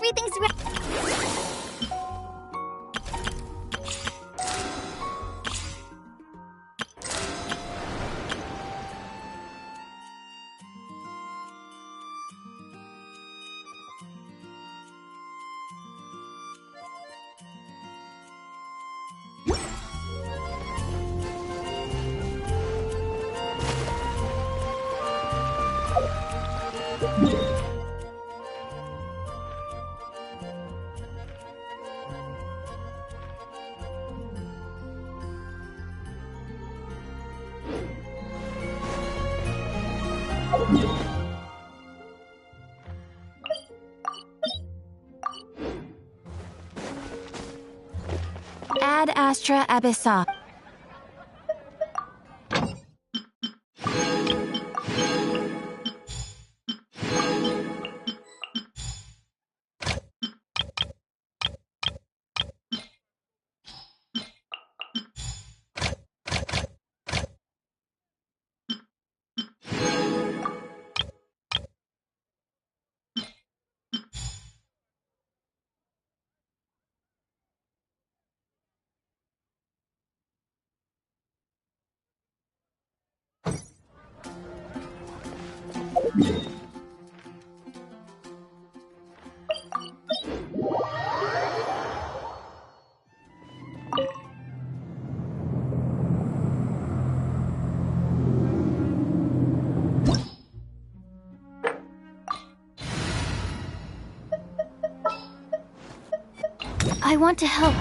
Everything's ready. Ad Astra Abyssa. I want to help.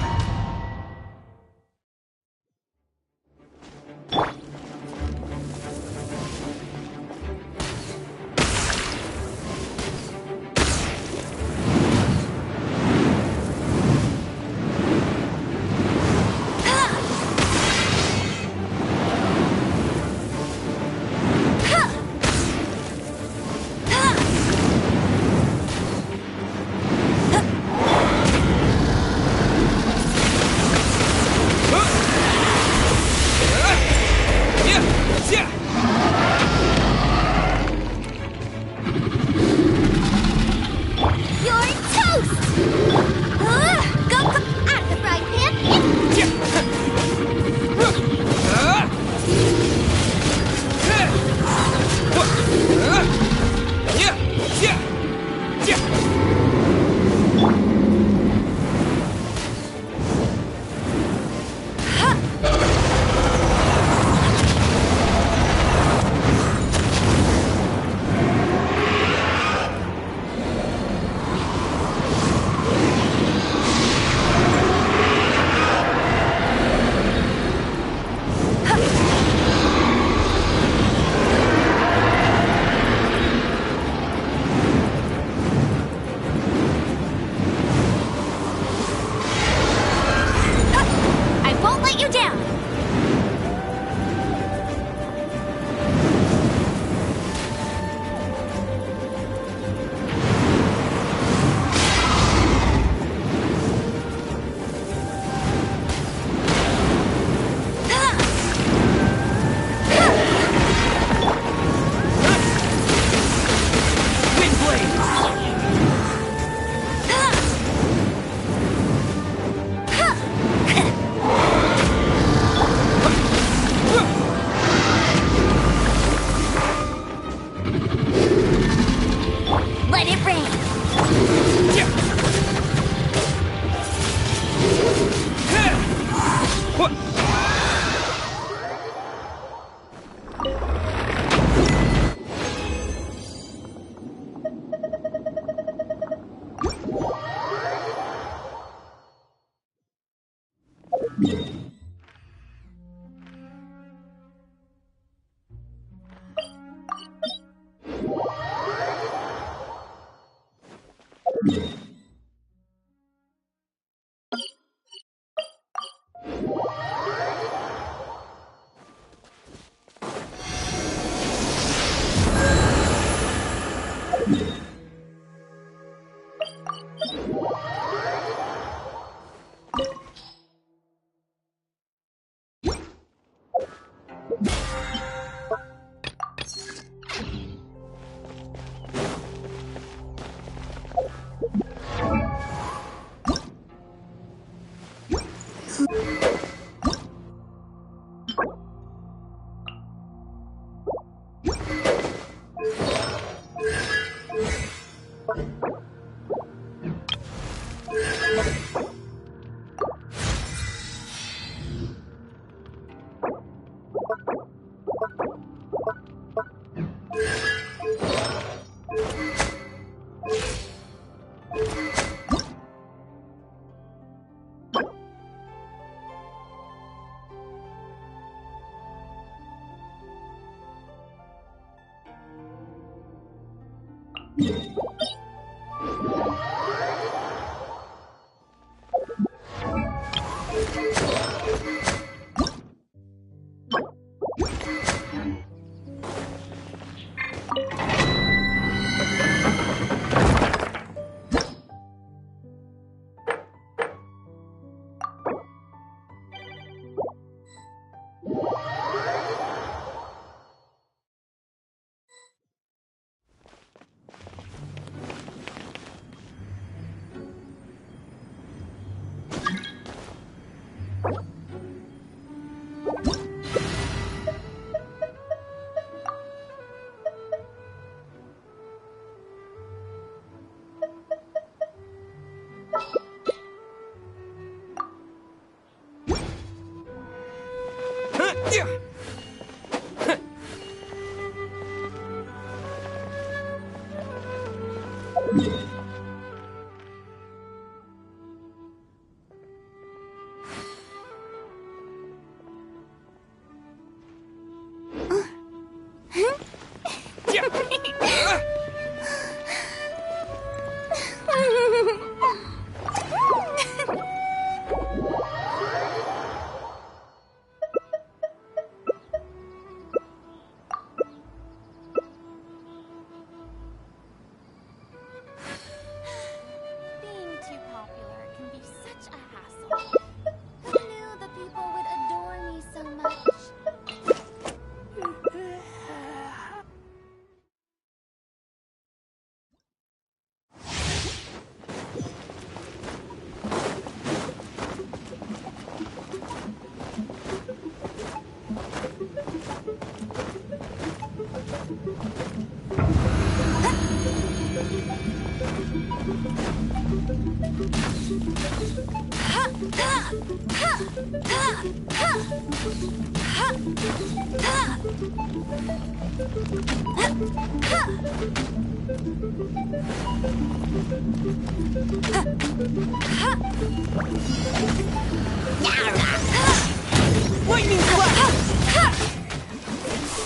Lightning clap!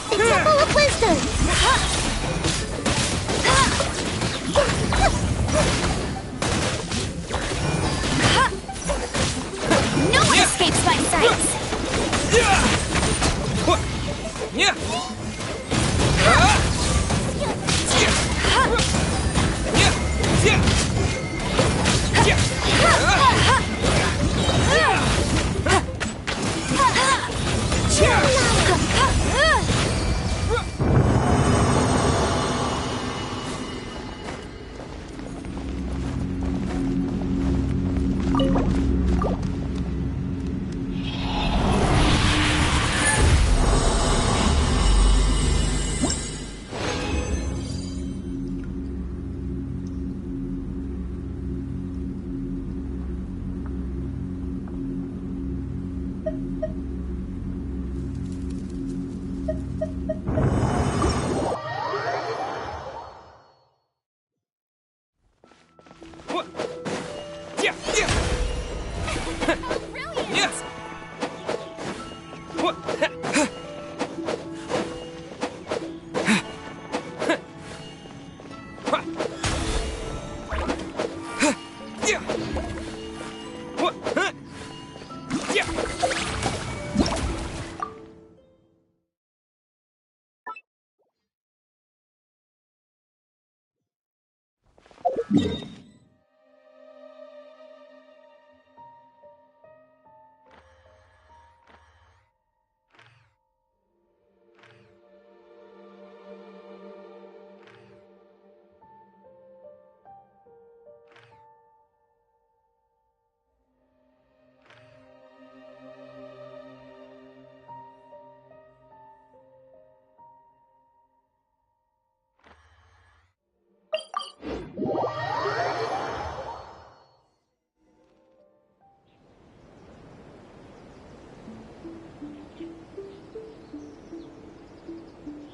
The Temple of Wisdom! No one escapes my sights!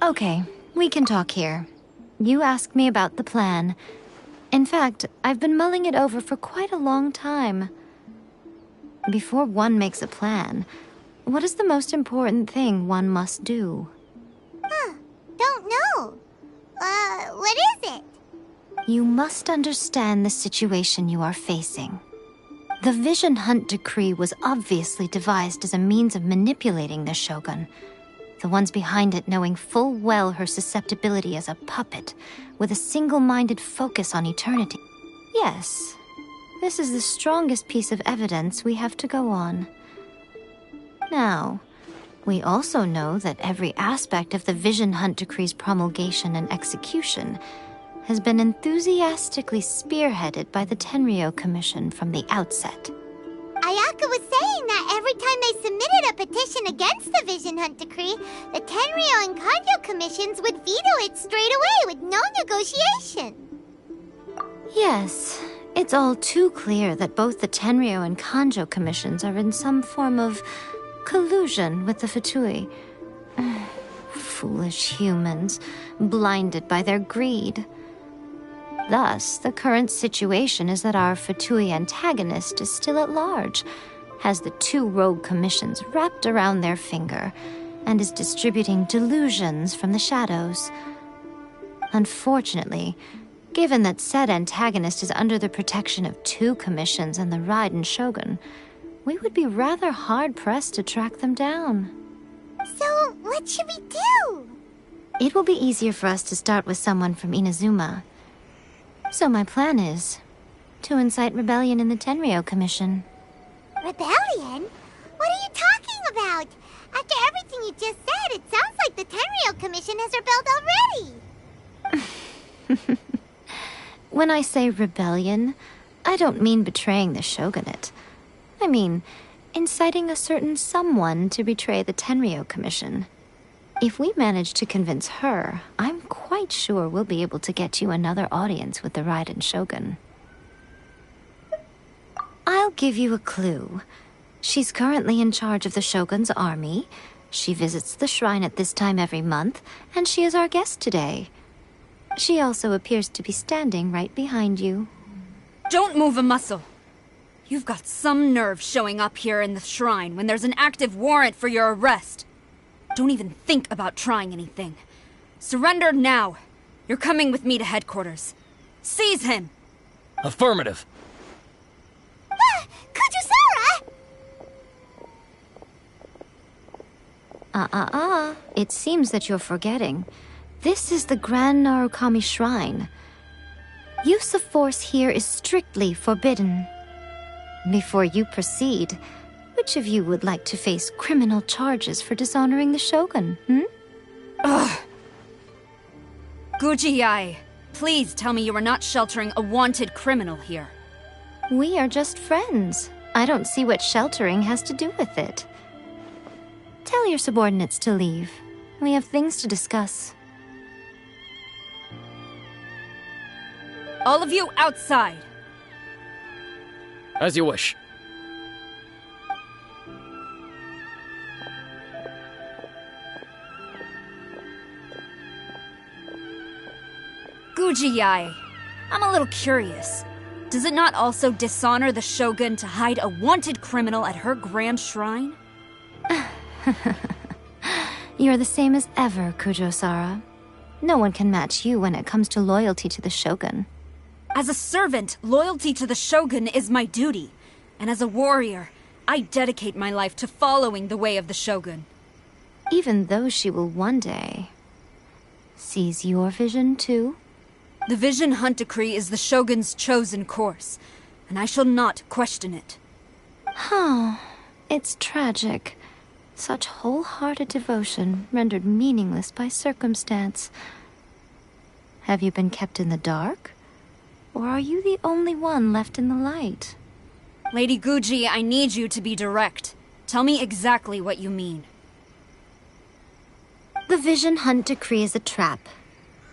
Okay, we can talk here. You asked me about the plan. In fact, I've been mulling it over for quite a long time. Before one makes a plan, what is the most important thing one must do? Don't know. What is it? You must understand the situation you are facing. The Vision Hunt Decree was obviously devised as a means of manipulating the Shogun, the ones behind it knowing full well her susceptibility as a puppet, with a single-minded focus on eternity. Yes, this is the strongest piece of evidence we have to go on. Now, we also know that every aspect of the Vision Hunt Decree's promulgation and execution has been enthusiastically spearheaded by the Tenryou Commission from the outset. Ayaka was saying that every time they submitted a petition against the Vision Hunt Decree, the Tenryou and Kanjo commissions would veto it straight away with no negotiation. Yes, it's all too clear that both the Tenryou and Kanjo commissions are in some form of collusion with the Fatui. Foolish humans, blinded by their greed. Thus, the current situation is that our Fatui antagonist is still at large, has the two rogue commissions wrapped around their finger, and is distributing delusions from the shadows. Unfortunately, given that said antagonist is under the protection of two commissions and the Raiden Shogun, we would be rather hard-pressed to track them down. So, what should we do? It will be easier for us to start with someone from Inazuma. So my plan is to incite rebellion in the Tenryou Commission. Rebellion? What are you talking about? After everything you just said, it sounds like the Tenryou Commission has rebelled already. When I say rebellion, I don't mean betraying the shogunate. I mean inciting a certain someone to betray the Tenryou Commission. If we manage to convince her, I'm quite sure we'll be able to get you another audience with the Raiden Shogun. I'll give you a clue. She's currently in charge of the Shogun's army. She visits the shrine at this time every month, and she is our guest today. She also appears to be standing right behind you. Don't move a muscle. You've got some nerve showing up here in the shrine when there's an active warrant for your arrest. Don't even think about trying anything. Surrender now. You're coming with me to headquarters. Seize him! Affirmative. Kujusara! It seems that you're forgetting. This is the Grand Narukami Shrine. Use of force here is strictly forbidden. Before you proceed, which of you would like to face criminal charges for dishonoring the Shogun, Ugh. Guji-ai, please tell me you are not sheltering a wanted criminal here. We are just friends. I don't see what sheltering has to do with it. Tell your subordinates to leave. We have things to discuss. All of you outside. As you wish. Guji-ai, I'm a little curious. Does it not also dishonor the Shogun to hide a wanted criminal at her grand shrine? You're the same as ever, Kujo-sara. No one can match you when it comes to loyalty to the Shogun. As a servant, loyalty to the Shogun is my duty. And as a warrior, I dedicate my life to following the way of the Shogun. Even though she will one day seize your vision too? The Vision Hunt Decree is the Shogun's chosen course, and I shall not question it. It's tragic. Such wholehearted devotion rendered meaningless by circumstance. Have you been kept in the dark? Or are you the only one left in the light? Lady Guji, I need you to be direct. Tell me exactly what you mean. The Vision Hunt Decree is a trap.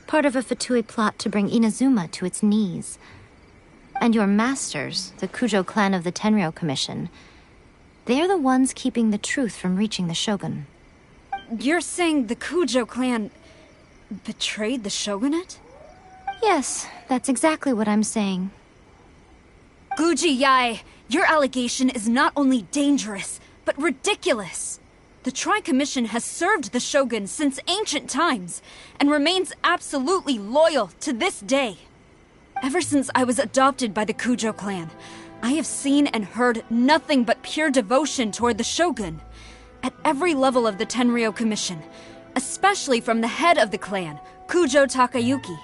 Part of a Fatui plot to bring Inazuma to its knees. And your masters, the Kujo clan of the Tenryou Commission, they're the ones keeping the truth from reaching the Shogun. You're saying the Kujo clan betrayed the shogunate? Yes, that's exactly what I'm saying. Guji Yae, your allegation is not only dangerous, but ridiculous. The Tri-Commission has served the shogun since ancient times, and remains absolutely loyal to this day. Ever since I was adopted by the Kujo clan, I have seen and heard nothing but pure devotion toward the shogun. At every level of the Tenryou Commission, especially from the head of the clan, Kujo Takayuki.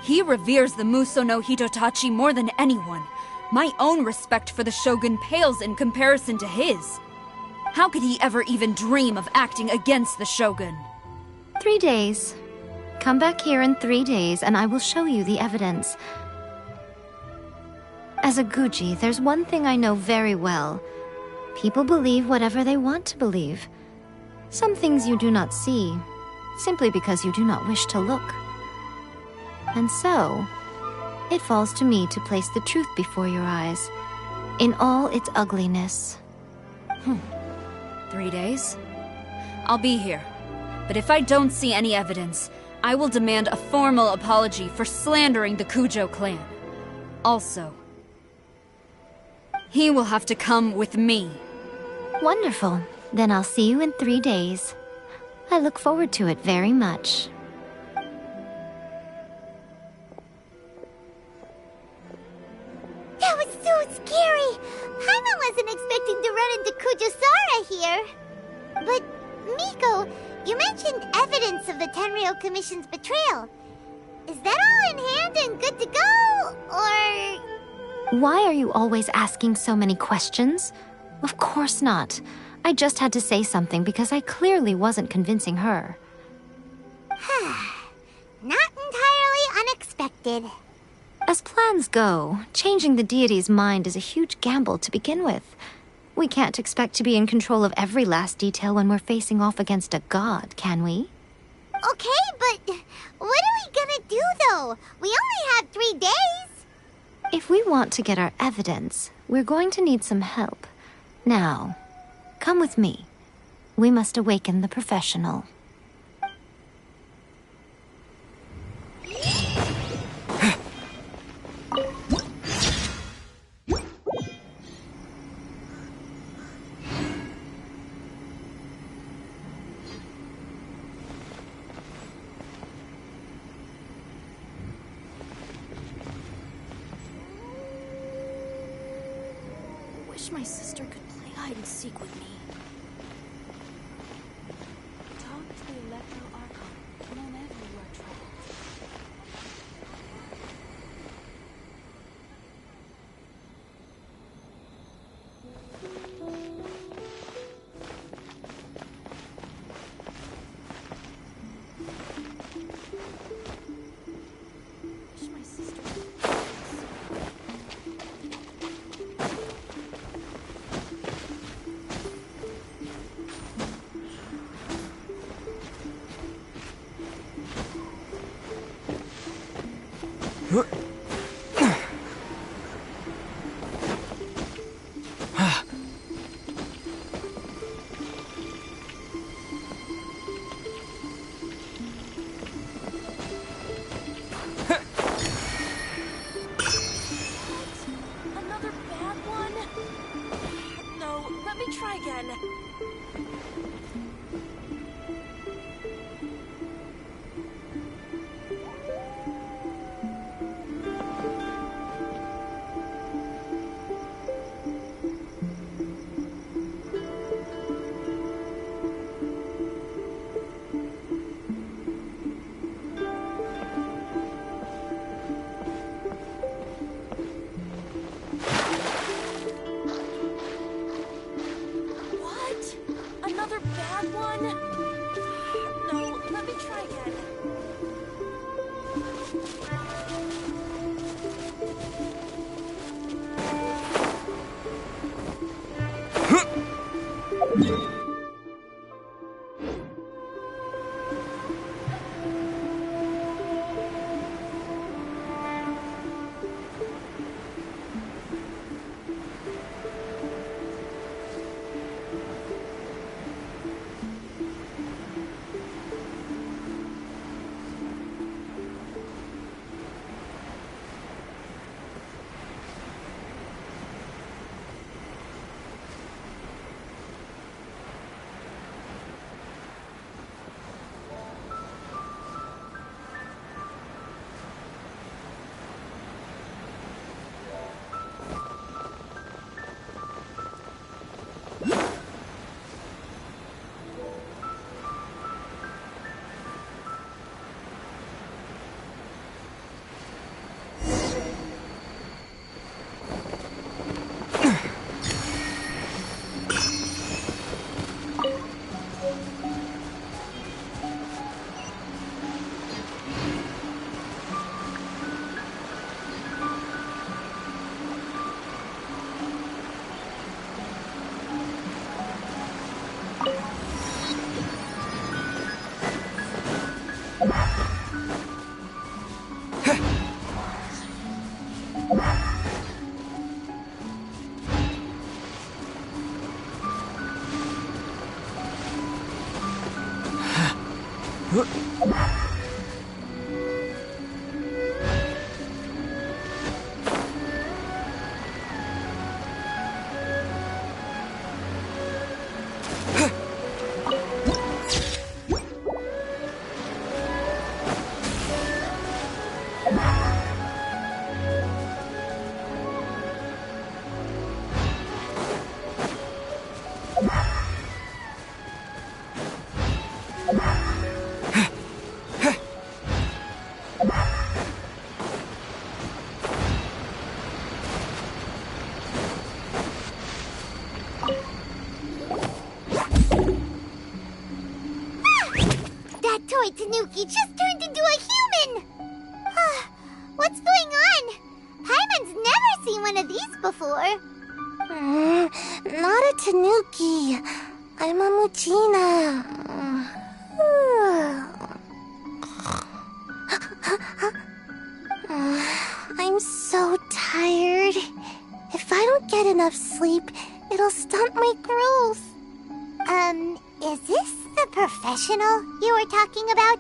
He reveres the Muso no Hitotachi more than anyone. My own respect for the shogun pales in comparison to his. How could he ever even dream of acting against the shogun? 3 days. Come back here in 3 days and I will show you the evidence. As a Guji, there's one thing I know very well. People believe whatever they want to believe. Some things you do not see, simply because you do not wish to look. And so, it falls to me to place the truth before your eyes, in all its ugliness. 3 days? I'll be here. But if I don't see any evidence, I will demand a formal apology for slandering the Kujo clan. Also, he will have to come with me. Wonderful. Then I'll see you in 3 days. I look forward to it very much. That was so scary! Paimon wasn't expecting to run into Kujosara here. But, Miko, you mentioned evidence of the Tenryou Commission's betrayal. Is that all in hand and good to go, or...? Why are you always asking so many questions? Of course not. I just had to say something because I clearly wasn't convincing her. Not entirely unexpected. As plans go, changing the deity's mind is a huge gamble to begin with. We can't expect to be in control of every last detail when we're facing off against a god, can we? Okay, but what are we gonna do, though? We only have 3 days. If we want to get our evidence, we're going to need some help. Now, come with me. We must awaken the professional. Wish my sister could play hide and seek with me. Talk to the Electro Archon whenever you are troubled. Wish my sister could play hide and seek. Another bad one? No, let me try again. What? Another bad one? No, let me try again. Tanuki just turned into a human! What's going on? Paimon's never seen one of these before. Not a Tanuki. I'm a Muchina. I'm so tired. If I don't get enough sleep, it'll stunt my growth. Is this the professional you were talking about?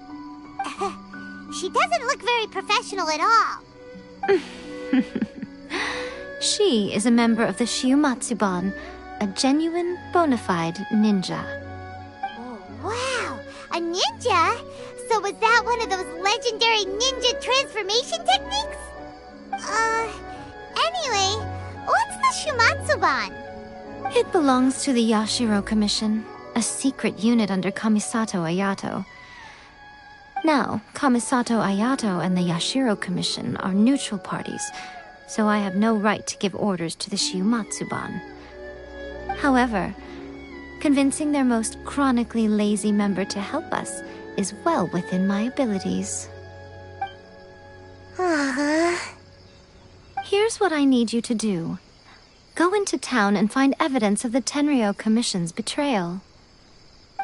She doesn't look very professional at all. She is a member of the Shiumatsuban, a genuine, bona fide ninja. Oh, wow! A ninja? So was that one of those legendary ninja transformation techniques? Anyway, what's the Shiumatsuban? It belongs to the Yashiro Commission, a secret unit under Kamisato Ayato. Now, Kamisato Ayato and the Yashiro Commission are neutral parties, so I have no right to give orders to the Shiumatsuban. However, convincing their most chronically lazy member to help us is well within my abilities. Here's what I need you to do. Go into town and find evidence of the Tenryou Commission's betrayal.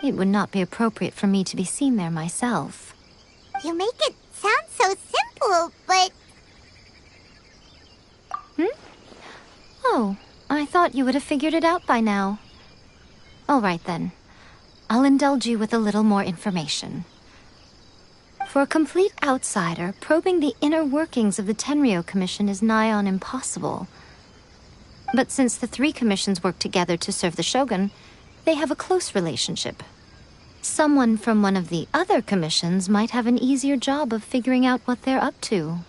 It would not be appropriate for me to be seen there myself. You make it sound so simple, but... Oh, I thought you would have figured it out by now. All right then. I'll indulge you with a little more information. For a complete outsider, probing the inner workings of the Tenryou Commission is nigh on impossible. But since the three commissions work together to serve the Shogun, they have a close relationship. Someone from one of the other commissions might have an easier job of figuring out what they're up to.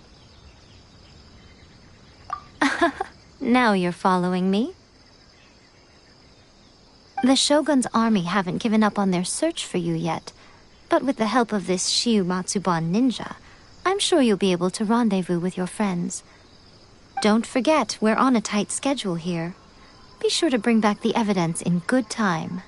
Now you're following me. The Shogun's army haven't given up on their search for you yet, but with the help of this Shiumatsuban ninja, I'm sure you'll be able to rendezvous with your friends. Don't forget, we're on a tight schedule here. Be sure to bring back the evidence in good time.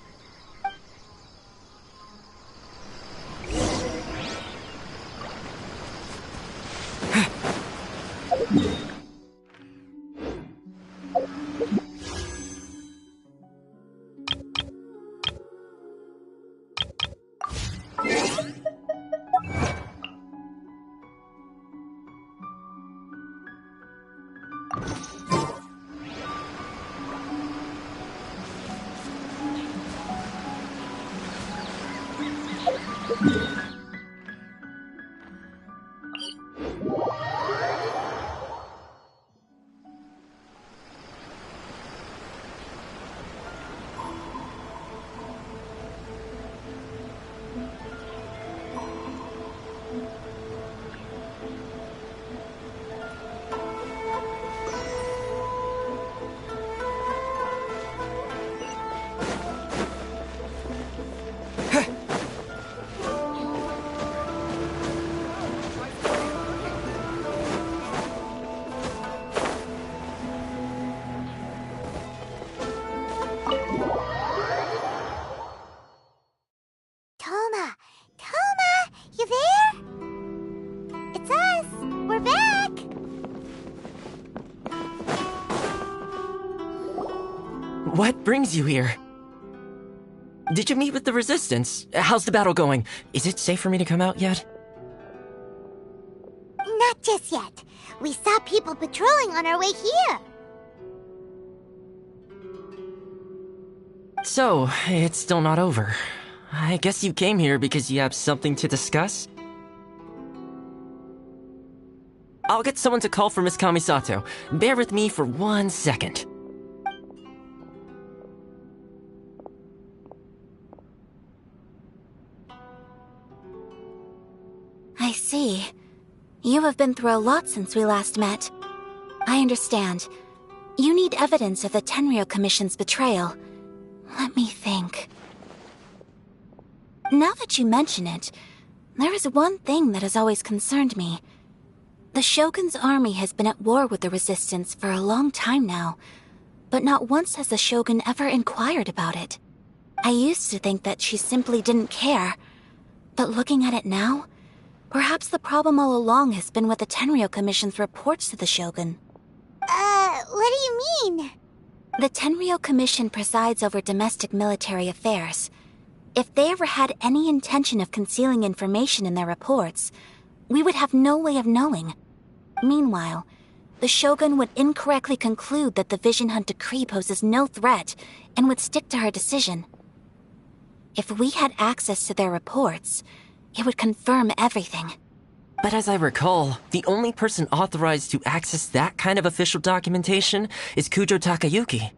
What brings you here? Did you meet with the Resistance? How's the battle going? Is it safe for me to come out yet? Not just yet. We saw people patrolling on our way here. So, it's still not over. I guess you came here because you have something to discuss? I'll get someone to call for Miss Kamisato. Bear with me for 1 second. I see. You have been through a lot since we last met. I understand. You need evidence of the Tenryou Commission's betrayal. Let me think. Now that you mention it, there is one thing that has always concerned me. The Shogun's army has been at war with the Resistance for a long time now, but not once has the Shogun ever inquired about it. I used to think that she simply didn't care, but looking at it now, perhaps the problem all along has been with the Tenryou Commission's reports to the Shogun. What do you mean? The Tenryou Commission presides over domestic military affairs. If they ever had any intention of concealing information in their reports, we would have no way of knowing. Meanwhile, the Shogun would incorrectly conclude that the Vision Hunt decree poses no threat and would stick to her decision. If we had access to their reports, it would confirm everything. But as I recall, the only person authorized to access that kind of official documentation is Kujo Takayuki.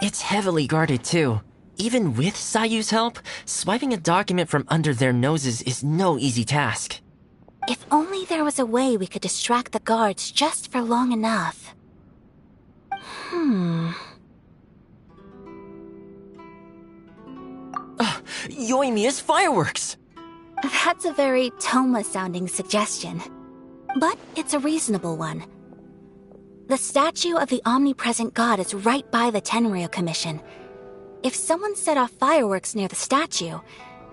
It's heavily guarded too. Even with Sayu's help, swiping a document from under their noses is no easy task. If only there was a way we could distract the guards just for long enough. Yoimiya's fireworks! That's a very Toma-sounding suggestion. But it's a reasonable one. The statue of the omnipresent god is right by the Tenryou Commission. If someone set off fireworks near the statue,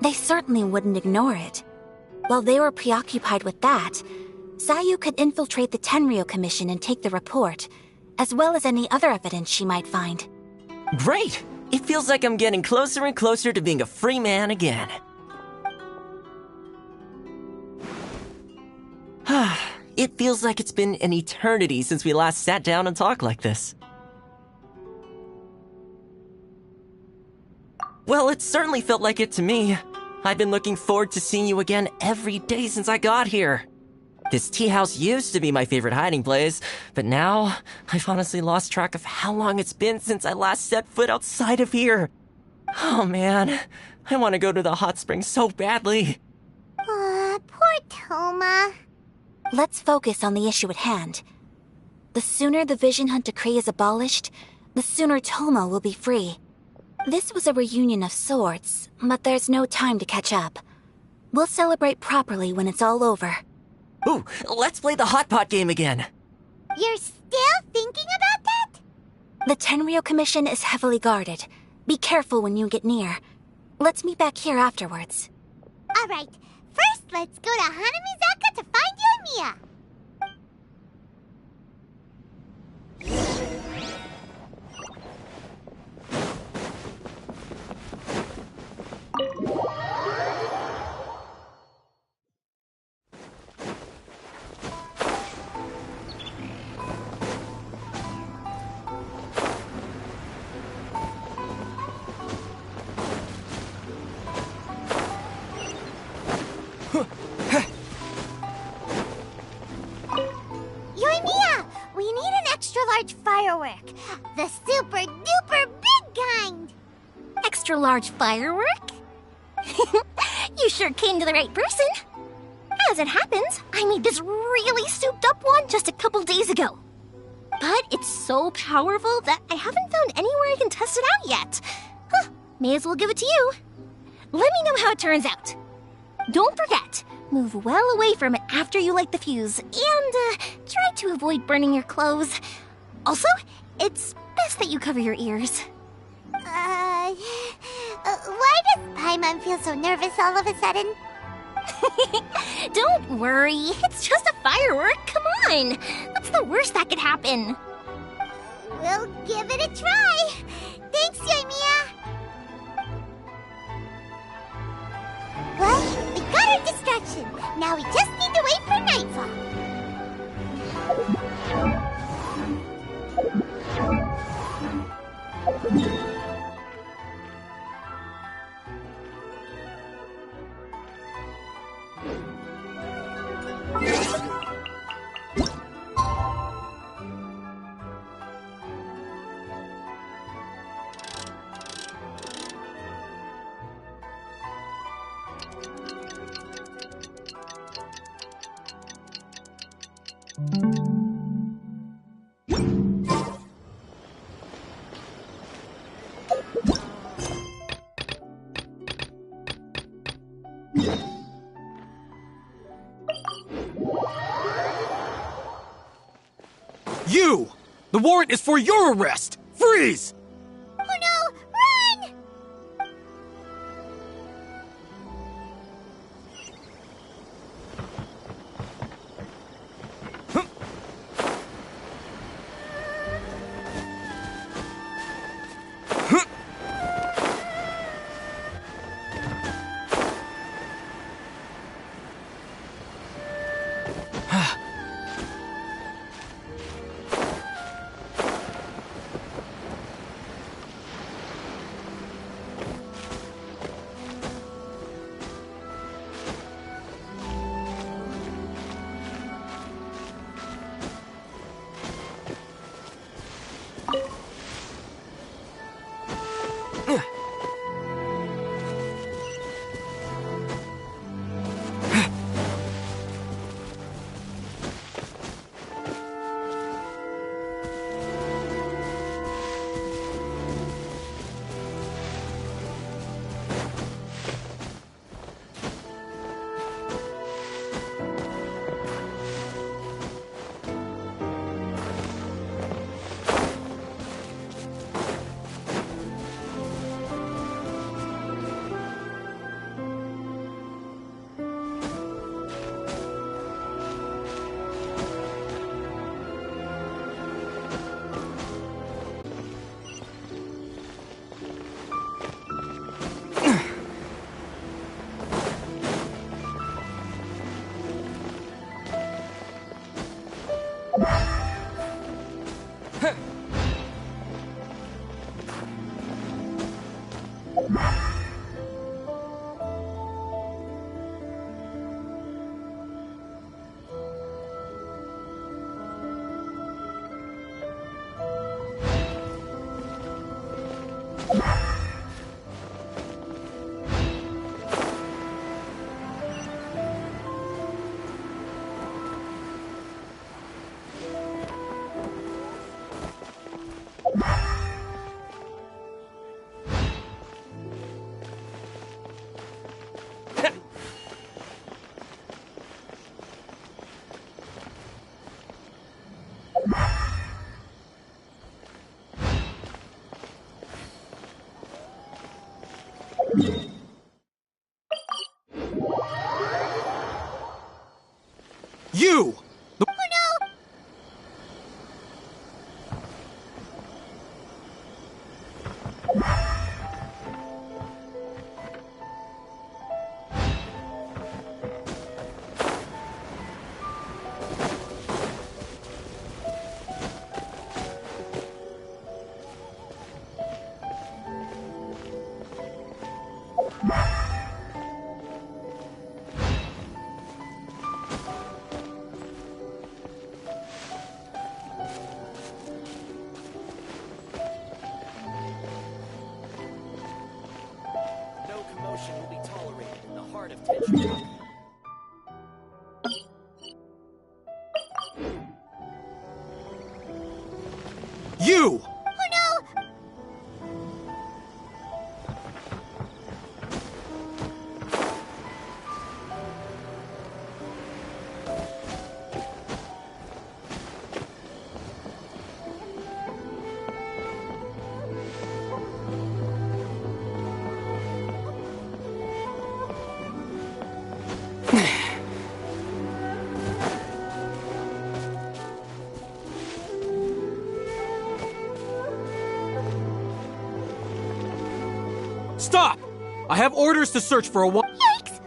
they certainly wouldn't ignore it. While they were preoccupied with that, Sayu could infiltrate the Tenryou Commission and take the report, as well as any other evidence she might find. Great! It feels like I'm getting closer and closer to being a free man again. It feels like it's been an eternity since we last sat down and talked like this. Well, it certainly felt like it to me. I've been looking forward to seeing you again every day since I got here. This tea house used to be my favorite hiding place, but now I've honestly lost track of how long it's been since I last set foot outside of here. Oh man, I want to go to the hot springs so badly. Poor Toma. Let's focus on the issue at hand. The sooner the Vision Hunt decree is abolished, the sooner Toma will be free. This was a reunion of sorts, but there's no time to catch up. We'll celebrate properly when it's all over. Ooh, let's play the hot pot game again. You're still thinking about that? The Tenryou Commission is heavily guarded. Be careful when you get near. Let's meet back here afterwards. Alright, first let's go to Hanamizaka to find Yoimiya. Yoimiya, we need an extra-large firework. The super-duper big kind. Extra-large firework? You sure came to the right person. As it happens, I made this really souped-up one just a couple days ago. But it's so powerful that I haven't found anywhere I can test it out yet. May as well give it to you. Let me know how it turns out. Don't forget, move well away from it after you light the fuse, and try to avoid burning your clothes. Also, it's best that you cover your ears. Why does Paimon feel so nervous all of a sudden? Don't worry, it's just a firework, come on! What's the worst that could happen? We'll give it a try. Thanks, Yoimiya. Well, we got our distraction. Now we just need to wait for nightfall. You! The warrant is for your arrest! Freeze! Oh no! Run! You! The No commotion will be tolerated in the heart of tension. You! Stop! I have orders to search for a Yikes!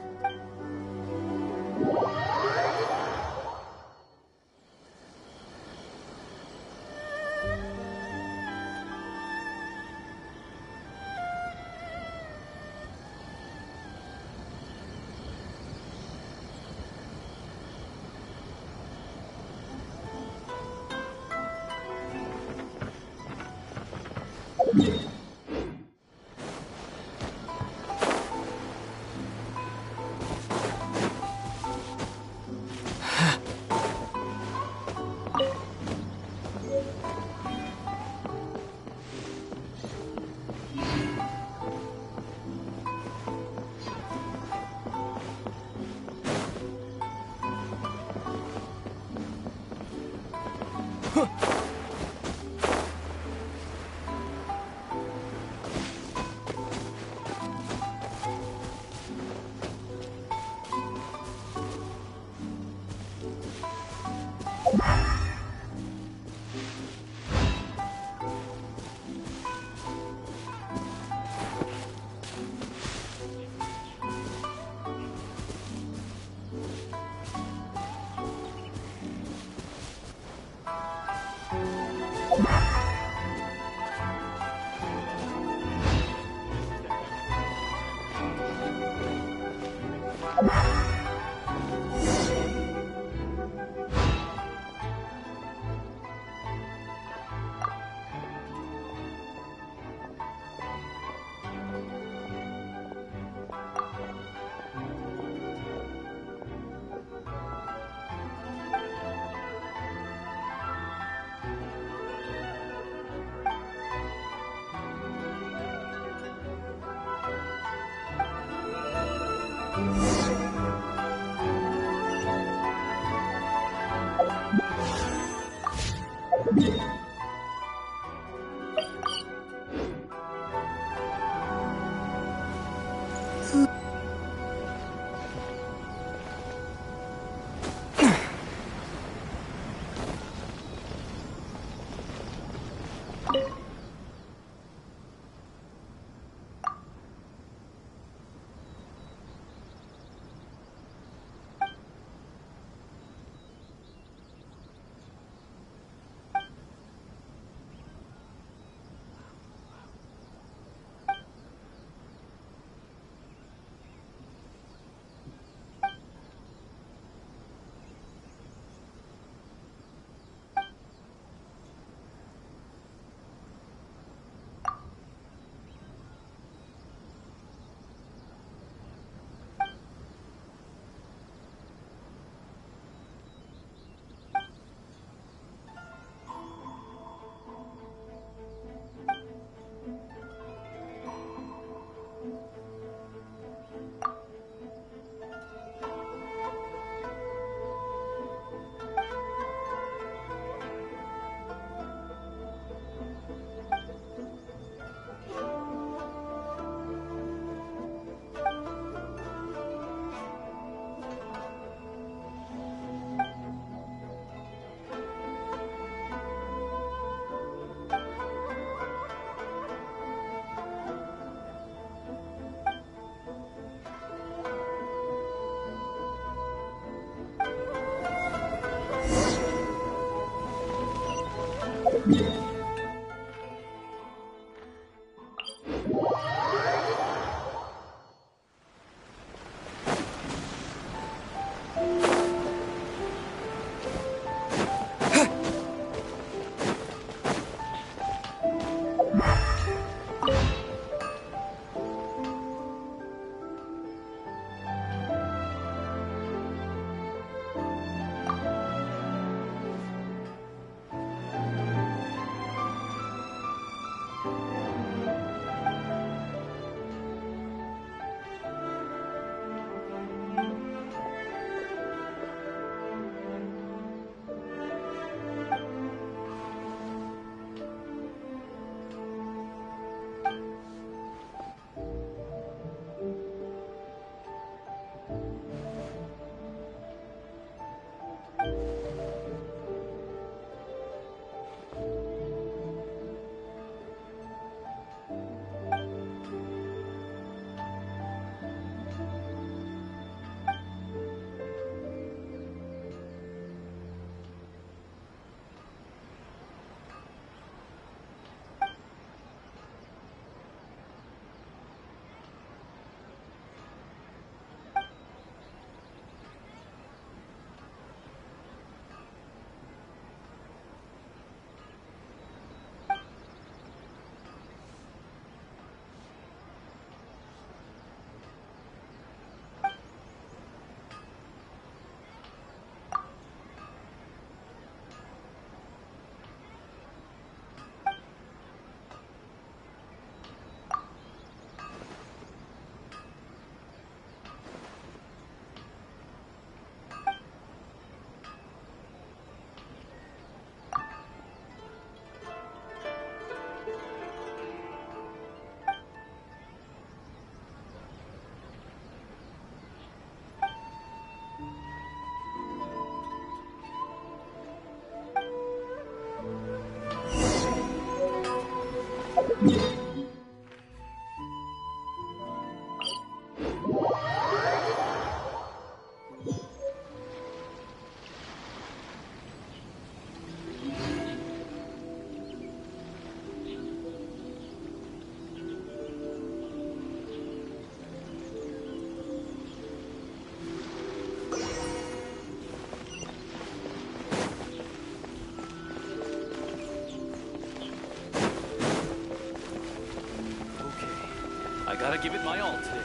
I gotta give it my all today.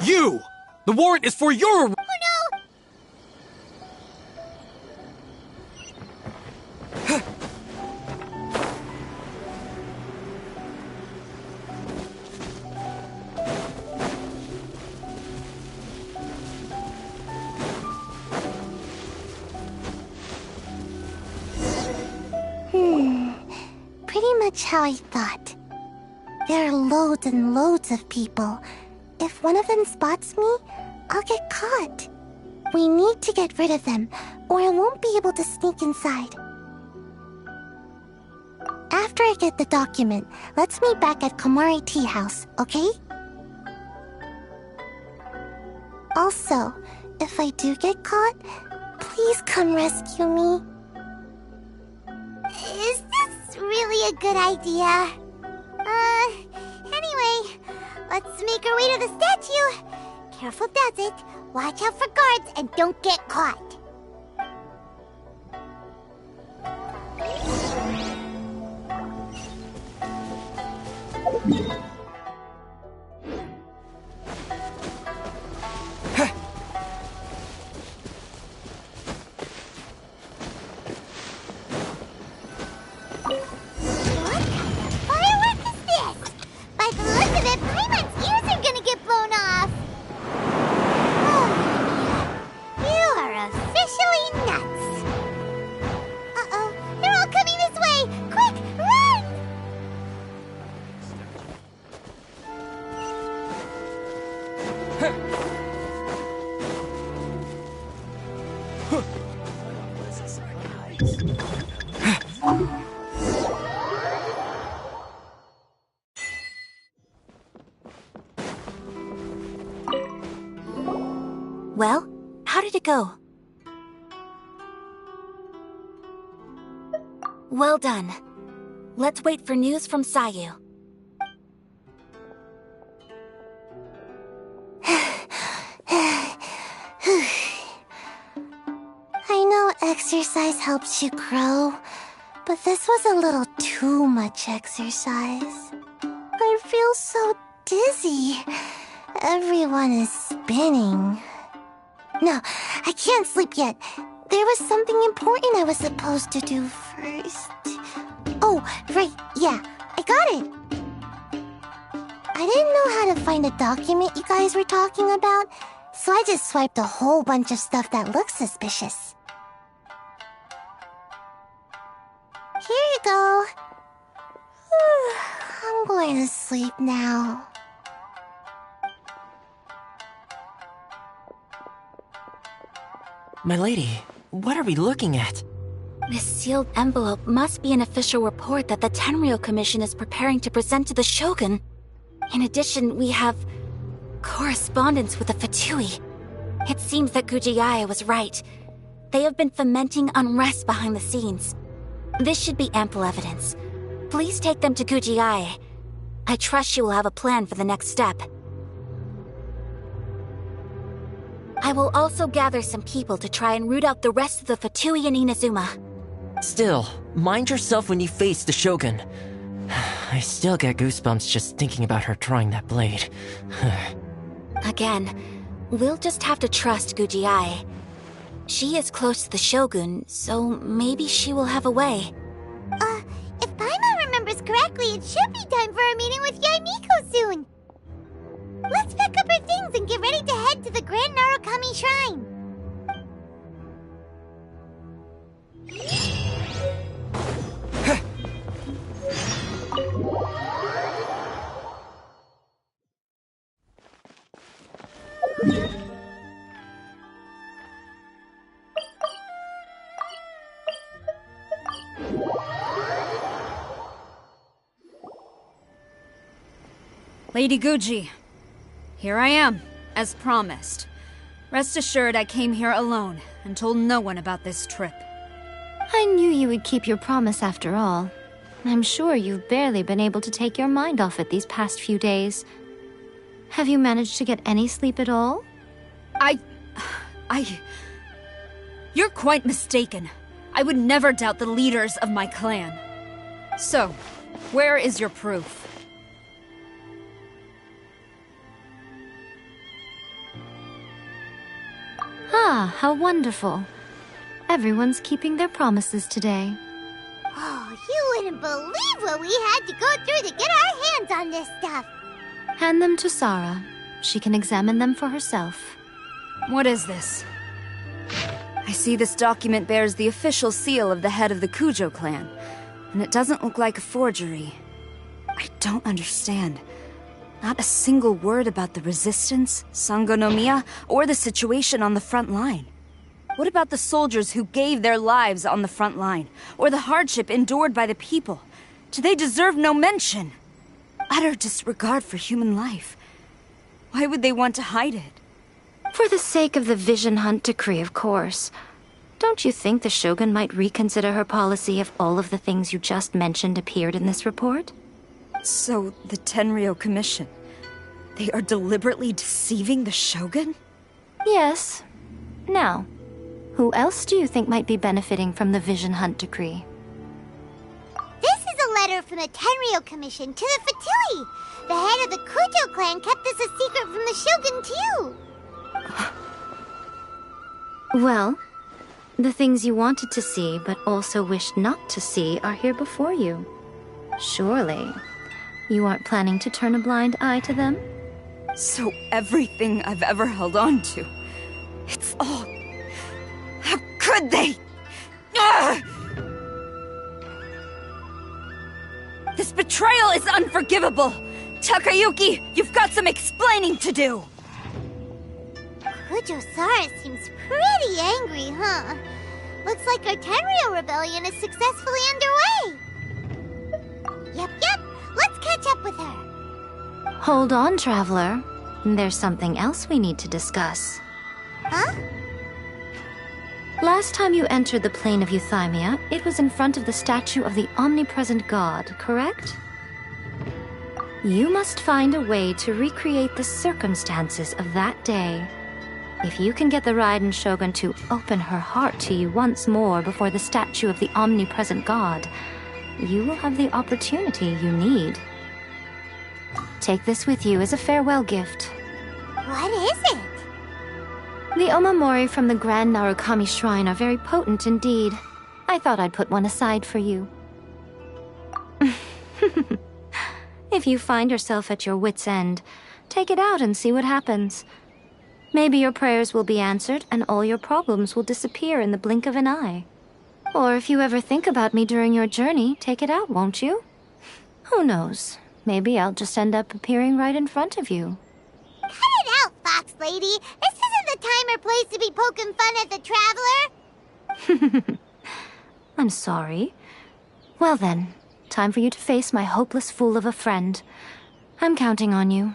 You! The warrant is for your... Oh no! Pretty much how I thought. There are loads and loads of people. If one of them spots me, I'll get caught. We need to get rid of them, or I won't be able to sneak inside. After I get the document, let's meet back at Komari Tea House, okay? Also, if I do get caught, please come rescue me. Is this really a good idea? Anyway, let's make our way to the statue. Careful does it. Watch out for guards and don't get caught. Well, how did it go? Well done. Let's wait for news from Sayu. I know exercise helps you grow, but this was a little too much exercise. I feel so dizzy. Everyone is spinning. No, I can't sleep yet. There was something important I was supposed to do first. Oh, right, yeah, I got it. I didn't know how to find a document you guys were talking about, so I just swiped a whole bunch of stuff that looks suspicious. Here you go. I'm going to sleep now. My lady, what are we looking at? This sealed envelope must be an official report that the Tenryou Commission is preparing to present to the Shogun. In addition, we have correspondence with the Fatui. It seems that Gujiaya was right. They have been fomenting unrest behind the scenes. This should be ample evidence. Please take them to Gujiaya. I trust she will have a plan for the next step. I will also gather some people to try and root out the rest of the Fatui in Inazuma. Still, mind yourself when you face the Shogun. I still get goosebumps just thinking about her drawing that blade. Again, we'll just have to trust Gujiai. She is close to the Shogun, so maybe she will have a way. If Paimon remembers correctly, it should be time for a meeting with Yaimiko soon. Let's pack up our things and get ready to head to the Grand Narukami Shrine. Lady Guji, here I am, as promised. Rest assured I came here alone and told no one about this trip. I knew you would keep your promise after all. I'm sure you've barely been able to take your mind off it these past few days. Have you managed to get any sleep at all? You're quite mistaken. I would never doubt the leaders of my clan. So, where is your proof? Ah, how wonderful. Everyone's keeping their promises today. Oh, you wouldn't believe what we had to go through to get our hands on this stuff. Hand them to Sarah. She can examine them for herself. What is this? I see this document bears the official seal of the head of the Kujo clan, and it doesn't look like a forgery. I don't understand. Not a single word about the resistance, Sangonomiya, or the situation on the front line. What about the soldiers who gave their lives on the front line, or the hardship endured by the people? Do they deserve no mention? Utter disregard for human life. Why would they want to hide it? For the sake of the Vision Hunt decree, of course. Don't you think the Shogun might reconsider her policy if all of the things you just mentioned appeared in this report? So, the Tenryou Commission, they are deliberately deceiving the Shogun? Yes. Now, who else do you think might be benefiting from the Vision Hunt decree? This is a letter from the Tenryou Commission to the Fatui. The head of the Kujo clan kept this a secret from the Shogun, too. Well, the things you wanted to see but also wished not to see are here before you. Surely, you aren't planning to turn a blind eye to them? So everything I've ever held on to, it's all... How could they? Ugh! This betrayal is unforgivable! Takayuki, you've got some explaining to do! Kujo Sara seems pretty angry, huh? Looks like our Tenryou rebellion is successfully underway. Yep. Let's catch up with her. Hold on, Traveler. There's something else we need to discuss. Huh? Last time you entered the plane of Euthymia, it was in front of the statue of the Omnipresent God, correct? You must find a way to recreate the circumstances of that day. If you can get the Raiden Shogun to open her heart to you once more before the statue of the Omnipresent God, you will have the opportunity you need. Take this with you as a farewell gift. What is it? The omamori from the Grand Narukami Shrine are very potent indeed. I thought I'd put one aside for you. If you find yourself at your wit's end, take it out and see what happens. Maybe your prayers will be answered and all your problems will disappear in the blink of an eye. Or if you ever think about me during your journey, take it out, won't you? Who knows? maybe I'll just end up appearing right in front of you. Cut it out, Fox Lady. This isn't the time or place to be poking fun at the Traveler. I'm sorry. Well then, time for you to face my hopeless fool of a friend. I'm counting on you.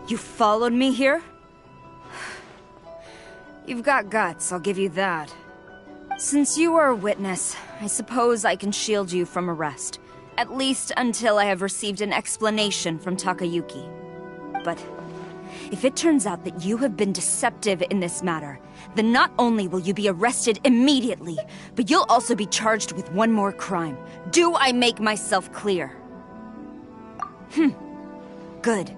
You followed me here? You've got guts, I'll give you that. Since you are a witness, I suppose I can shield you from arrest. At least until I have received an explanation from Takayuki. But if it turns out that you have been deceptive in this matter, then not only will you be arrested immediately, but you'll also be charged with one more crime. Do I make myself clear? Good.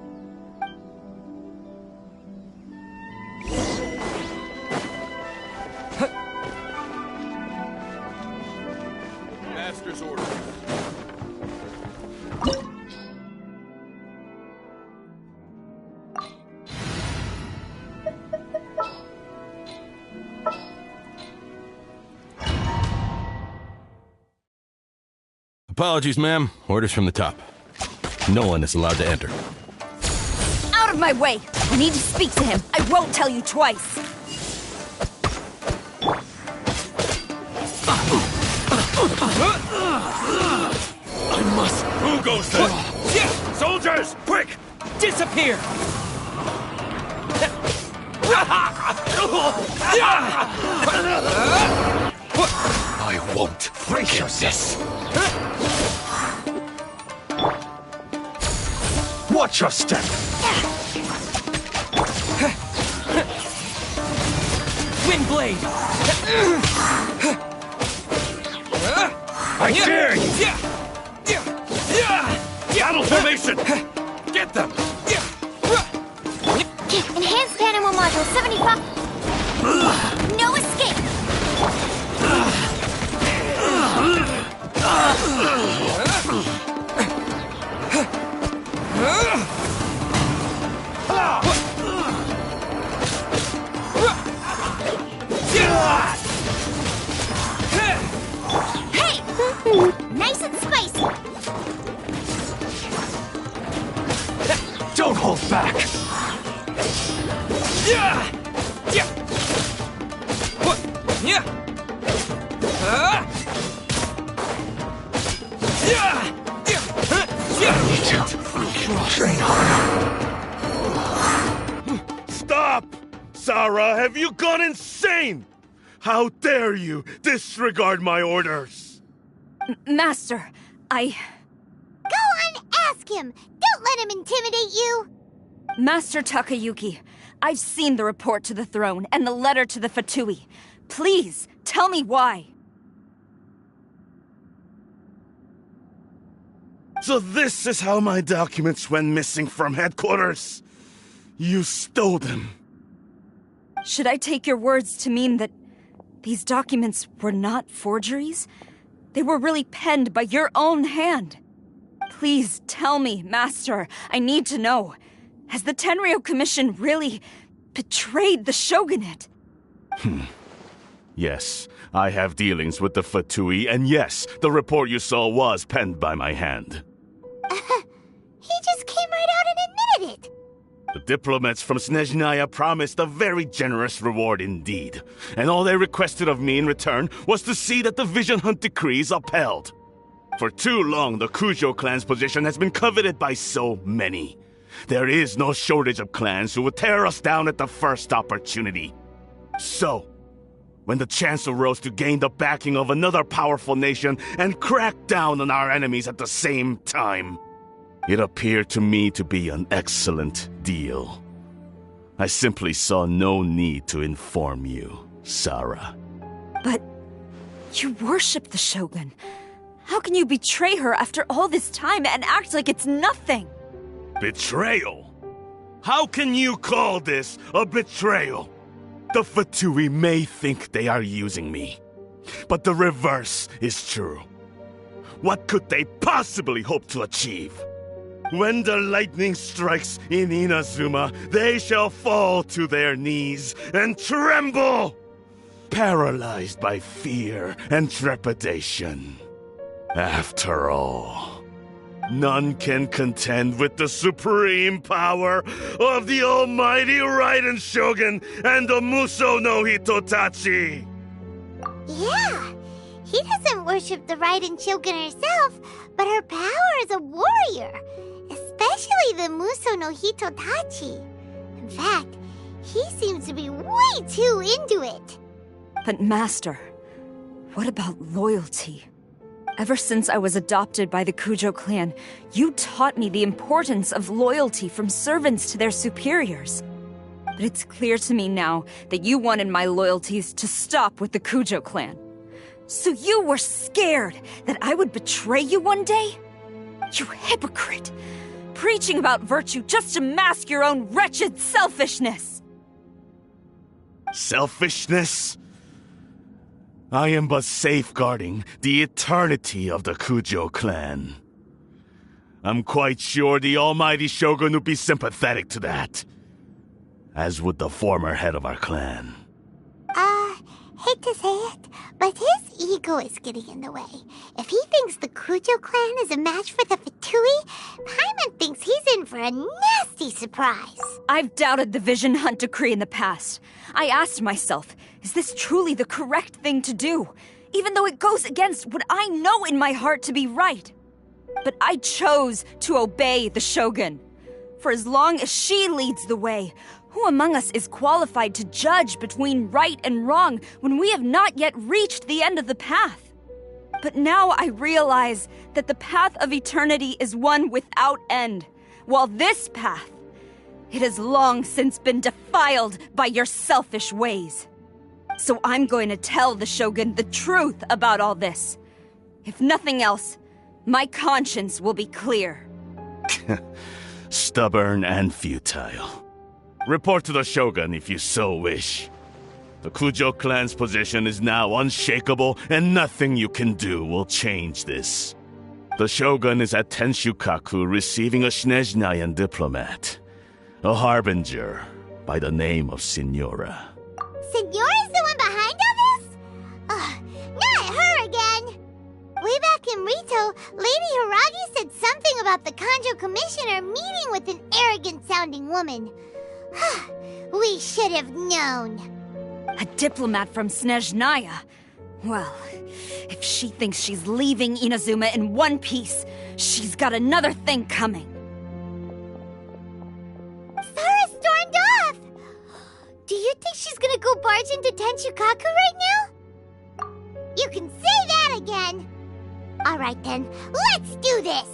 Master's order. Apologies, ma'am. Orders from the top. No one is allowed to enter. Out of my way! I need to speak to him. I won't tell you twice. I must. Who goes there? Soldiers, quick! Disappear! I won't forgive this. Watch your step. Windblade! I dare you! Battle formation! Get them! Enhanced animal module 75. No escape! Hey! Nice and spicy! Don't hold back! Train harder. Stop! Sarah, have you gone insane? How dare you disregard my orders? Master, Go on, ask him! Don't let him intimidate you! Master Takayuki, I've seen the report to the throne and the letter to the Fatui. Please, tell me why. So this is how my documents went missing from headquarters. You stole them. Should I take your words to mean that these documents were not forgeries? They were really penned by your own hand. Please tell me, Master. I need to know. Has the Tenryou Commission really betrayed the shogunate? Yes, I have dealings with the Fatui, and yes, the report you saw was penned by my hand. He just came right out and admitted it! The diplomats from Snezhnaya promised a very generous reward indeed, and all they requested of me in return was to see that the Vision Hunt decree is upheld. For too long, the Kujo clan's position has been coveted by so many. There is no shortage of clans who would tear us down at the first opportunity. So, when the chance arose to gain the backing of another powerful nation and crack down on our enemies at the same time, it appeared to me to be an excellent deal. I simply saw no need to inform you, Sarah. But you worship the Shogun. How can you betray her after all this time and act like it's nothing? Betrayal? How can you call this a betrayal? The Fatui may think they are using me, but the reverse is true. What could they possibly hope to achieve? When the lightning strikes in Inazuma, they shall fall to their knees and tremble, paralyzed by fear and trepidation. After all, none can contend with the supreme power of the almighty Raiden Shogun and the Muso no Hitotachi. Yeah, he doesn't worship the Raiden Shogun herself, but her power as a warrior, especially the Muso no Hitotachi. In fact, he seems to be way too into it. But Master, What about loyalty? Ever since I was adopted by the Kujo clan, you taught me the importance of loyalty from servants to their superiors. But it's clear to me now that you wanted my loyalties to stop with the Kujo clan. So you were scared that I would betray you one day? You hypocrite! Preaching about virtue just to mask your own wretched selfishness! Selfishness? I am but safeguarding the eternity of the Kujo clan. I'm quite sure the almighty Shogun would be sympathetic to that. As would the former head of our clan. Hate to say it, but his ego is getting in the way. If he thinks the Kujo clan is a match for the Fatui, Paimon thinks he's in for a nasty surprise. I've doubted the Vision Hunt decree in the past. I asked myself, is this truly the correct thing to do? Even though it goes against what I know in my heart to be right. But I chose to obey the Shogun. For as long as she leads the way, who among us is qualified to judge between right and wrong when we have not yet reached the end of the path? But now I realize that the path of eternity is one without end, while this path, it has long since been defiled by your selfish ways. So I'm going to tell the Shogun the truth about all this. If nothing else, my conscience will be clear. Stubborn and futile. Report to the Shogun if you so wish. The Kujo clan's position is now unshakable, and nothing you can do will change this. The Shogun is at Tenshukaku receiving a Snezhnayan diplomat, a harbinger by the name of Signora. Signora's the one behind all this? Not her again! Way back in Rito, Lady Hiragi said something about the Kanjo Commissioner meeting with an arrogant-sounding woman. We should have known. A diplomat from Snezhnaya? Well, if she thinks she's leaving Inazuma in one piece, she's got another thing coming. Sara stormed off! Do you think she's gonna go barge into Tenshukaku right now? You can say that again! Alright then, let's do this!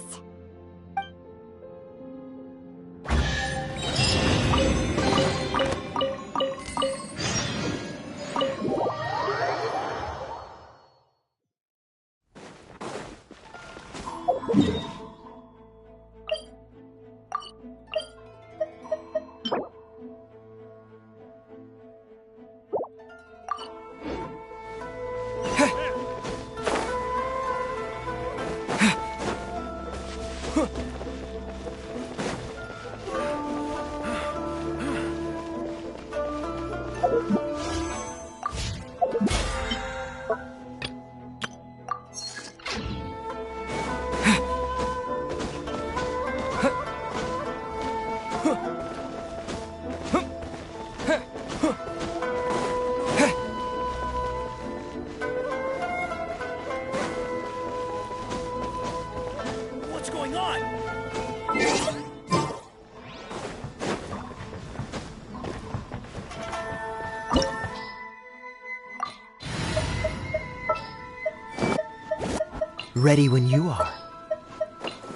Ready when you are.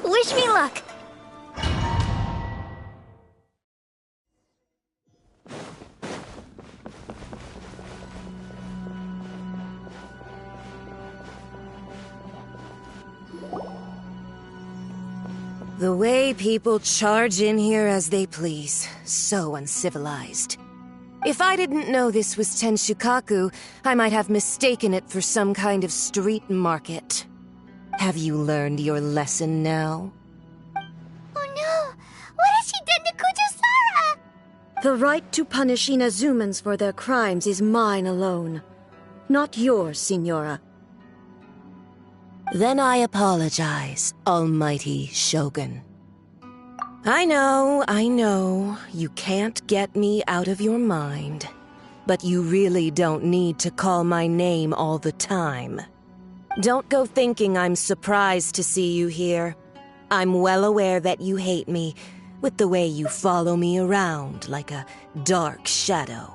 Wish me luck. The way people charge in here as they please. So uncivilized. If I didn't know this was Tenshukaku, I might have mistaken it for some kind of street market. Have you learned your lesson now? Oh no! What has she done to Kujusara? The right to punish Inazumans for their crimes is mine alone. Not yours, Signora. Then I apologize, Almighty Shogun. I know, you can't get me out of your mind. But you really don't need to call my name all the time. Don't go thinking I'm surprised to see you here. I'm well aware that you hate me, with the way you follow me around like a dark shadow.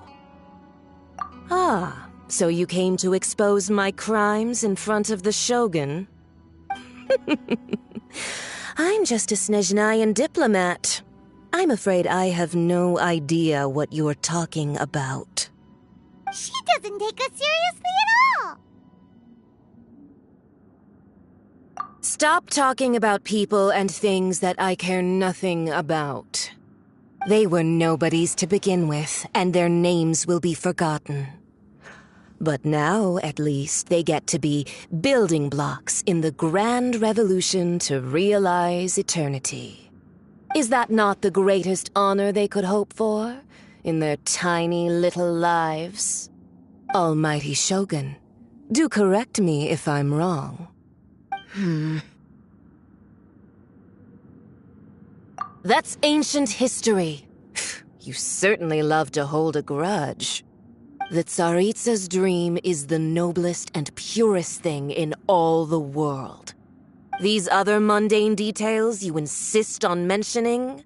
Ah, So you came to expose my crimes in front of the Shogun? I'm just a Snezhnayan diplomat. I'm afraid I have no idea what you're talking about. She doesn't take us seriously at all! Stop talking about people and things that I care nothing about. They were nobodies to begin with, and their names will be forgotten. But now, at least, they get to be building blocks in the grand revolution to realize eternity. Is that not the greatest honor they could hope for in their tiny little lives? Almighty Shogun, do correct me if I'm wrong. That's ancient history. You certainly love to hold a grudge. The Tsaritsa's dream is the noblest and purest thing in all the world. These other mundane details you insist on mentioning,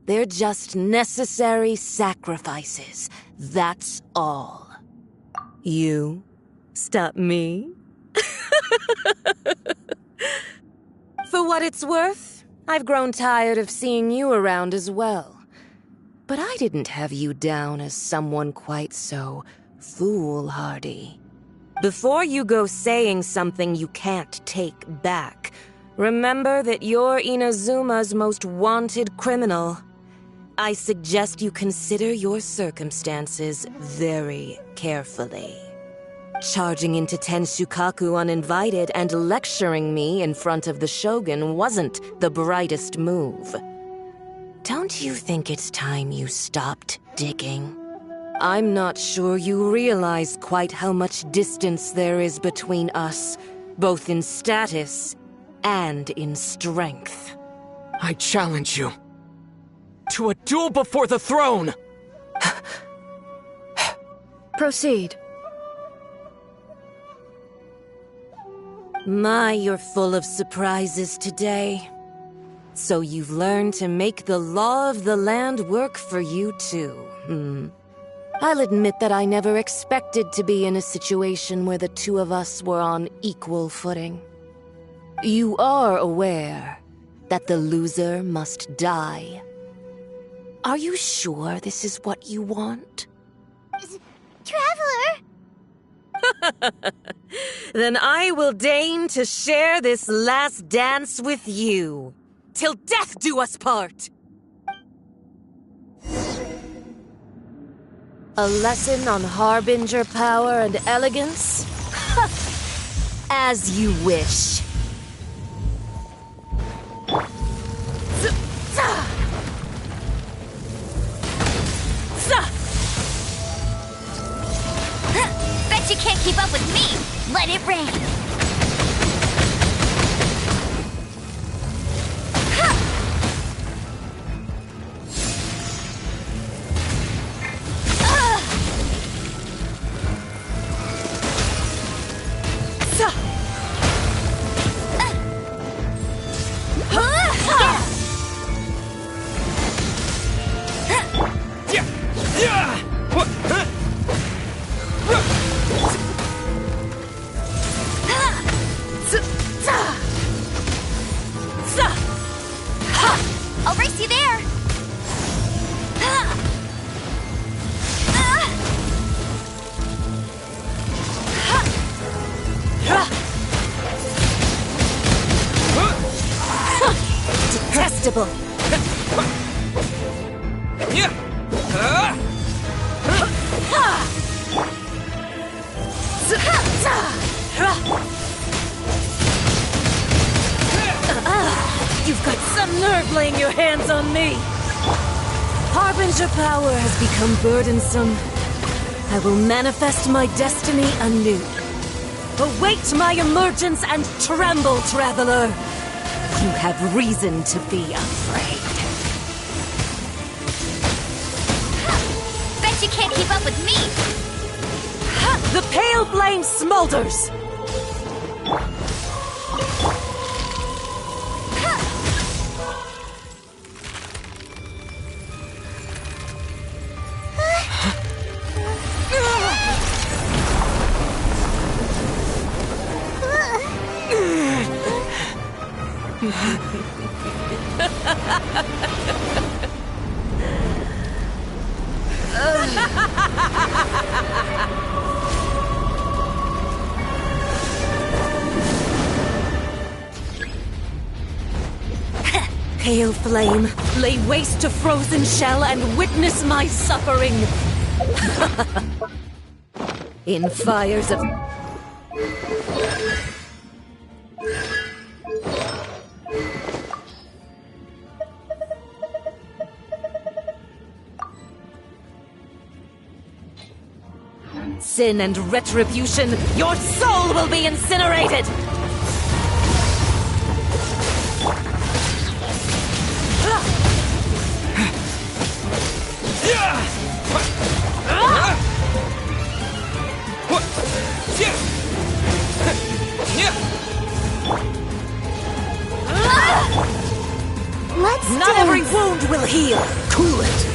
they're just necessary sacrifices. That's all. You stop me? For what it's worth, I've grown tired of seeing you around as well. But I didn't have you down as someone quite so foolhardy. Before you go saying something you can't take back, remember that you're Inazuma's most wanted criminal. I suggest you consider your circumstances very carefully. Charging into Tenshukaku uninvited and lecturing me in front of the Shogun wasn't the brightest move. Don't you think it's time you stopped digging? I'm not sure you realize quite how much distance there is between us, both in status and in strength. I challenge you to a duel before the throne! Proceed. My, you're full of surprises today. So you've learned to make the law of the land work for you too, I'll admit that I never expected to be in a situation where the two of us were on equal footing. You are aware that the loser must die. Are you sure this is what you want? Traveler! Then I will deign to share this last dance with you. Till death do us part! A lesson on harbinger power and elegance? As you wish. Bet you can't keep up with me! Let it rain! I'll race you there! Detestable! You've got some nerve laying your hands on me! Harbinger power has become burdensome. I will manifest my destiny anew. Await my emergence and tremble, traveler! You have reason to be afraid. Bet you can't keep up with me! The pale flame smolders! Pale flame, lay waste to frozen shell and witness my suffering. In fires of... sin and retribution, your soul will be incinerated! Let's Not every wound will heal. Cool it.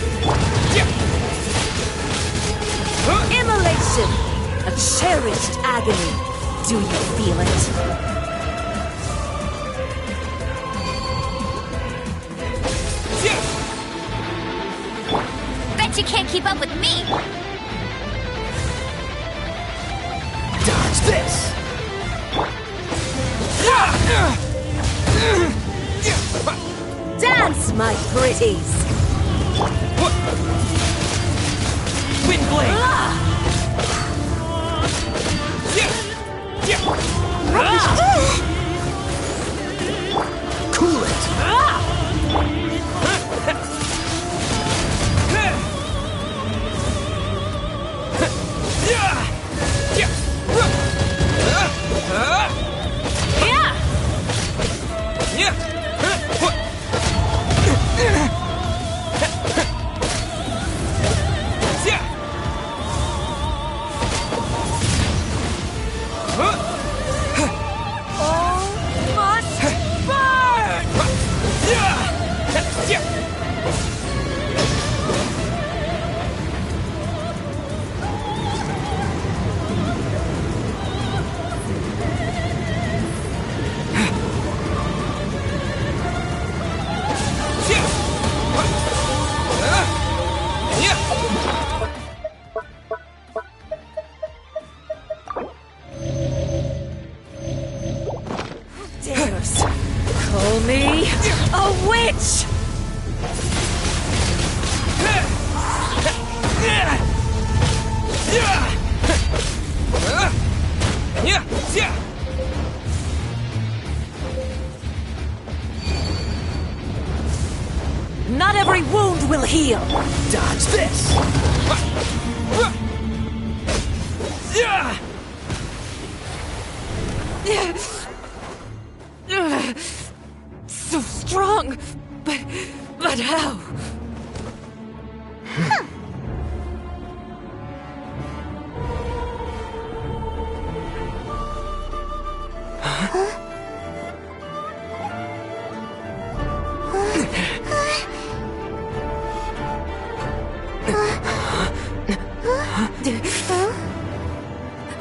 Immolation! A cherished agony. Do you feel it? Bet you can't keep up with me! Dodge this! Dance, my pretties! Wind blade! Cool it! Dares call me a witch! Not every wound will heal. Dodge this! So strong, but how?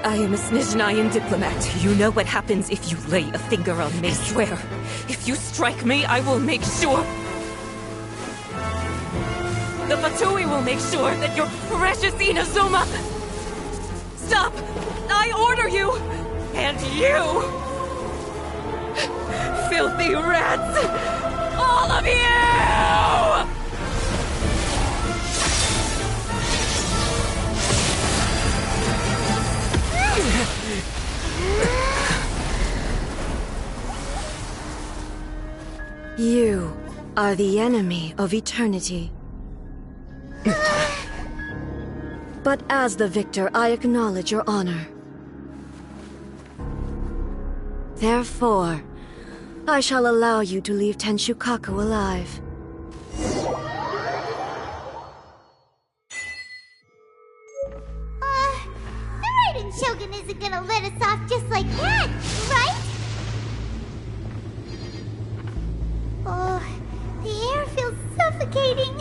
I am a Snezhnayan diplomat. You know what happens if you lay a finger on me. I swear, if you strike me, I will make sure... The Fatui will make sure that your precious Inazuma... Stop! I order you! And you! Filthy rats! All of you! You are the enemy of eternity. But as the victor, I acknowledge your honor. Therefore, I shall allow you to leave Tenshukaku alive. The Raiden Shogun isn't gonna let us off just like that, right? Oh, the air feels suffocating.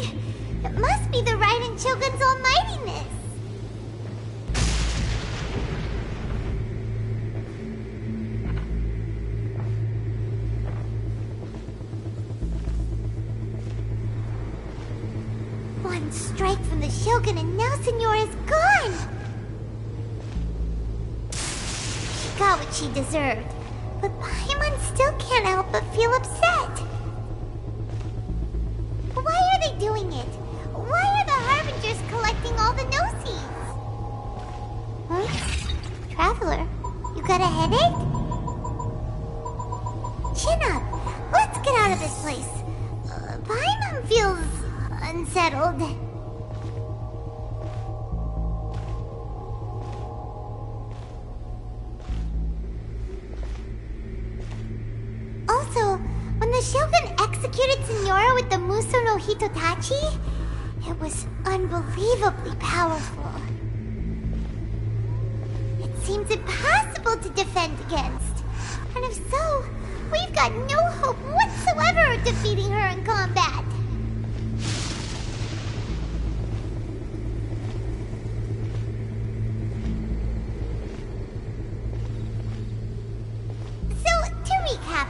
It must be the Raiden Shogun's almightiness. one strike from the Shogun and now Signora's gone! She got what she deserved, but Paimon still can't help but feel upset. Why are they doing it? Why are the Harbingers collecting all the no-seeds? Huh? Traveler, you got a headache? Chin up. Let's get out of this place. Paimon feels unsettled. Also, when the Shogun executed Signora with the Muso no Hitotachi, it was unbelievably powerful. It seems impossible to defend against. And if so, we've got no hope whatsoever of defeating her in combat. So, to recap,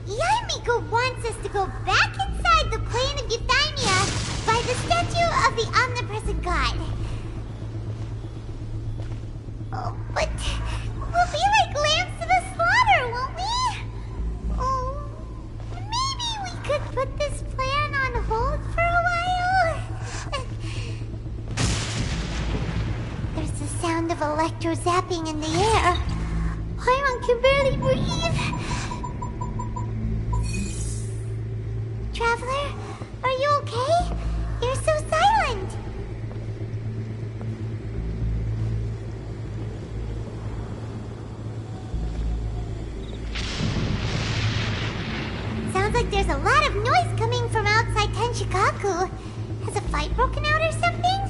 Yaemiko wants us to go back inside the plane of Euthymia by the statue of the Omnipresent God. Oh, but we'll be like lambs to the slaughter, won't we? Oh, maybe we could put this plan on hold for a while? There's the sound of electro zapping in the air. Paimon can barely breathe. Traveler, are you okay? You're so silent. Sounds like there's a lot of noise coming from outside Tenshikaku. Has a fight broken out or something?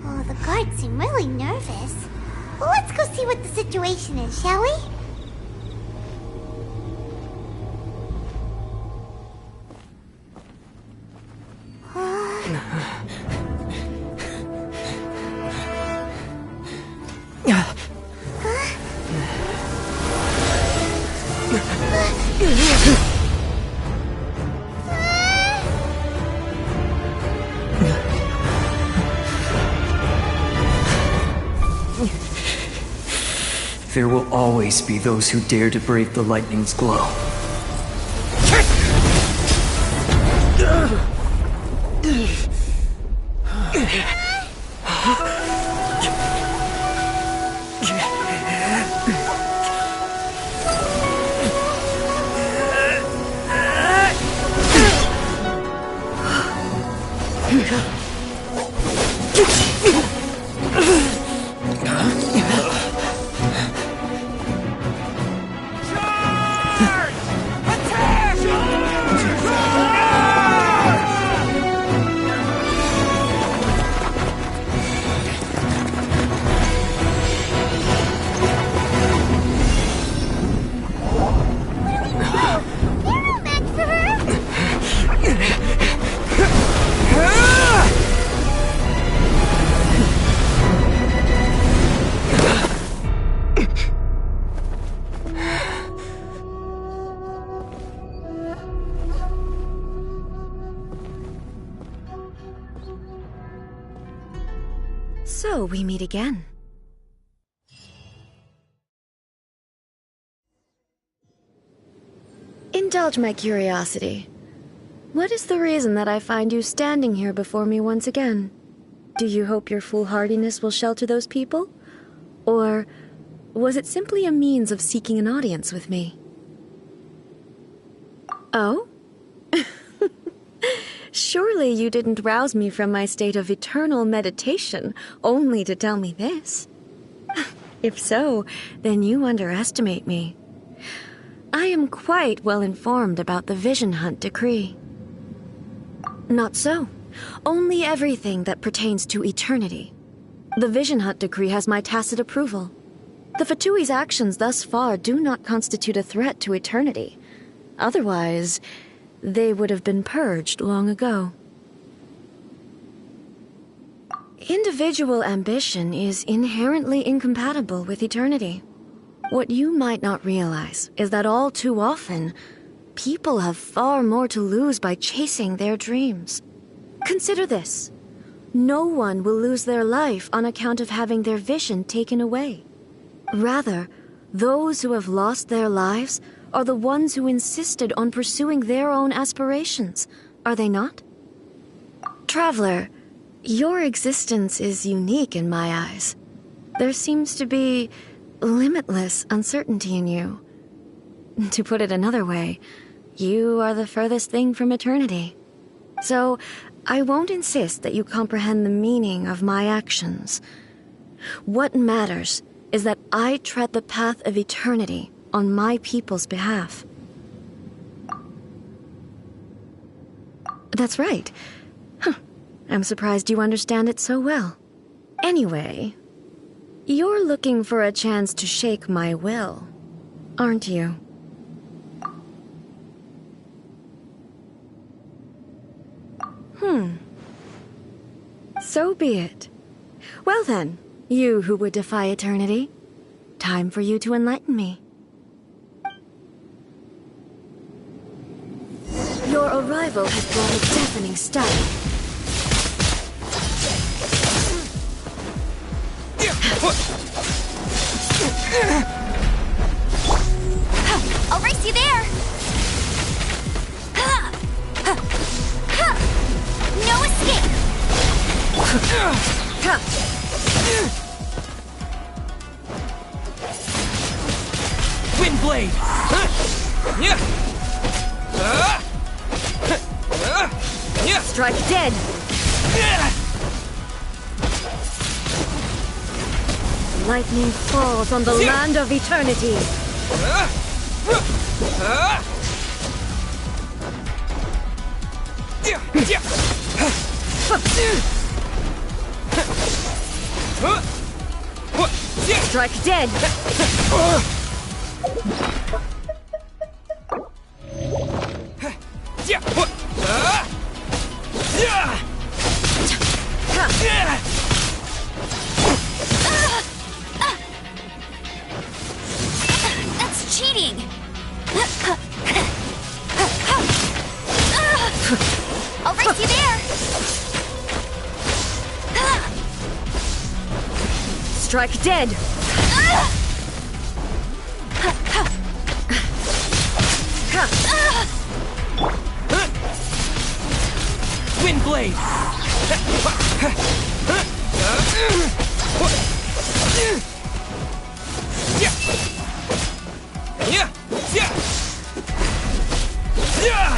Oh, the guards seem really nervous. Well, let's go see what the situation is, shall we? There will always be those who dare to brave the lightning's glow. So we meet again. Indulge my curiosity. What is the reason that I find you standing here before me once again? Do you hope your foolhardiness will shelter those people? Or was it simply a means of seeking an audience with me? Oh? Surely you didn't rouse me from my state of eternal meditation only to tell me this. If so, then you underestimate me. I am quite well informed about the Vision Hunt decree. Not so. Only everything that pertains to eternity. The Vision Hunt decree has my tacit approval. The Fatui's actions thus far do not constitute a threat to eternity. Otherwise, they would have been purged long ago. Individual ambition is inherently incompatible with eternity. What you might not realize is that all too often, people have far more to lose by chasing their dreams. Consider this. No one will lose their life on account of having their vision taken away. Rather, those who have lost their lives are the ones who insisted on pursuing their own aspirations, are they not? Traveler, your existence is unique in my eyes. There seems to be limitless uncertainty in you. To put it another way, you are the furthest thing from eternity. So, I won't insist that you comprehend the meaning of my actions. What matters is that I tread the path of eternity on my people's behalf. That's right. I'm surprised you understand it so well. Anyway, you're looking for a chance to shake my will, aren't you? So be it. Well then, you who would defy eternity, time for you to enlighten me. Your arrival has brought a deafening stun. I'll race you there! No escape! Windblade! Strike dead! Lightning falls on the land of eternity! Strike dead! That's cheating! I'll race you there! Strike dead! Windblade!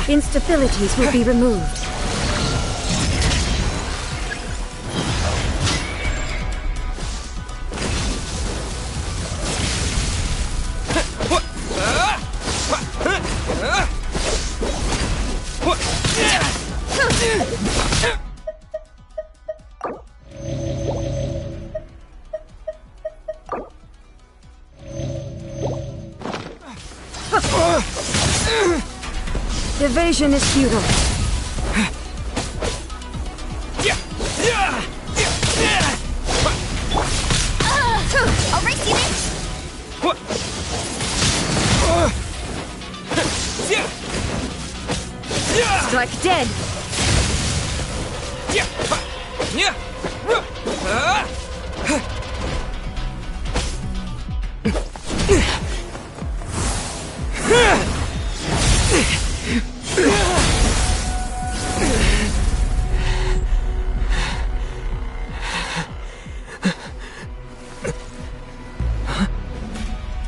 Instabilities will be removed. Evasion is futile. I'll race you there! Strike dead!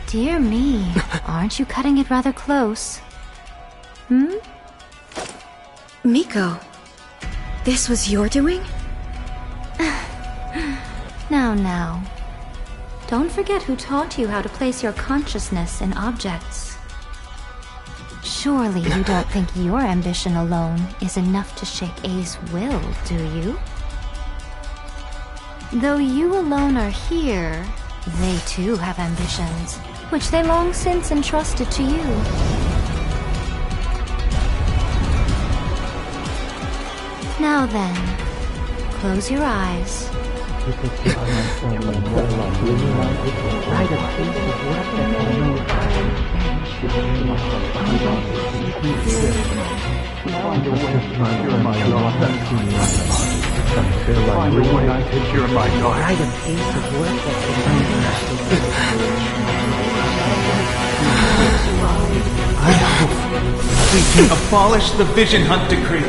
Dear me, aren't you cutting it rather close? Miko, this was your doing? Now. Don't forget who taught you how to place your consciousness in objects. Surely you don't think your ambition alone is enough to shake A's will, do you? Though you alone are here, they too have ambitions, which they long since entrusted to you. Now then, close your eyes. Write a piece of work that I hope we can abolish the Vision Hunt Decree.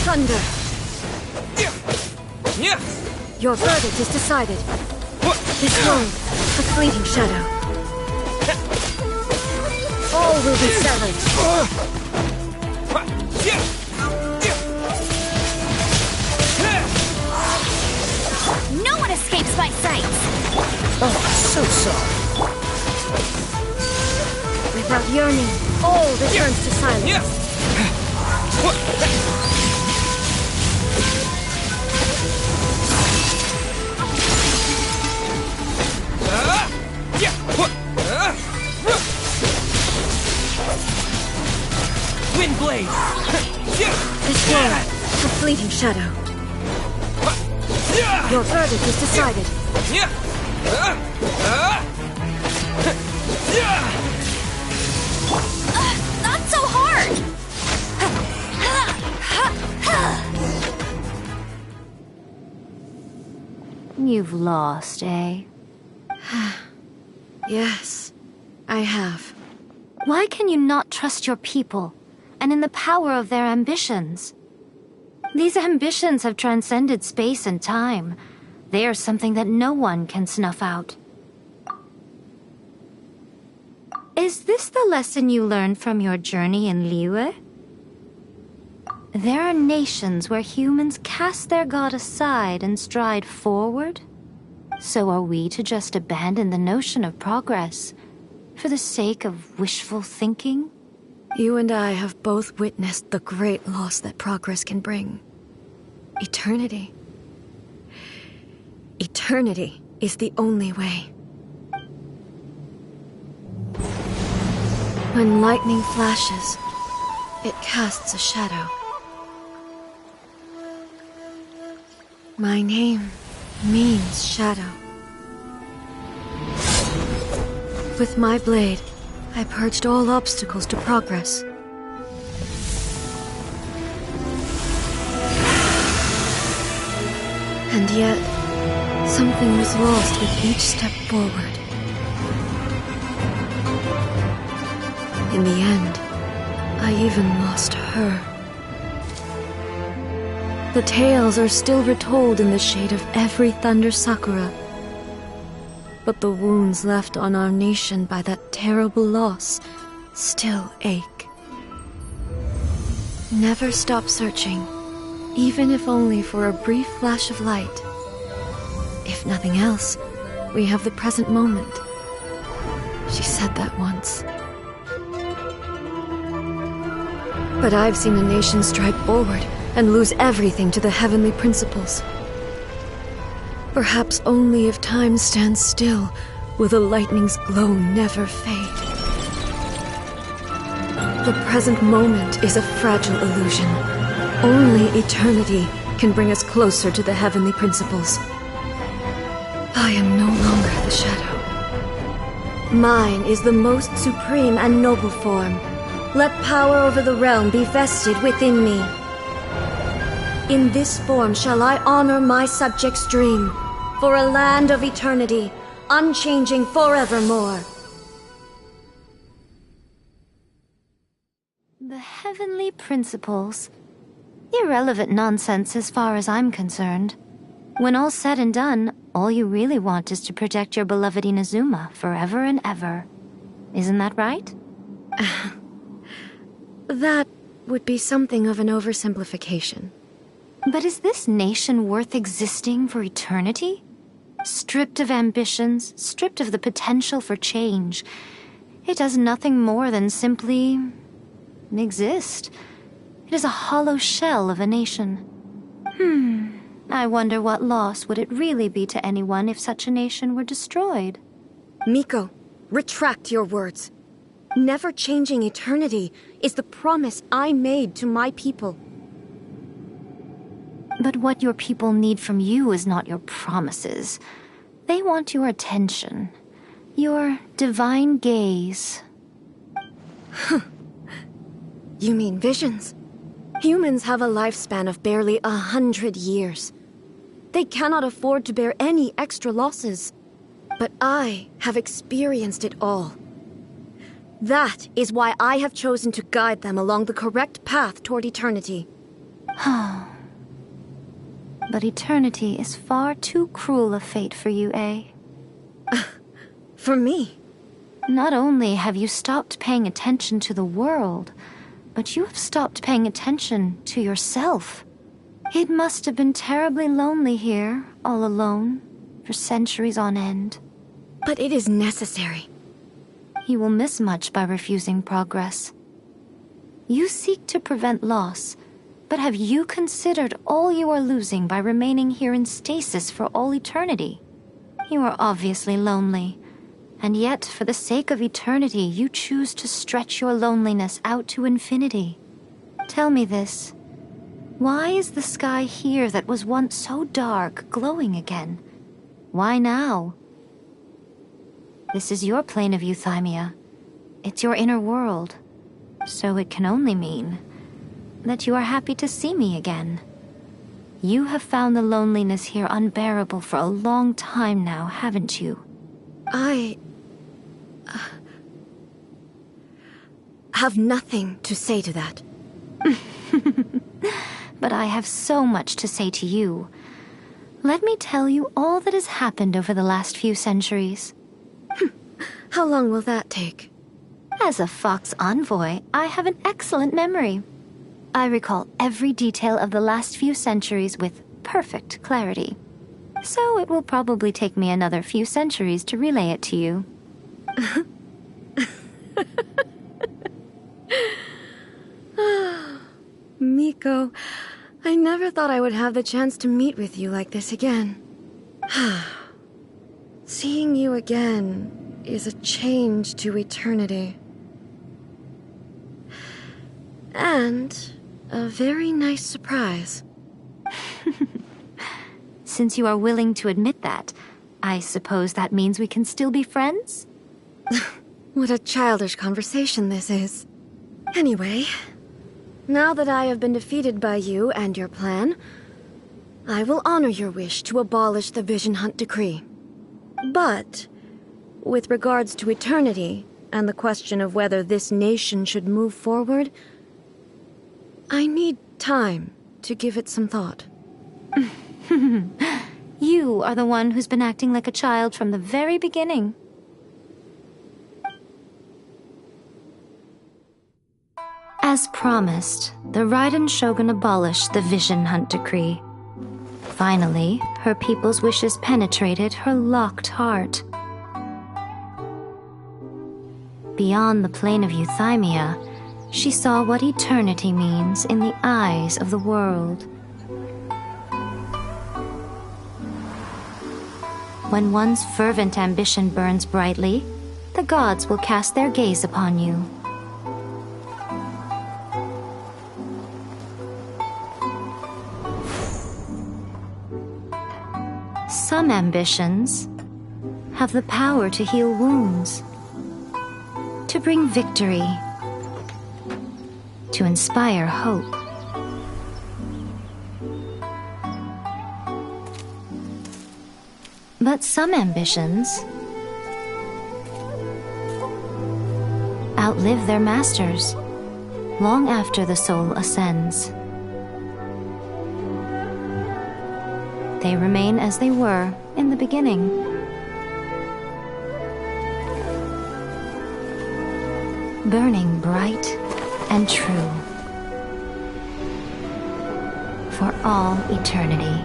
Thunder! Your verdict is decided. This world, a fleeting shadow. All will be severed. No one escapes my sight! Oh, so sorry. Without yearning, all returns to silence. Windblade! This world, a fleeting shadow. Your verdict is decided. Not so hard! You've lost, eh? Yes, I have. Why can you not trust your people, and in the power of their ambitions? These ambitions have transcended space and time. They are something that no one can snuff out. Is this the lesson you learned from your journey in Liyue? There are nations where humans cast their god aside and stride forward. So are we to just abandon the notion of progress for the sake of wishful thinking? You and I have both witnessed the great loss that progress can bring. Eternity. Eternity is the only way. When lightning flashes, it casts a shadow. My name means shadow. With my blade, I purged all obstacles to progress. And yet, something was lost with each step forward. In the end, I even lost her. The tales are still retold in the shade of every thunder sakura. But the wounds left on our nation by that terrible loss still ache. Never stop searching, even if only for a brief flash of light. If nothing else, we have the present moment. She said that once. But I've seen a nation stride forward and lose everything to the heavenly principles. Perhaps only if time stands still will the lightning's glow never fade. The present moment is a fragile illusion. Only eternity can bring us closer to the heavenly principles. I am no longer the shadow. Mine is the most supreme and noble form. Let power over the realm be vested within me. In this form shall I honor my subjects' dream, for a land of eternity, unchanging forevermore. The heavenly principles. Irrelevant nonsense as far as I'm concerned. When all's said and done, all you really want is to protect your beloved Inazuma forever and ever. Isn't that right? That would be something of an oversimplification. But is this nation worth existing for eternity? Stripped of ambitions, stripped of the potential for change, it does nothing more than simply exist. It is a hollow shell of a nation. I wonder what loss would it really be to anyone if such a nation were destroyed? Miko, retract your words. Never-changing eternity is the promise I made to my people. But what your people need from you is not your promises. They want your attention. Your divine gaze. You mean visions? Humans have a lifespan of barely 100 years. They cannot afford to bear any extra losses. But I have experienced it all. That is why I have chosen to guide them along the correct path toward eternity. But eternity is far too cruel a fate for you, eh? For me? Not only have you stopped paying attention to the world, but you have stopped paying attention to yourself. It must have been terribly lonely here, all alone, for centuries on end. But it is necessary. You will miss much by refusing progress. You seek to prevent loss, but have you considered all you are losing by remaining here in stasis for all eternity? You are obviously lonely, and yet for the sake of eternity you choose to stretch your loneliness out to infinity. Tell me this. Why is the sky here that was once so dark glowing again? Why now? This is your plane of euthymia. It's your inner world. So it can only mean that you are happy to see me again. You have found the loneliness here unbearable for a long time now, haven't you? I have nothing to say to that. But I have so much to say to you. Let me tell you all that has happened over the last few centuries. How long will that take? As a Fox envoy, I have an excellent memory. I recall every detail of the last few centuries with perfect clarity. So it will probably take me another few centuries to relay it to you. Miko, I never thought I would have the chance to meet with you like this again. Seeing you again is a change to eternity. And a very nice surprise. Since you are willing to admit that, I suppose that means we can still be friends? What a childish conversation this is. Anyway, now that I have been defeated by you and your plan, I will honor your wish to abolish the Vision Hunt Decree. But, with regards to eternity and the question of whether this nation should move forward, I need time to give it some thought. You are the one who's been acting like a child from the very beginning. As promised, the Raiden Shogun abolished the Vision Hunt Decree. Finally, her people's wishes penetrated her locked heart. Beyond the plane of euthymia, she saw what eternity means in the eyes of the world. When one's fervent ambition burns brightly, the gods will cast their gaze upon you. Some ambitions have the power to heal wounds, to bring victory, to inspire hope. But some ambitions outlive their masters long after the soul ascends. They remain as they were in the beginning. Burning bright and true for all eternity.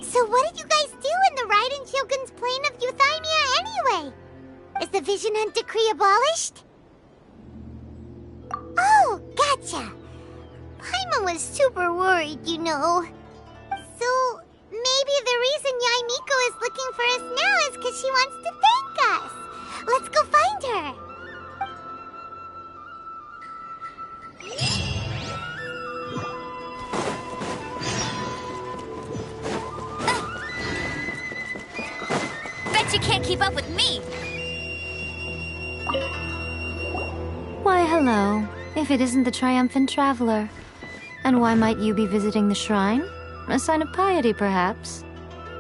So what did you guys do in the Raiden Shogun's plane of euthymia anyway? Is the Vision Hunt Decree abolished? Oh, gotcha. Paimon was super worried, you know. So, maybe the reason Yaimiko is looking for us now is because she wants to thank us. Let's go find her. Bet you can't keep up with me! Why, hello. If it isn't the triumphant traveler. And why might you be visiting the shrine? A sign of piety, perhaps?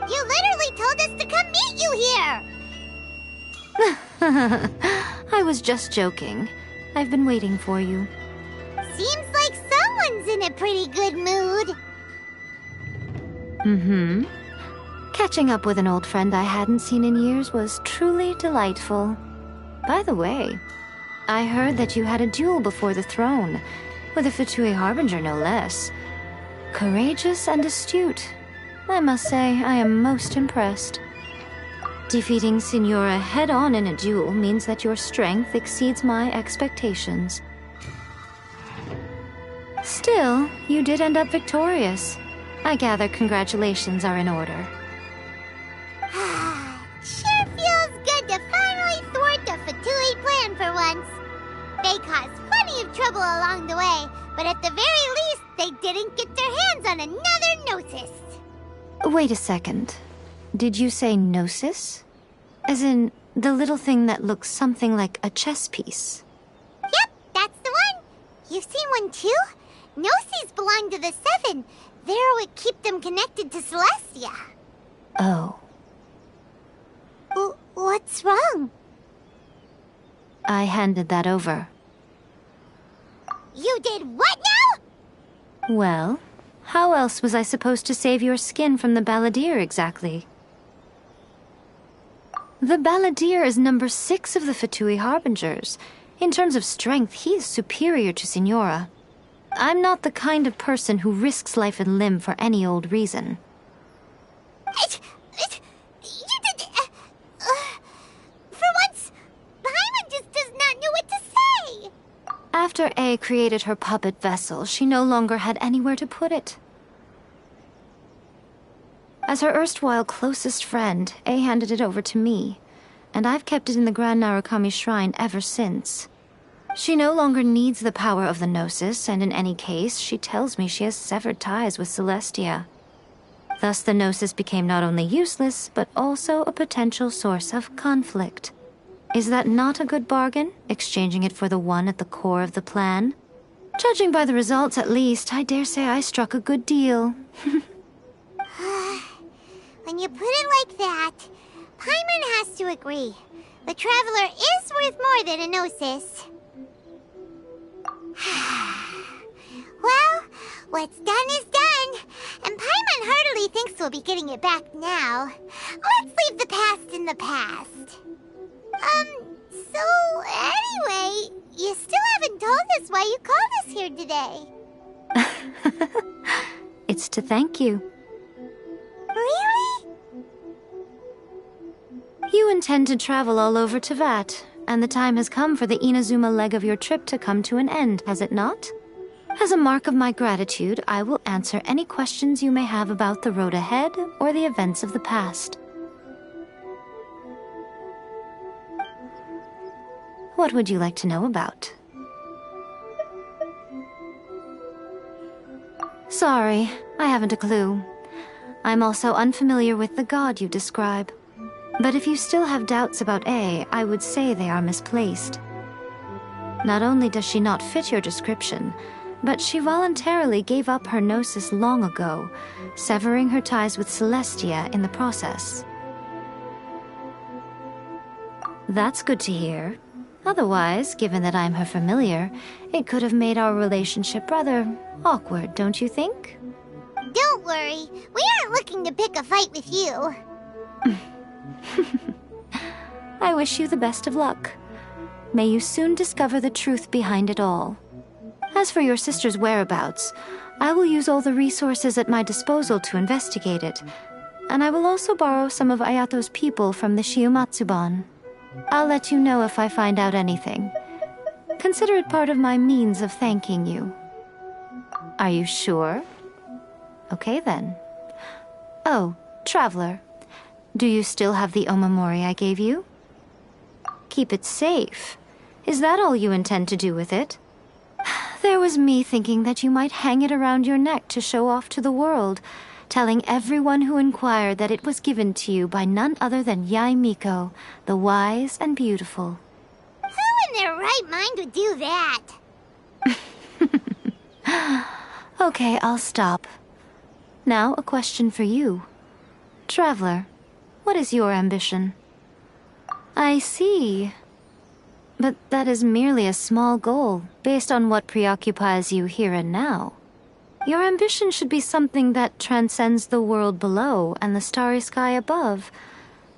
You literally told us to come meet you here! I was just joking. I've been waiting for you. Seems like someone's in a pretty good mood. Mm-hmm. Catching up with an old friend I hadn't seen in years was truly delightful. By the way, I heard that you had a duel before the throne, with a Fatui Harbinger no less. Courageous and astute. I must say, I am most impressed. Defeating Signora head-on in a duel means that your strength exceeds my expectations. Still, you did end up victorious. I gather congratulations are in order. Sure feels good to finally thwart the Fatui plan for once. They caused plenty of trouble along the way, but at the very least, they didn't get their hands on another Gnosis. Wait a second. Did you say Gnosis? As in, the little thing that looks something like a chess piece? Yep, that's the one. You've seen one too? Gnosis belong to the Seven. They're what keep them connected to Celestia. Oh. What's wrong? I handed that over. You did what now? Well, how else was I supposed to save your skin from the Balladeer exactly? The Balladeer is number 6 of the Fatui Harbingers. In terms of strength, he is superior to Signora. I'm not the kind of person who risks life and limb for any old reason. You did... for once, Paimon just does not know what to say. After A created her puppet vessel, she no longer had anywhere to put it. As her erstwhile closest friend, A handed it over to me, and I've kept it in the Grand Narukami Shrine ever since. She no longer needs the power of the Gnosis, and in any case, she tells me she has severed ties with Celestia. Thus the Gnosis became not only useless, but also a potential source of conflict. Is that not a good bargain, exchanging it for the one at the core of the plan? Judging by the results, at least, I dare say I struck a good deal. When you put it like that, Paimon has to agree. The Traveler is worth more than a Gnosis. Well, what's done is done, and Paimon heartily thinks we'll be getting it back now. Let's leave the past in the past. So anyway, you still haven't told us why you called us here today. It's to thank you. Really? You intend to travel all over Teyvat, and the time has come for the Inazuma leg of your trip to come to an end, has it not? As a mark of my gratitude, I will answer any questions you may have about the road ahead or the events of the past. What would you like to know about? Sorry, I haven't a clue. I'm also unfamiliar with the god you describe. But if you still have doubts about A, I would say they are misplaced. Not only does she not fit your description, but she voluntarily gave up her Gnosis long ago, severing her ties with Celestia in the process. That's good to hear. Otherwise, given that I'm her familiar, it could have made our relationship rather awkward, don't you think? Don't worry, we aren't looking to pick a fight with you. I wish you the best of luck. May you soon discover the truth behind it all. As for your sister's whereabouts, I will use all the resources at my disposal to investigate it, and I will also borrow some of Ayato's people from the Shiumatsuban. I'll let you know if I find out anything. Consider it part of my means of thanking you. Are you sure? Okay then. Oh, Traveler. Do you still have the omamori I gave you? Keep it safe. Is that all you intend to do with it? There was me thinking that you might hang it around your neck to show off to the world, telling everyone who inquired that it was given to you by none other than Yae Miko, the wise and beautiful. Who in their right mind would do that? Okay, I'll stop. Now, a question for you. Traveler, what is your ambition? I see. But that is merely a small goal, based on what preoccupies you here and now. Your ambition should be something that transcends the world below and the starry sky above.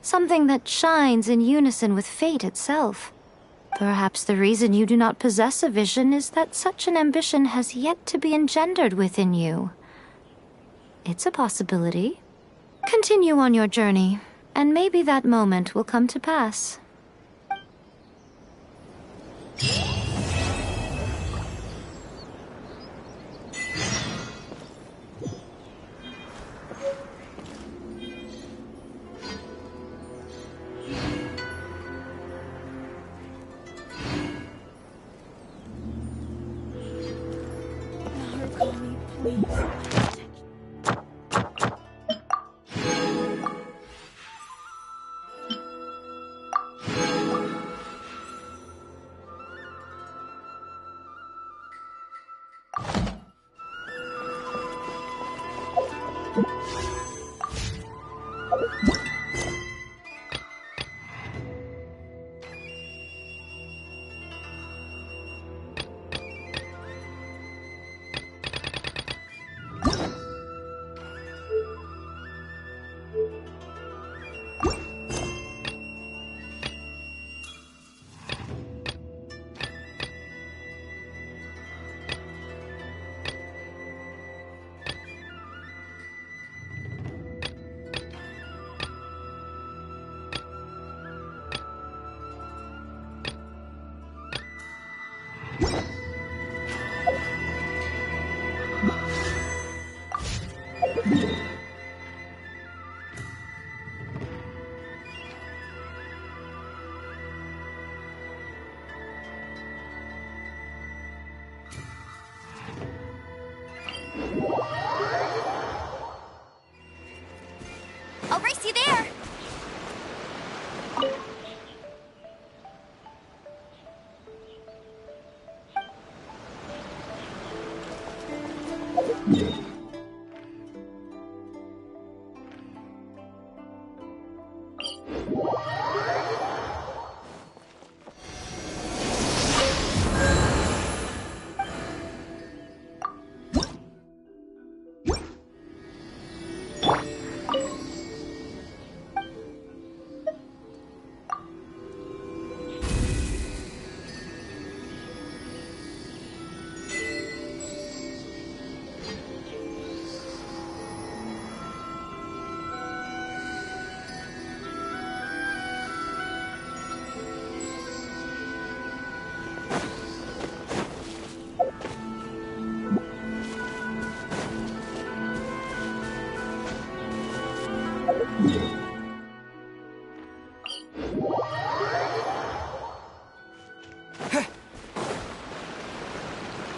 Something that shines in unison with fate itself. Perhaps the reason you do not possess a vision is that such an ambition has yet to be engendered within you. It's a possibility. Continue on your journey, and maybe that moment will come to pass. I'll race you there!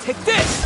Take this!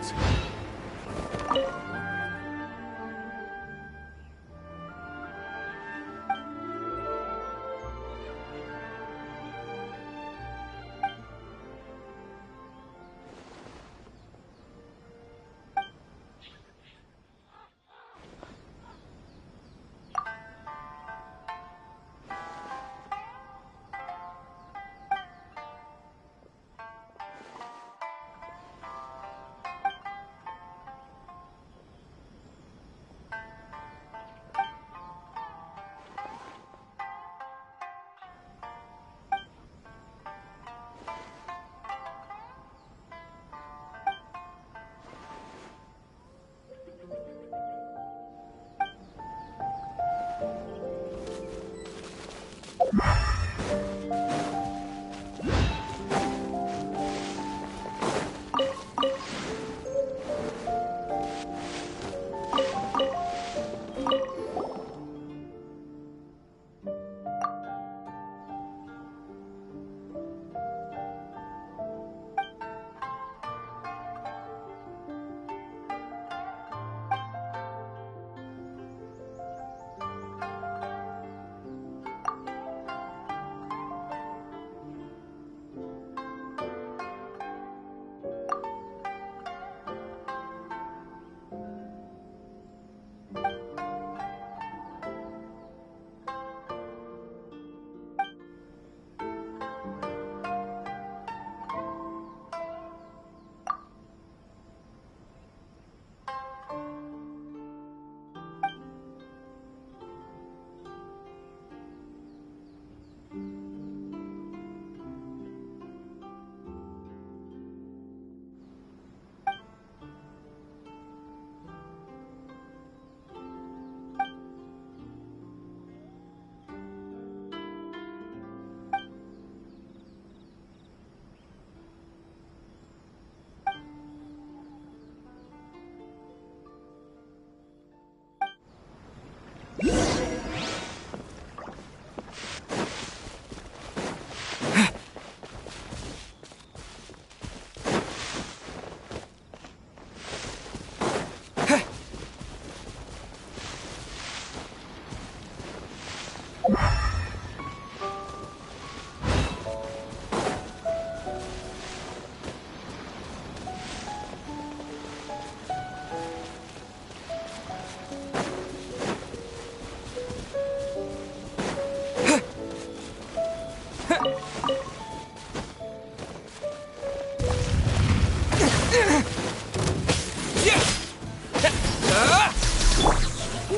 instructions.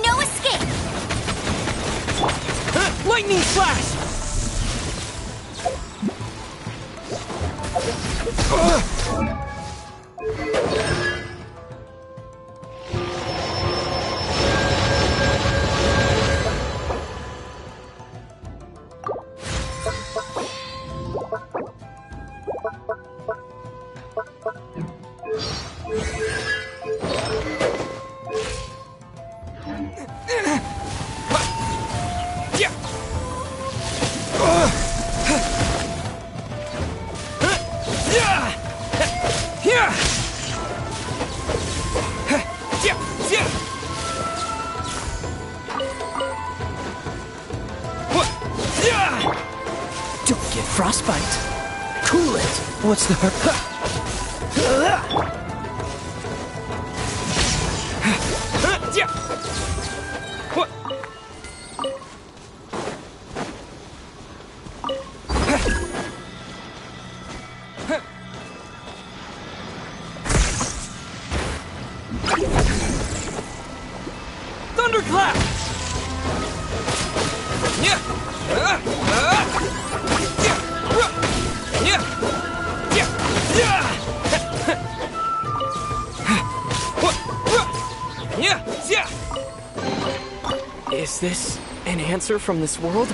No escape! Lightning flash! Don't get frostbite. Cool it. What's the Thunderclap! Is this an answer from this world?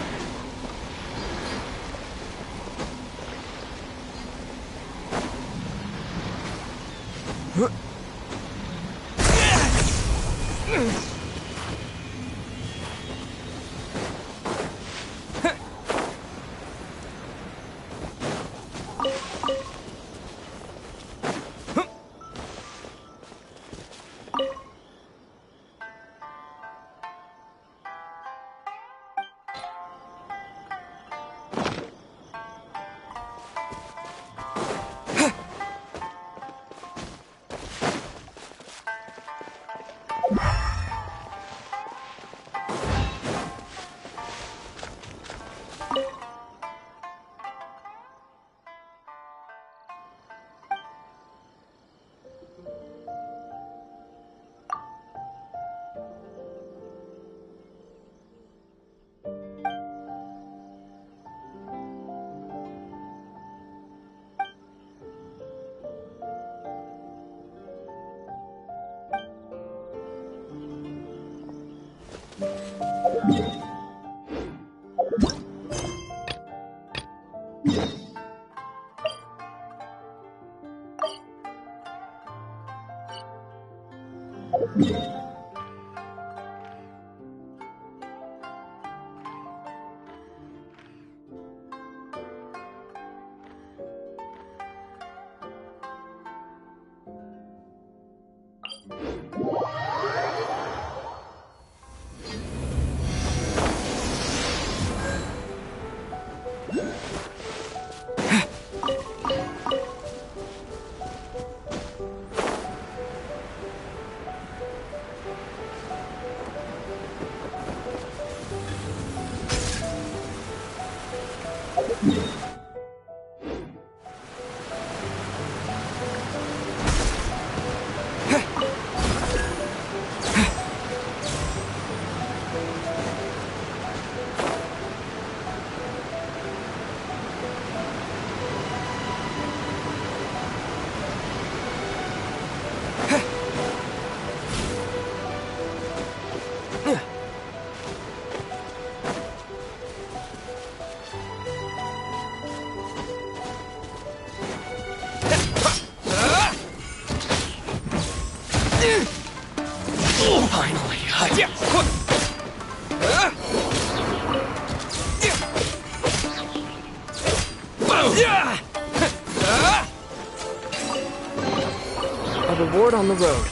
A reward on the road.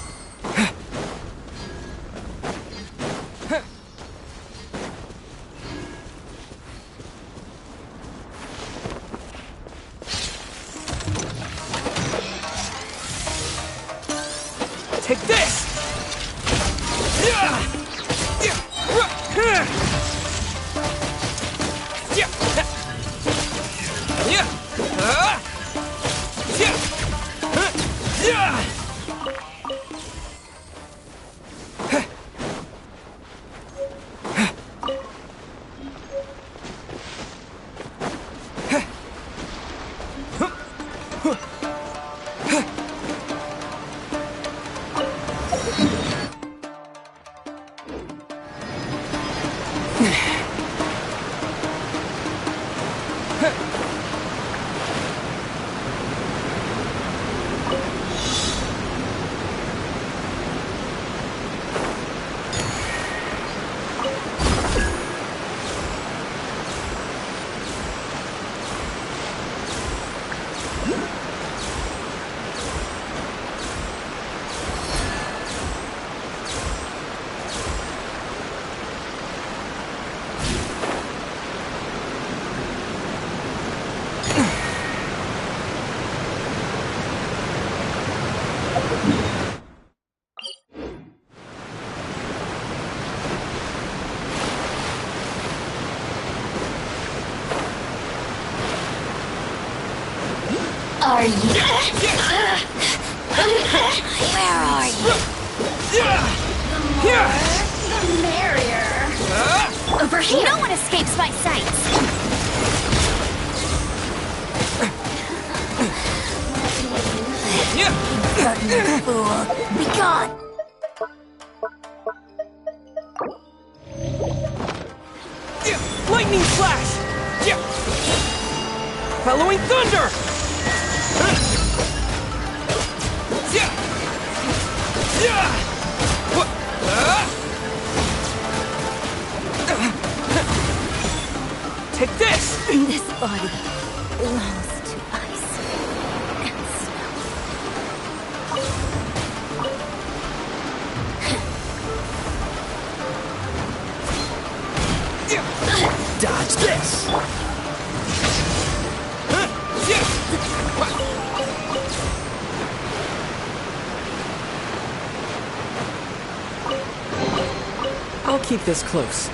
Take this! Are you? Where are you? The merrier. Over here. No one escapes my sights. Impertinent fool. Be gone. Lightning flash! Following thunder! Take this! This body belongs to ice and snow. Dodge this! I'll keep this close.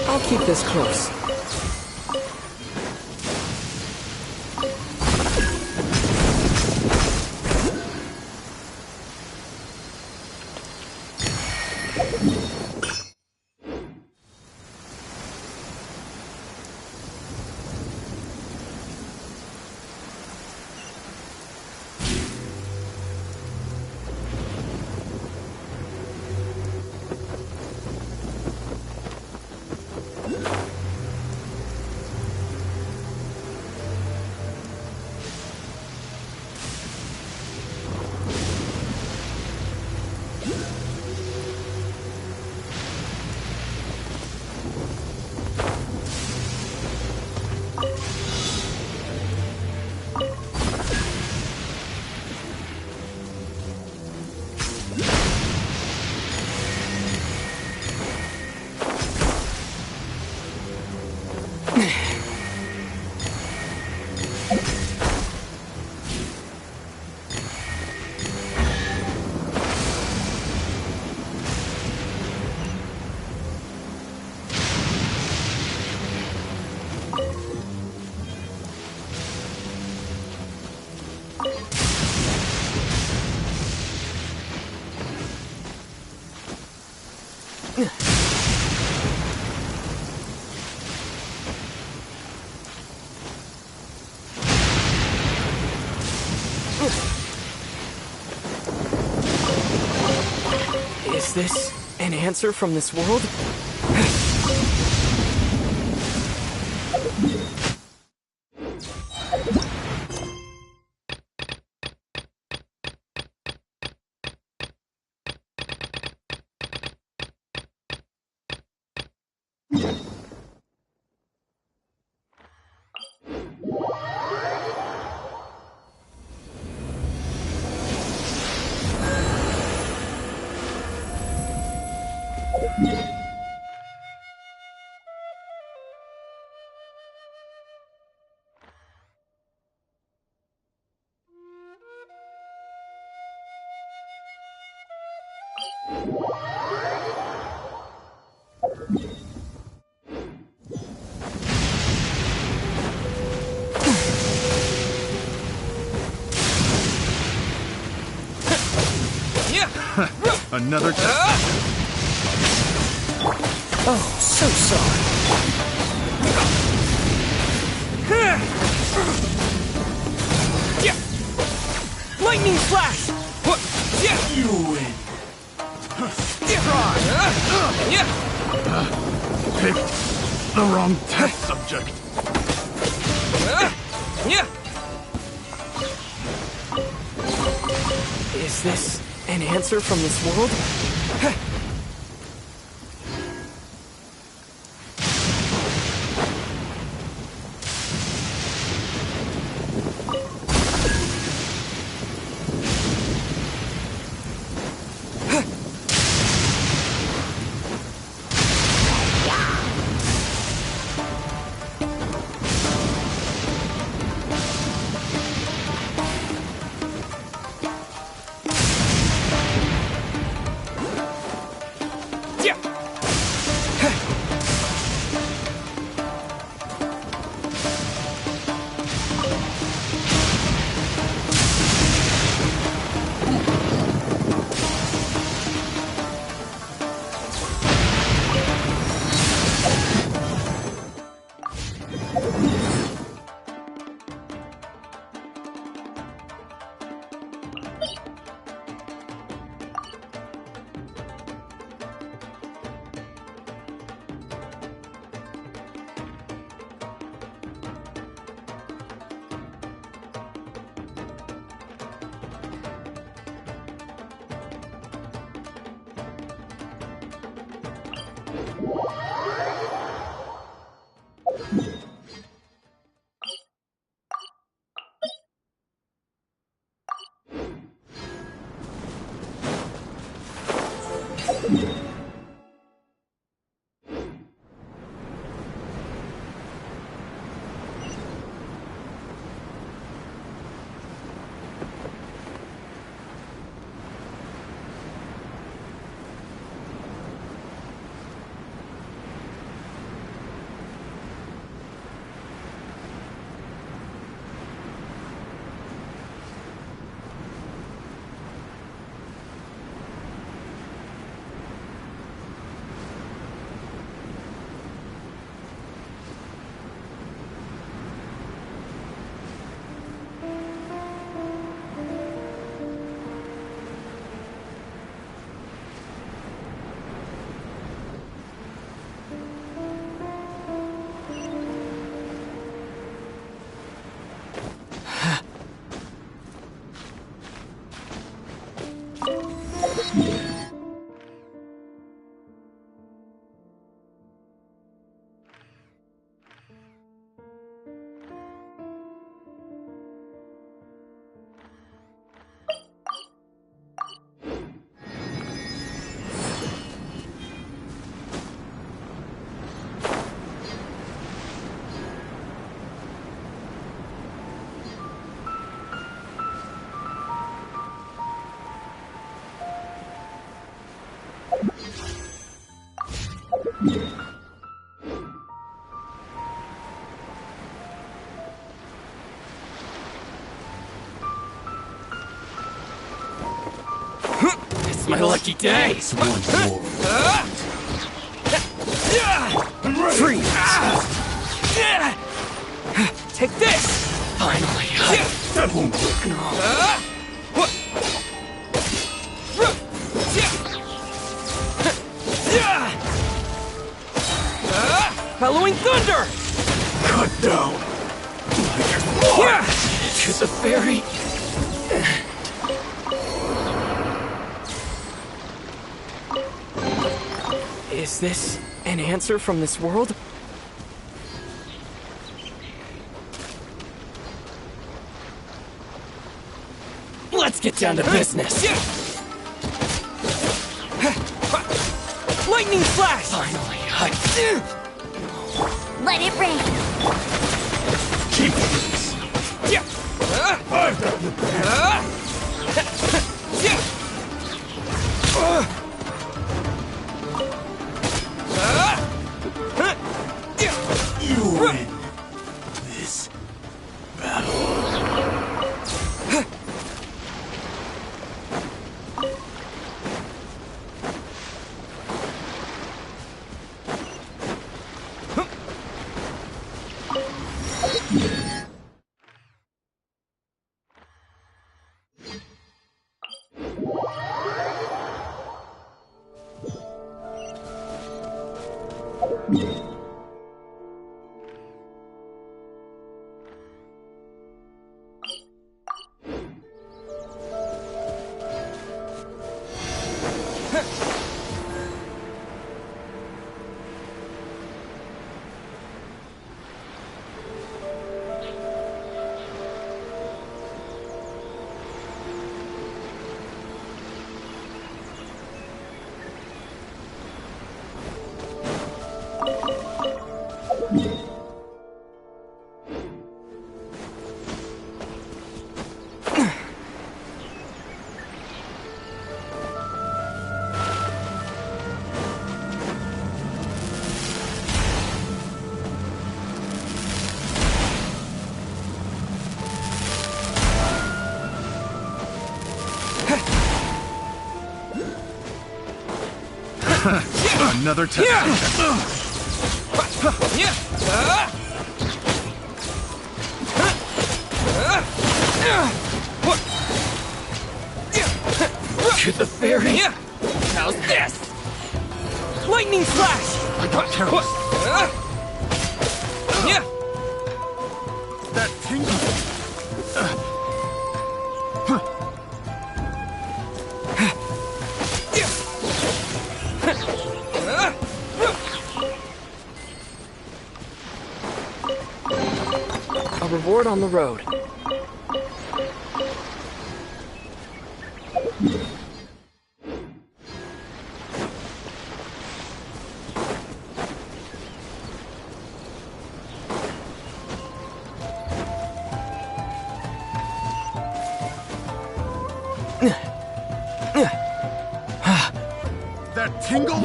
I'll keep this close. Is this an answer from this world? Another Oh, so sorry. Lightning flash! You win. Picked the wrong test subject. Is this an answer from this world? It's my lucky day! Freeze! Take this! Finally, That won't work. Halloween Thunder! Cut down. To the fairy. Is this an answer from this world? Let's get down to business. Lightning flash! Finally, Let it rain. Keep this. I've got the You win this battle. Another test. Get the fairy. How's this? Lightning flash. I got careless. That tingle. A reward on the road. That tingle?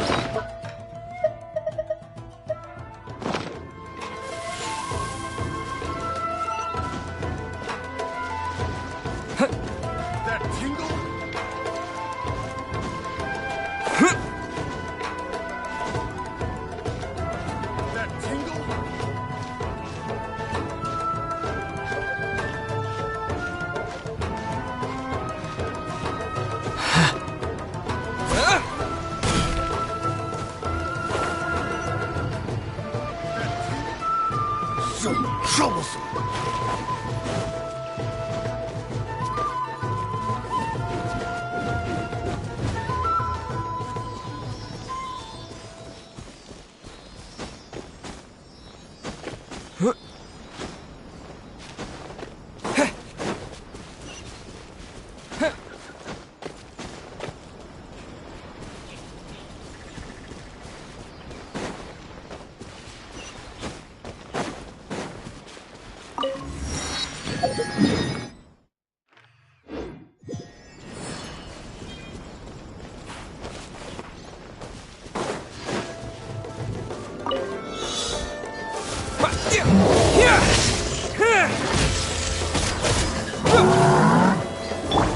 That tingle? That tingle? So troublesome.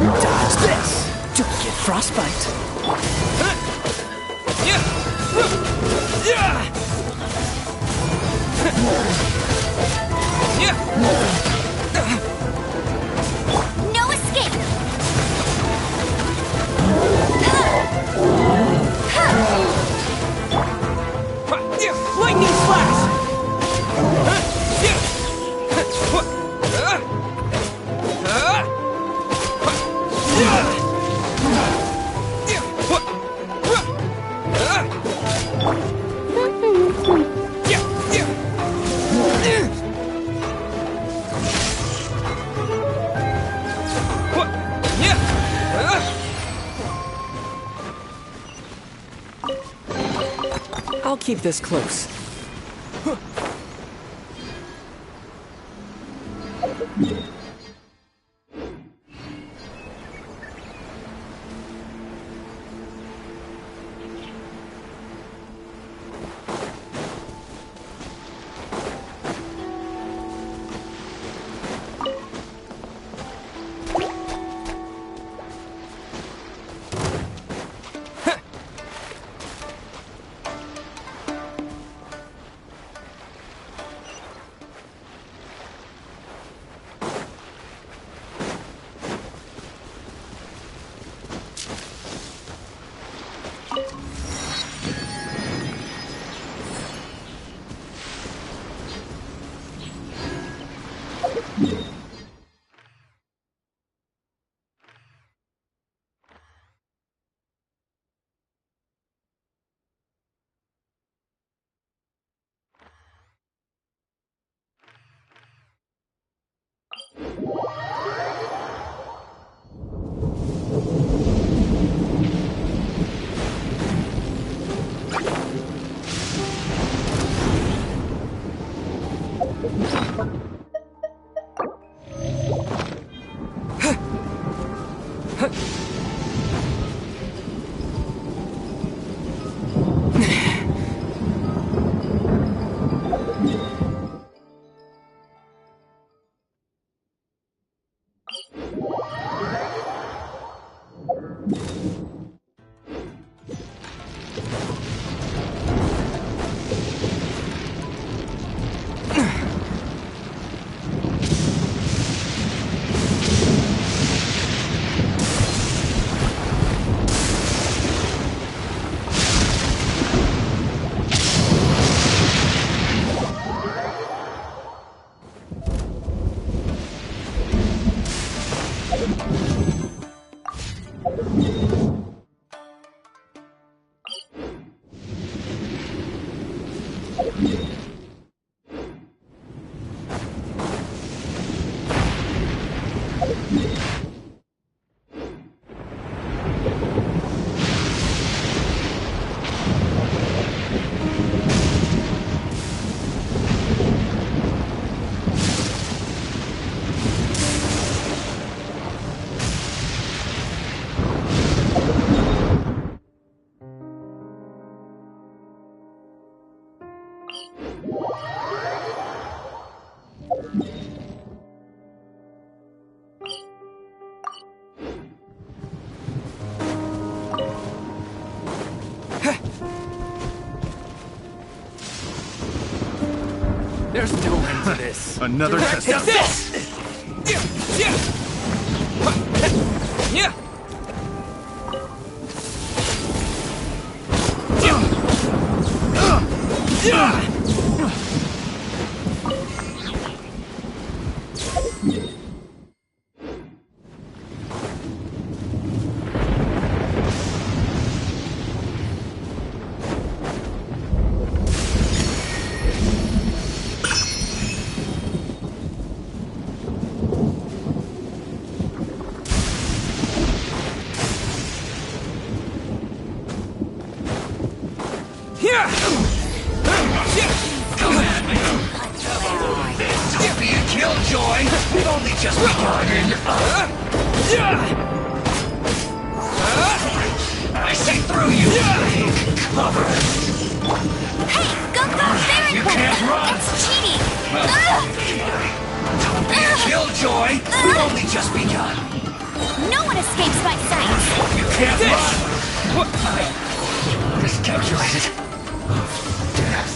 Dodge this! Don't get frostbite! No escape! Lightning flash! I'll keep this close. There's no end to this. Another test. Take this! Yeah! Don't be a killjoy! We've only just begun! I see through you! Take cover! Hey! Go there! You can't run! It's cheating! Don't be a killjoy! We've only just begun! No one escapes my sight! You can't run! I miscalculated. Death.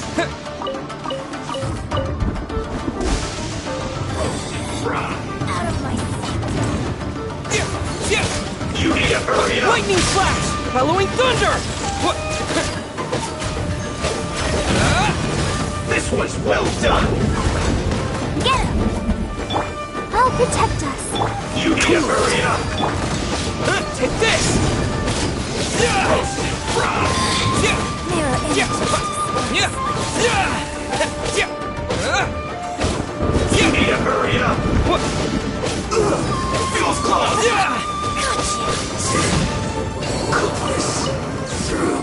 Out of my sight! You need to hurry up! Lightning flash! Bellowing thunder! This was well done! Get him! I'll protect us! You need to hurry up! Take this! Roasted frog! Mirror image. You need to hurry up! Feels close! Coolness through.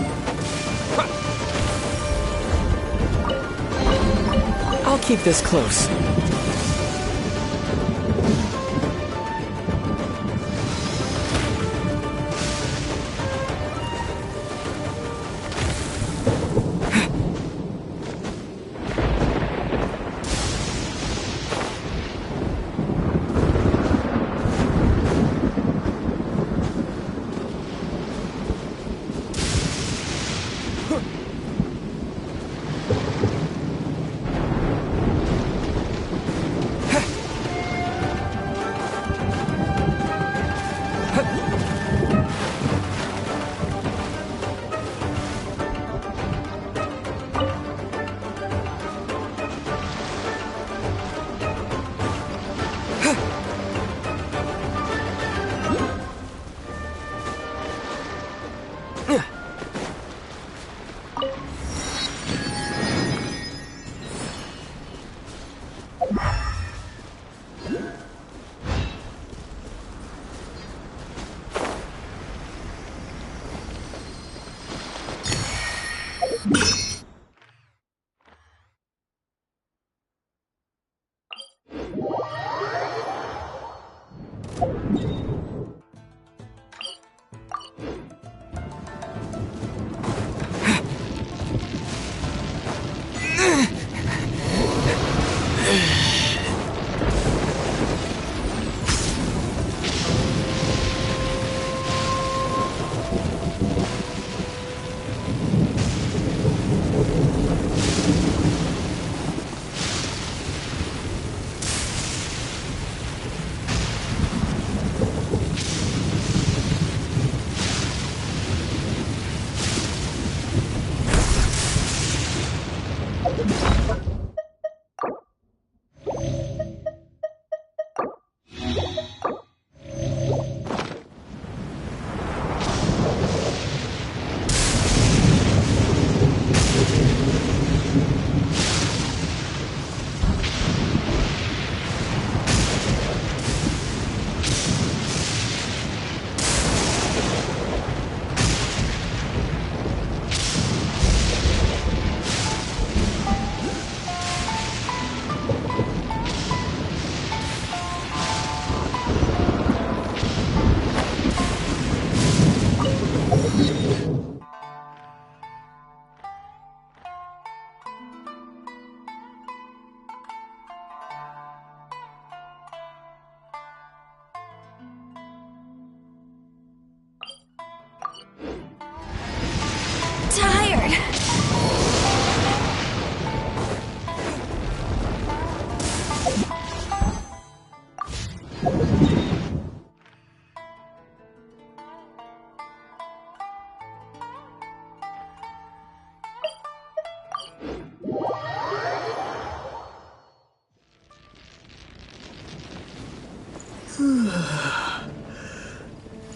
I'll keep this close.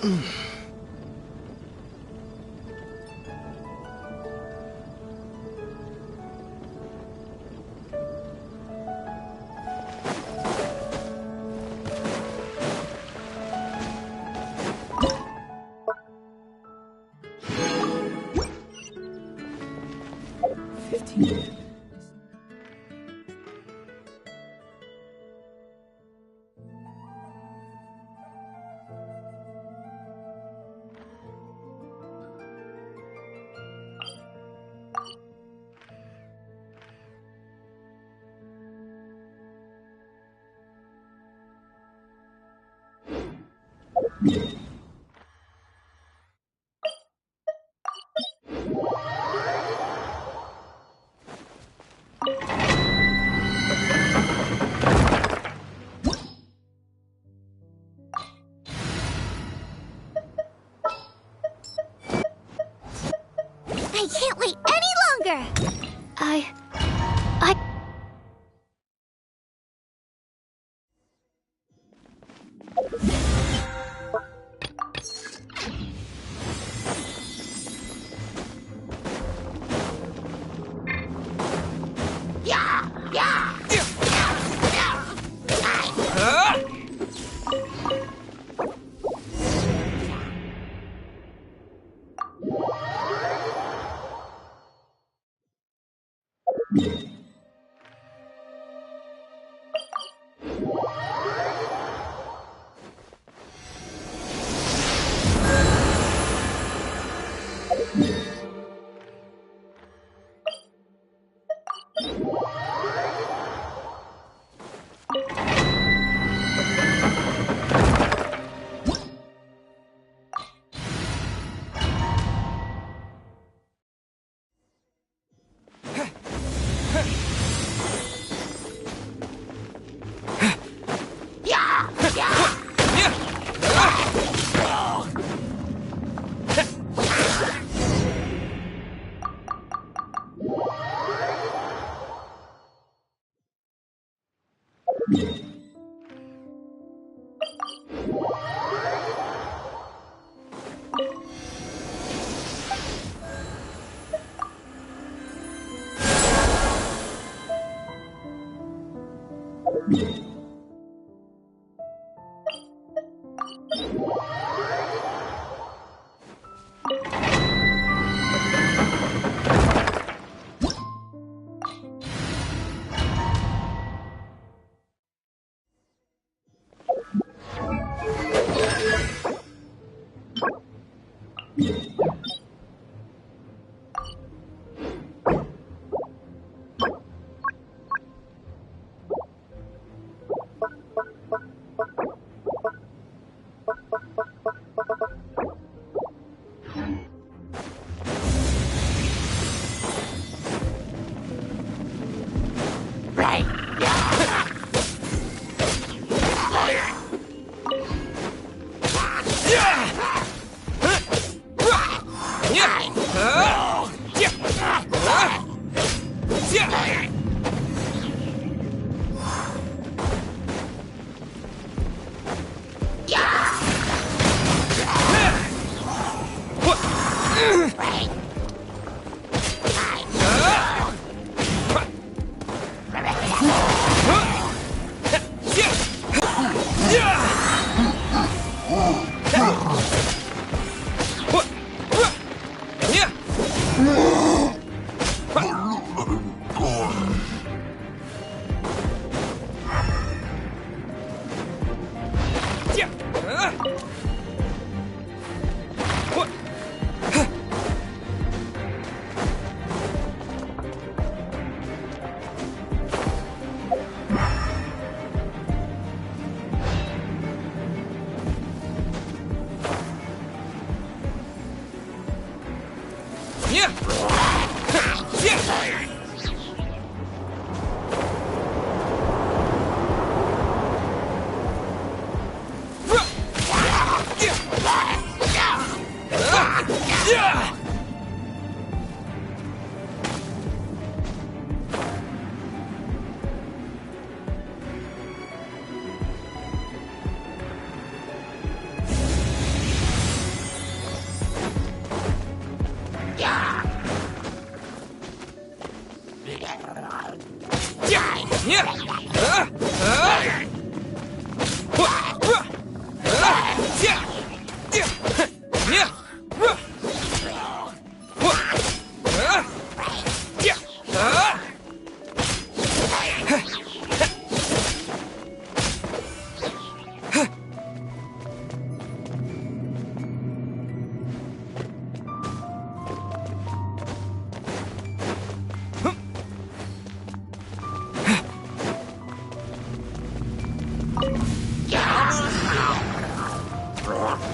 I can't wait any longer! I...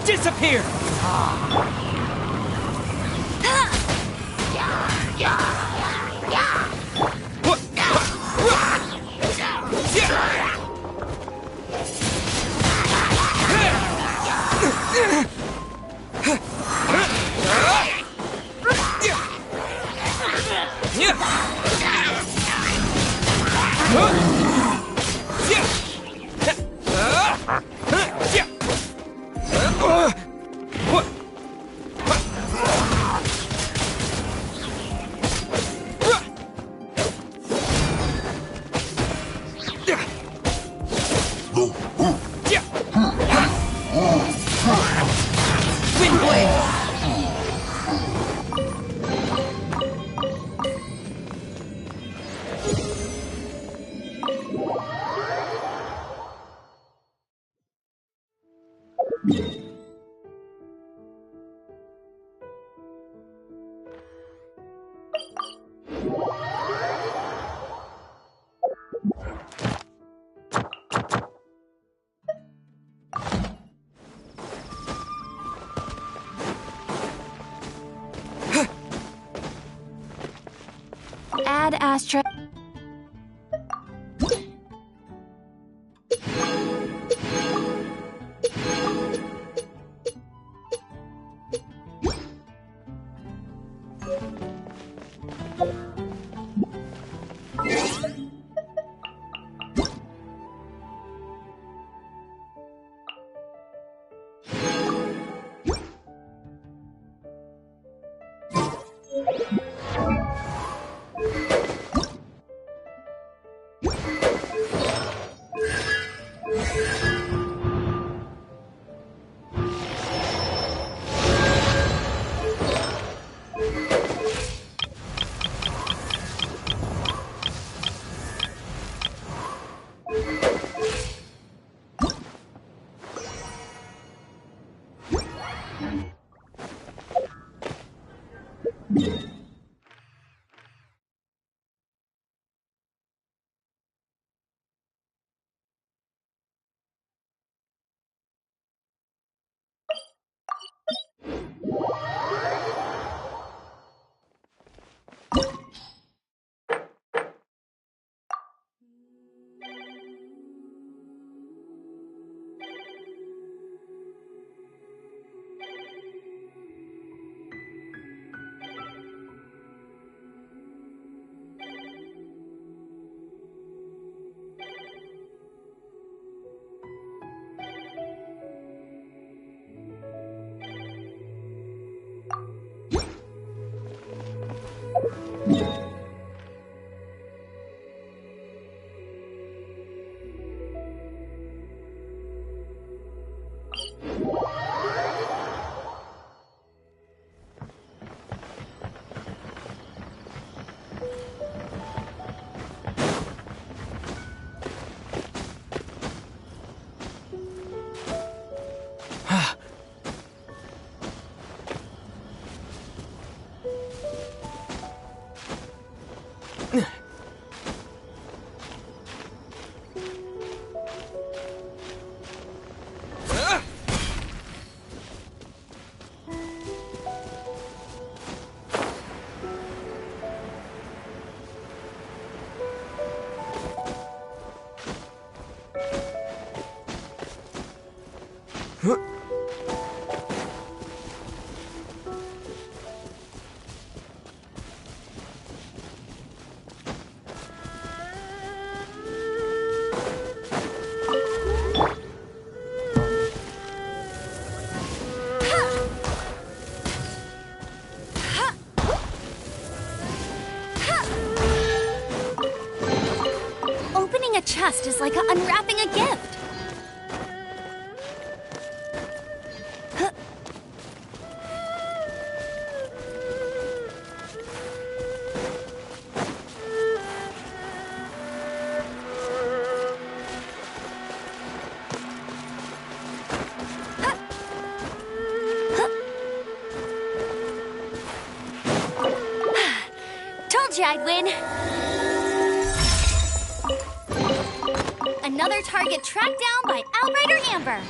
Disappear! Add astra. Opening a chest is like unwrapping a gift. you I'd win. Another target tracked down by Outrider Amber.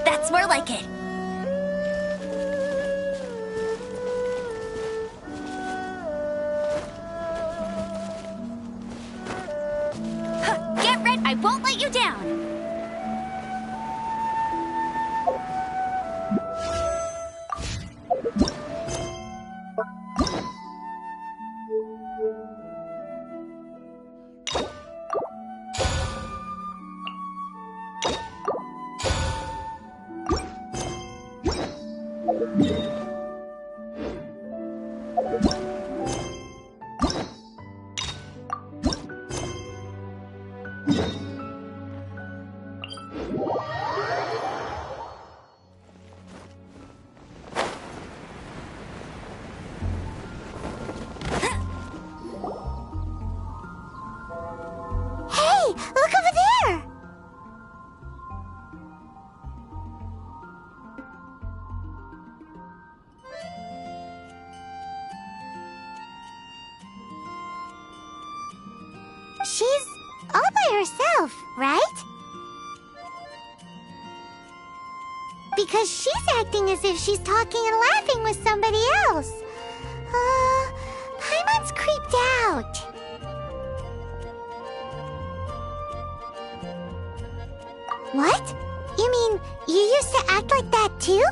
That's more like it. Get ready, I won't let you down. Look over there! She's all by herself, right? Because she's acting as if she's talking and laughing with somebody else. Paimon's creeped out. What? You mean you used to act like that too?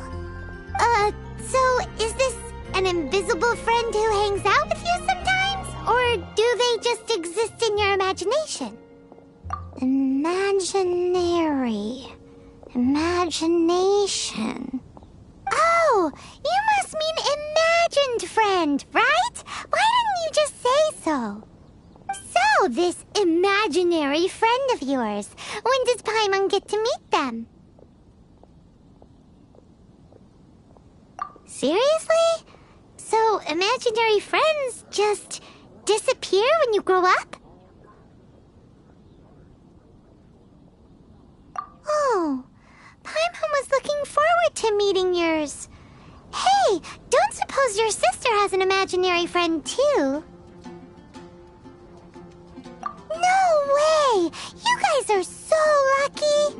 So is this an invisible friend who hangs out with you sometimes? Or do they just exist in your imagination? Imagination. Oh, you must mean imagined friend, right? Why didn't you just say so? So, this imaginary friend of yours, when does Paimon get to meet them? Seriously? So, imaginary friends just disappear when you grow up? Oh, Paimon was looking forward to meeting yours. Hey, don't suppose your sister has an imaginary friend too? No way! You guys are so lucky!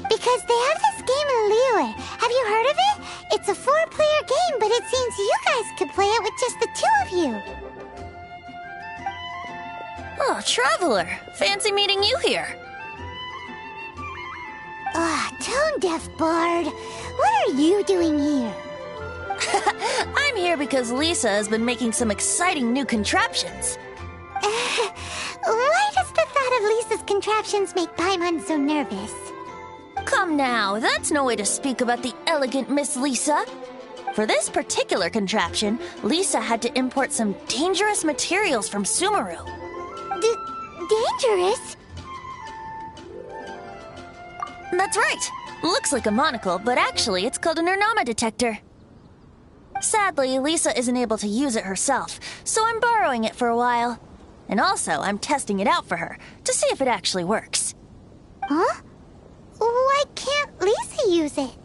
Because they have this game in Liyue. Have you heard of it? It's a 4-player game, but it seems you guys could play it with just the 2 of you. Oh, Traveler! Fancy meeting you here. Tone-deaf bard. What are you doing here? I'm here because Lisa has been making some exciting new contraptions. Why does the thought of Lisa's contraptions make Paimon so nervous? Come now, that's no way to speak about the elegant Miss Lisa. For this particular contraption, Lisa had to import some dangerous materials from Sumeru. Dangerous? That's right. Looks like a monocle, but actually it's called a Nernama detector. Sadly, Lisa isn't able to use it herself, so I'm borrowing it for a while. And also, I'm testing it out for her, to see if it actually works. Huh? Why can't Lisa use it?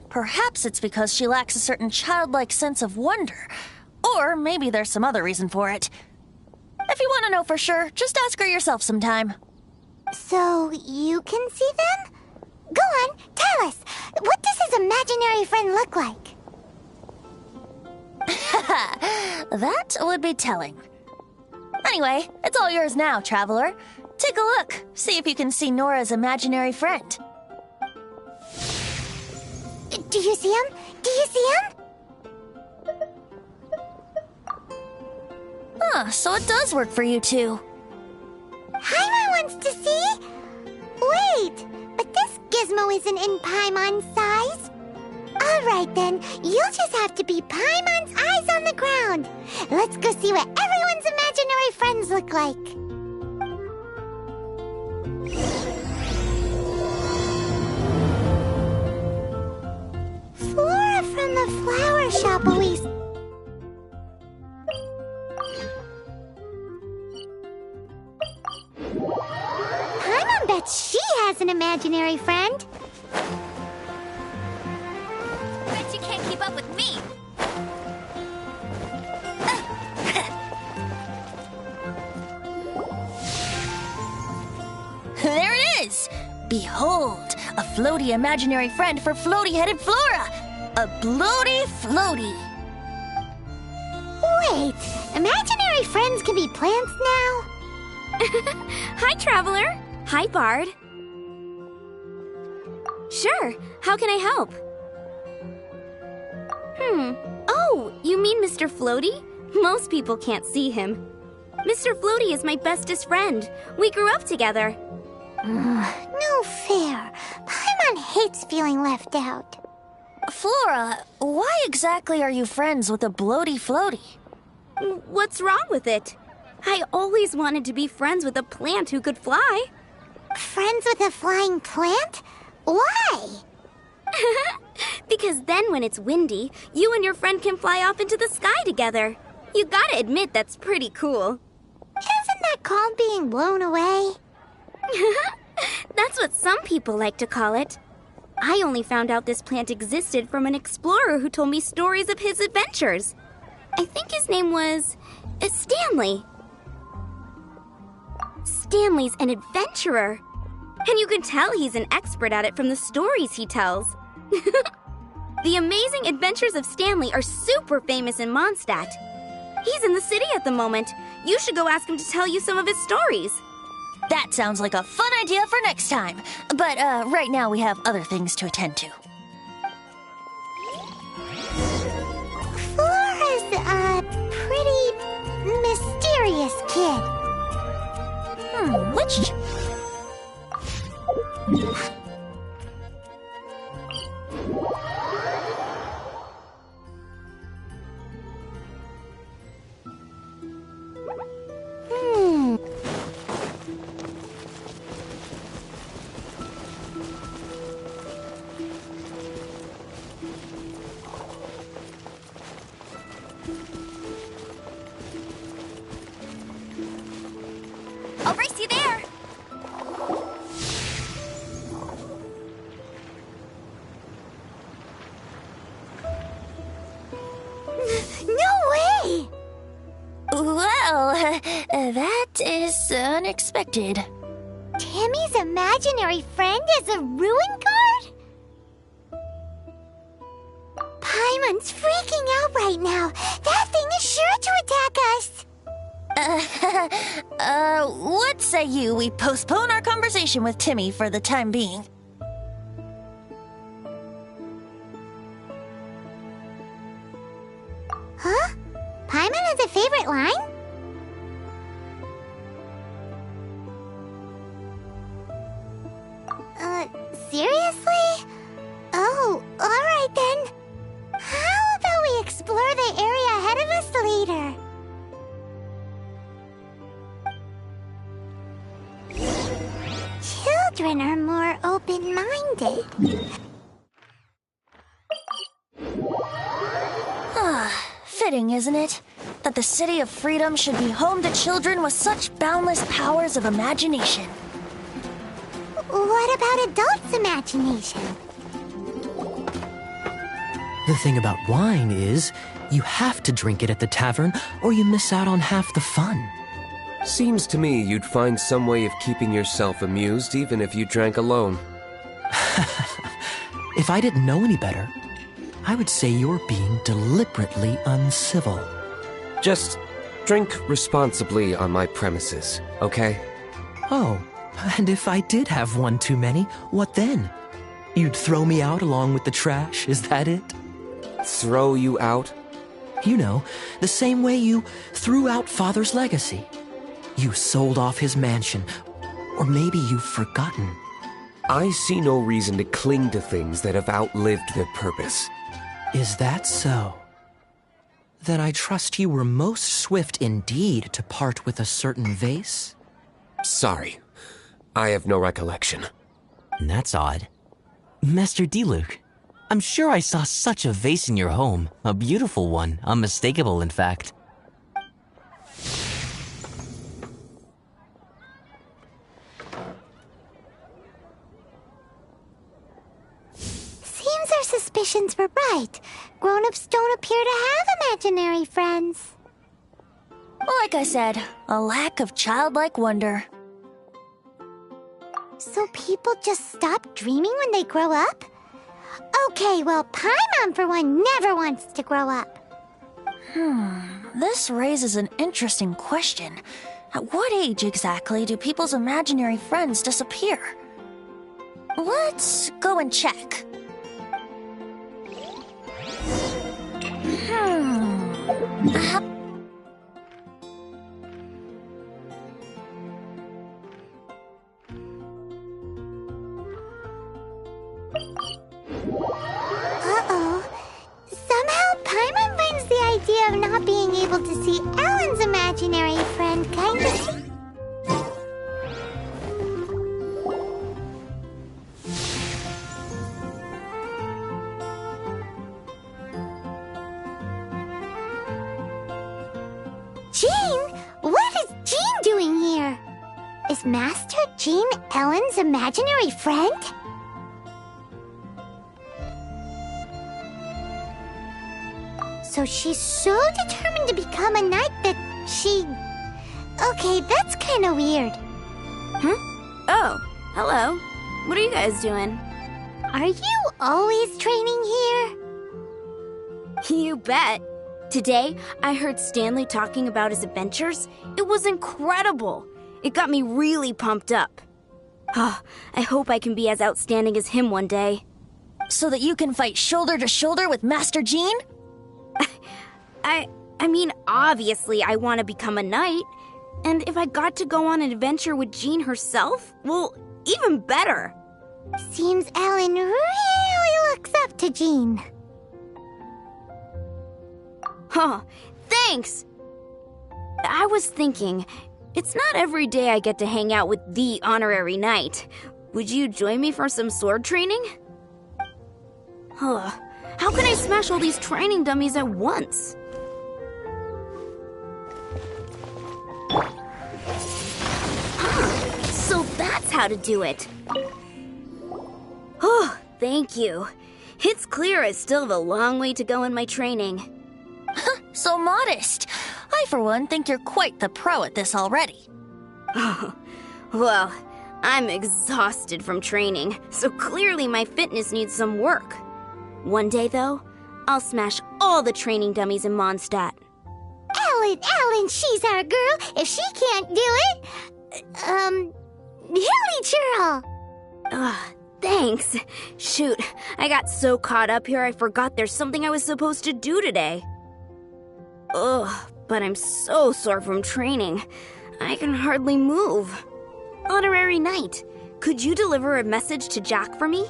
Perhaps it's because she lacks a certain childlike sense of wonder. Or maybe there's some other reason for it. If you want to know for sure, just ask her yourself sometime. So, you can see them? Go on, tell us. What does his imaginary friend look like? That would be telling. Anyway, it's all yours now, Traveler. Take a look. See if you can see Nora's imaginary friend. Do you see him? Do you see him? Huh, so it does work for you two. Paimon wants to see? Wait, but this gizmo isn't in Paimon's size. Alright then, you'll just have to be Paimon's eyes on the ground. Let's go see what everyone's imaginary friends look like. Flora from the flower shop always... Paimon bets she has an imaginary friend. Bet you can't keep up with me. There it is! Behold, a floaty imaginary friend for floaty-headed Flora! A bloaty floaty! Wait, imaginary friends can be plants now? Hi, Traveler! Hi, Bard! Sure, how can I help? Oh, you mean Mr. Floaty? Most people can't see him. Mr. Floaty is my bestest friend. We grew up together. No fair. Paimon hates feeling left out. Flora, why exactly are you friends with a bloaty floaty? What's wrong with it? I always wanted to be friends with a plant who could fly. Friends with a flying plant? Why? Because then when it's windy, you and your friend can fly off into the sky together. You gotta admit that's pretty cool. Isn't that called being blown away? That's what some people like to call it. I only found out this plant existed from an explorer who told me stories of his adventures. I think his name was Stanley. Stanley's an adventurer. And you can tell he's an expert at it from the stories he tells. The amazing adventures of Stanley are super famous in Mondstadt. He's in the city at the moment. You should go ask him to tell you some of his stories. That sounds like a fun idea for next time. But right now we have other things to attend to. Flora's a pretty mysterious kid. Which... I'll race you there! No way! Well, that is unexpected. Timmy's imaginary friend is a ruin guard? Paimon's freaking out right now. That thing is sure to attack us. What say you we postpone our conversation with Timmy for the time being? Huh? Paimon has a favorite line? Seriously? Oh, alright then. How about we explore the area ahead of us later? Children are more open-minded. Fitting, isn't it? That the City of Freedom should be home to children with such boundless powers of imagination. What about adults' imagination? The thing about wine is, you have to drink it at the tavern, or you miss out on half the fun. Seems to me you'd find some way of keeping yourself amused even if you drank alone. If I didn't know any better, I would say you're being deliberately uncivil. Just drink responsibly on my premises, okay? Oh, and if I did have one too many, what then? You'd throw me out along with the trash, is that it? Throw you out? You know, the same way you threw out Father's legacy. You sold off his mansion. Or maybe you've forgotten. I see no reason to cling to things that have outlived their purpose. Is that so? Then I trust you were most swift indeed to part with a certain vase? Sorry. I have no recollection. That's odd. Master Diluc, I'm sure I saw such a vase in your home. A beautiful one, unmistakable in fact. Seems our suspicions were right. Grown-ups don't appear to have imaginary friends. Like I said, a lack of childlike wonder. So people just stop dreaming when they grow up? Okay, well, Paimon, for one, never wants to grow up. This raises an interesting question. At what age exactly do people's imaginary friends disappear? Let's go and check. Uh-oh. Somehow Paimon finds the idea of not being able to see Ellen's imaginary friend kind of... Jean? What is Jean doing here? Is Master Jean Ellen's imaginary friend? So she's so determined to become a knight that she... Okay, that's kind of weird. Oh, hello. What are you guys doing? Are you always training here? You bet. Today, I heard Stanley talking about his adventures. It was incredible. It got me really pumped up. I hope I can be as outstanding as him one day. So that you can fight shoulder to shoulder with Master Jean? I mean, obviously I want to become a knight. And if I got to go on an adventure with Jean herself, well, even better. Seems Ellen really looks up to Jean. Huh, thanks! I was thinking, it's not every day I get to hang out with the honorary knight. Would you join me for some sword training? How can I smash all these training dummies at once? So that's how to do it. Oh, thank you. It's clear I still have a long way to go in my training. So modest. I, for one, think you're quite the pro at this already. Well, I'm exhausted from training, so clearly my fitness needs some work. One day, though, I'll smash all the training dummies in Mondstadt. Ellen, she's our girl. If she can't do it, Hilly Churl. Thanks. Shoot, I got so caught up here I forgot there's something I was supposed to do today. But I'm so sore from training. I can hardly move. Honorary Knight, could you deliver a message to Jack for me?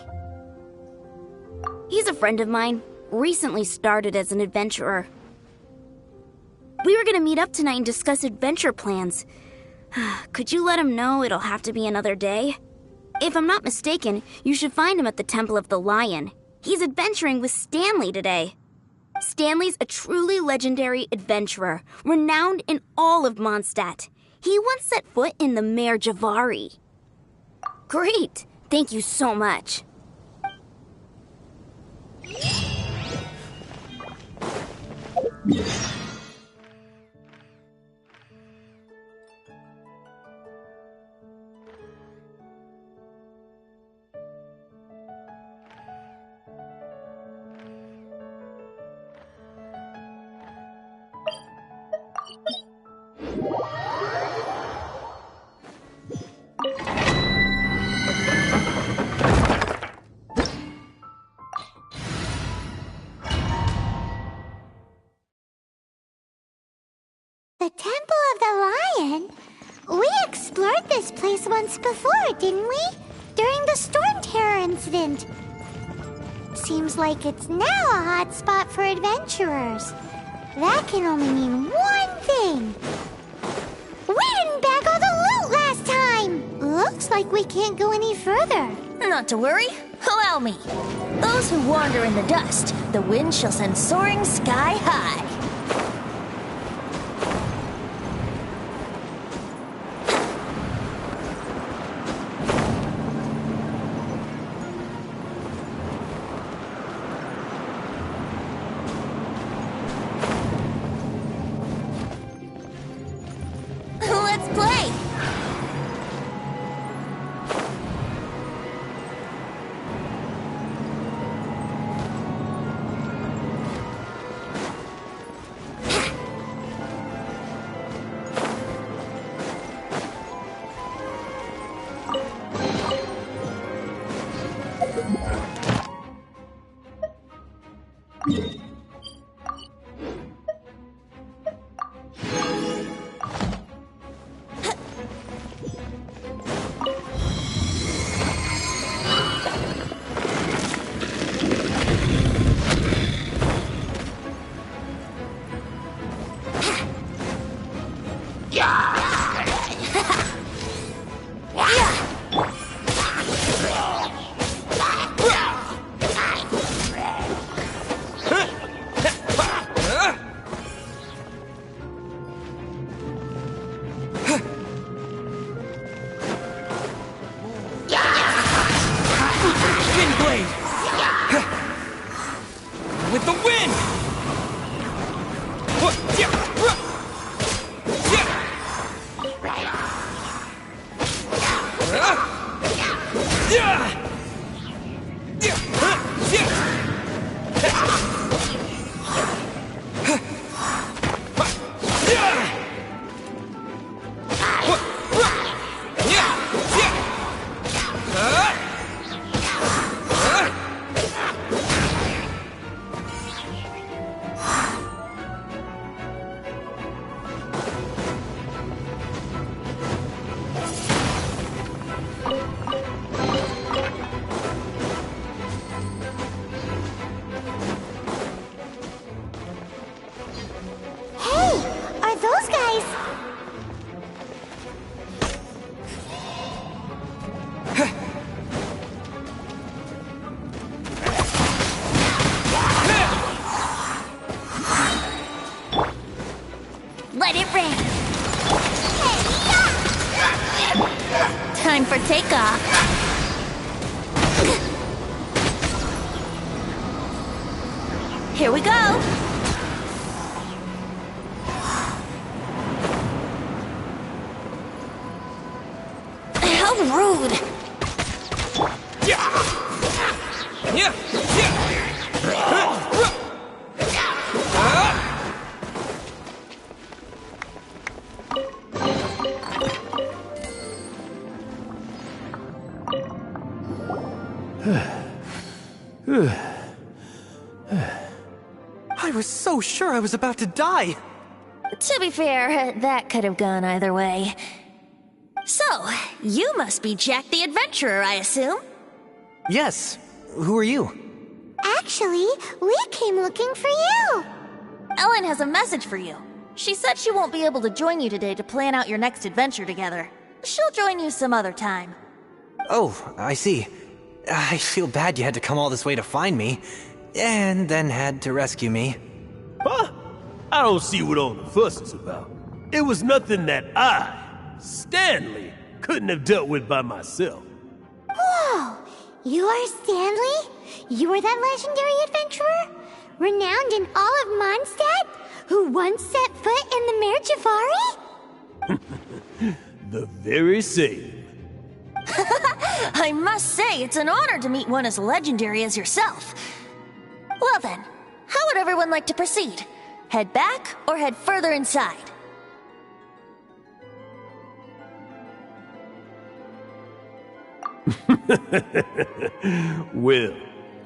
He's a friend of mine, recently started as an adventurer. We were gonna meet up tonight and discuss adventure plans. Could you let him know it'll have to be another day? If I'm not mistaken, you should find him at the Temple of the Lion. He's adventuring with Stanley today. Stanley's a truly legendary adventurer, renowned in all of Mondstadt. He once set foot in the Mare Javari. Great! Thank you so much. this place once before, didn't we? During the Storm Terror incident. Seems like it's now a hot spot for adventurers. That can only mean one thing. We didn't bag all the loot last time! Looks like we can't go any further. Not to worry. Allow me. Those who wander in the dust, the wind shall send soaring sky high. Let's play! With the wind! Let it rain. Time for takeoff. Here we go. How rude. I was so sure I was about to die. To be fair, that could have gone either way. So, you must be Jack the Adventurer, I assume? Yes. Who are you? Actually, we came looking for you. Ellen has a message for you. She said she won't be able to join you today to plan out your next adventure together. She'll join you some other time. Oh, I see. I feel bad you had to come all this way to find me, and then had to rescue me. Huh? I don't see what all the fuss is about. It was nothing that I, Stanley, couldn't have dealt with by myself. Whoa! You are Stanley? You are that legendary adventurer? Renowned in all of Mondstadt? Who once set foot in the Mare Jafari? The very same. I must say, it's an honor to meet one as legendary as yourself. Well then, how would everyone like to proceed? Head back or head further inside? Well,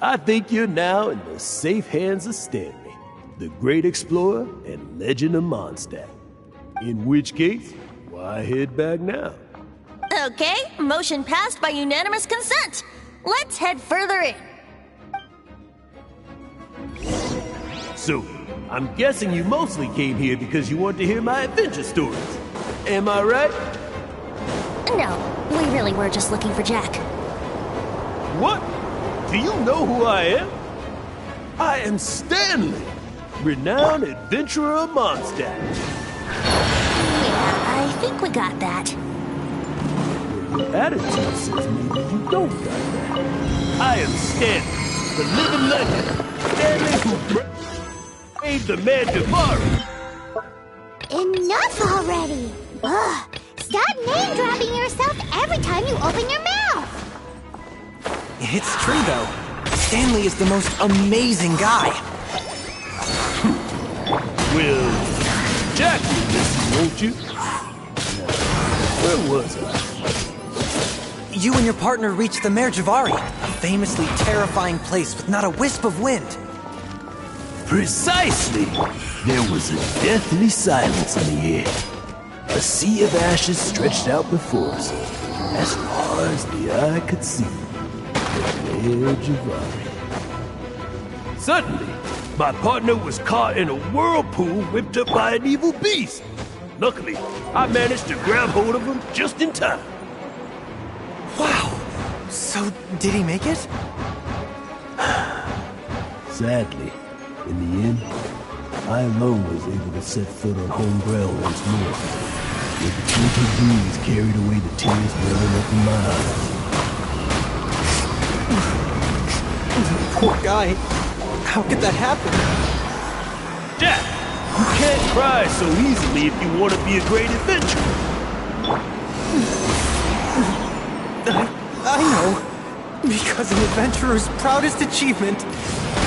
I think you're now in the safe hands of Stanley, the great explorer and legend of Mondstadt. In which case, why head back now? Okay, motion passed by unanimous consent. Let's head further in. So, I'm guessing you mostly came here because you want to hear my adventure stories. Am I right? No, we really were just looking for Jack. What? Do you know who I am? I am Stanley, renowned adventurer of Mondstadt. Yeah, I think we got that. Your attitude says maybe you don't got that. I am Stanley, the living legend. Stanley who made the man Devara. Enough already! Ugh! Stop name-dropping yourself every time you open your mouth! It's true, though. Stanley is the most amazing guy. Well, Jack will miss you, won't you? Where was I? You and your partner reached the Mare Javari, a famously terrifying place with not a wisp of wind. Precisely! There was a deathly silence in the air. A sea of ashes stretched out before us, as far as the eye could see. The Mare Javari. Suddenly, my partner was caught in a whirlpool whipped up by an evil beast. Luckily, I managed to grab hold of him just in time. Wow! So, did he make it? Sadly, in the end, I alone was able to set foot on home ground once more, with the gentle breeze carried away the tears welling up in my eyes. Poor guy. How could that happen? Jack, you can't cry so easily if you want to be a great adventurer. I know. Because an adventurer's proudest achievement